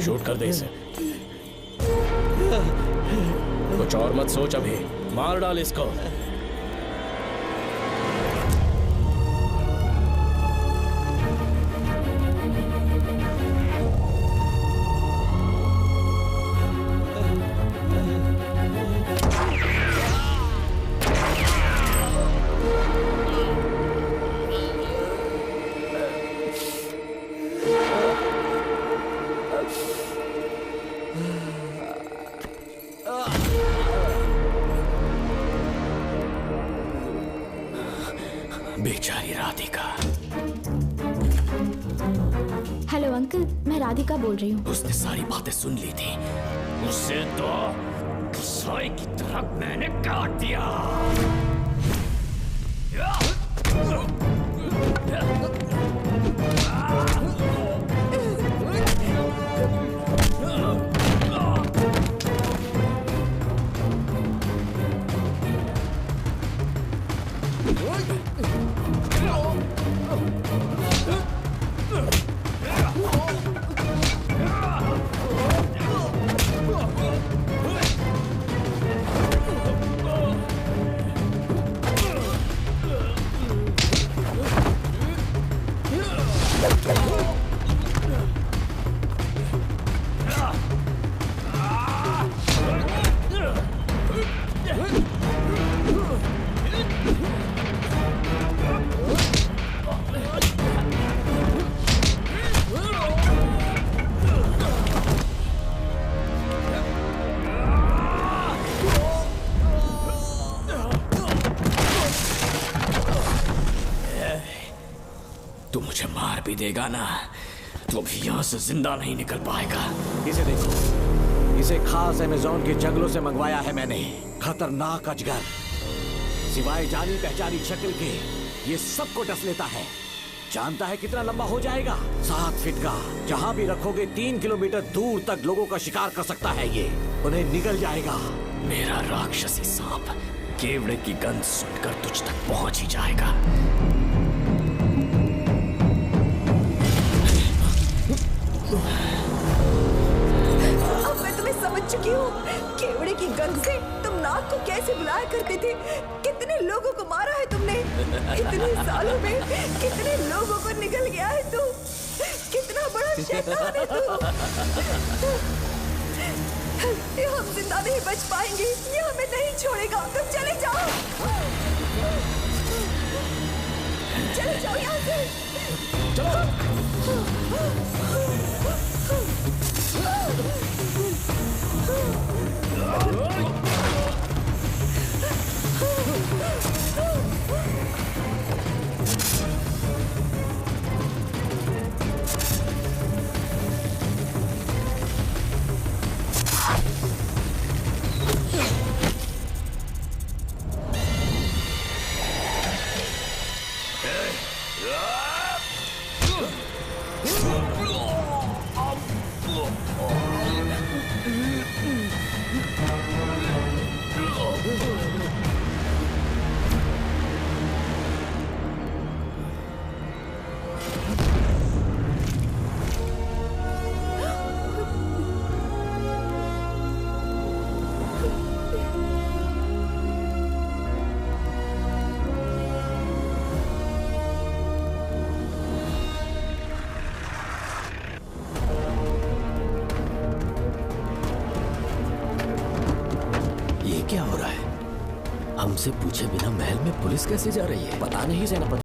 S11: शूट कर दे इसे। कुछ और मत सोच, अभी मार डाल इसको।
S14: बेचारी राधिका।
S8: हेलो अंकल, मैं राधिका बोल रही हूँ।
S14: उसने सारी बातें सुन ली थी। उसे तो कसाई की तरह मैंने काट दिया। तू मुझे मार भी देगा ना, तो भी यहाँ से जिंदा नहीं निकल पाएगा। इसे देखो, इसे खास अमेज़न के जंगलों से मंगवाया है मैंने। खतरनाक अजगर, सिवाय जानी पहचानी शक्ल के ये सबको डस लेता है। जानता है कितना लंबा हो जाएगा? 7 फीट का। जहाँ भी रखोगे 3 किलोमीटर दूर तक लोगों का शिकार कर सकता है ये। उन्हें निगल जाएगा। मेरा राक्षसी सांप केवड़े की गंध सुनकर तुझ तक पहुंच ही जाएगा।
S15: अब मैं तुम्हें समझ चुकी हूँ। केवड़े की गंध से तुम नाग को कैसे बुलाया करते थे। कितने लोगों को मारा है तुमने। इतने सालों में कितने लोगों को निगल गया है तू। कितना बड़ा शैतान है तू। हम जिंदा नहीं बच पाएंगे। ये हमें नहीं छोड़ेगा। तुम चले जाओ। चले जाओ यहाँ से।
S1: क्या हो रहा है? हमसे पूछे बिना महल में पुलिस कैसे जा रही है?
S11: पता नहीं सेनापति।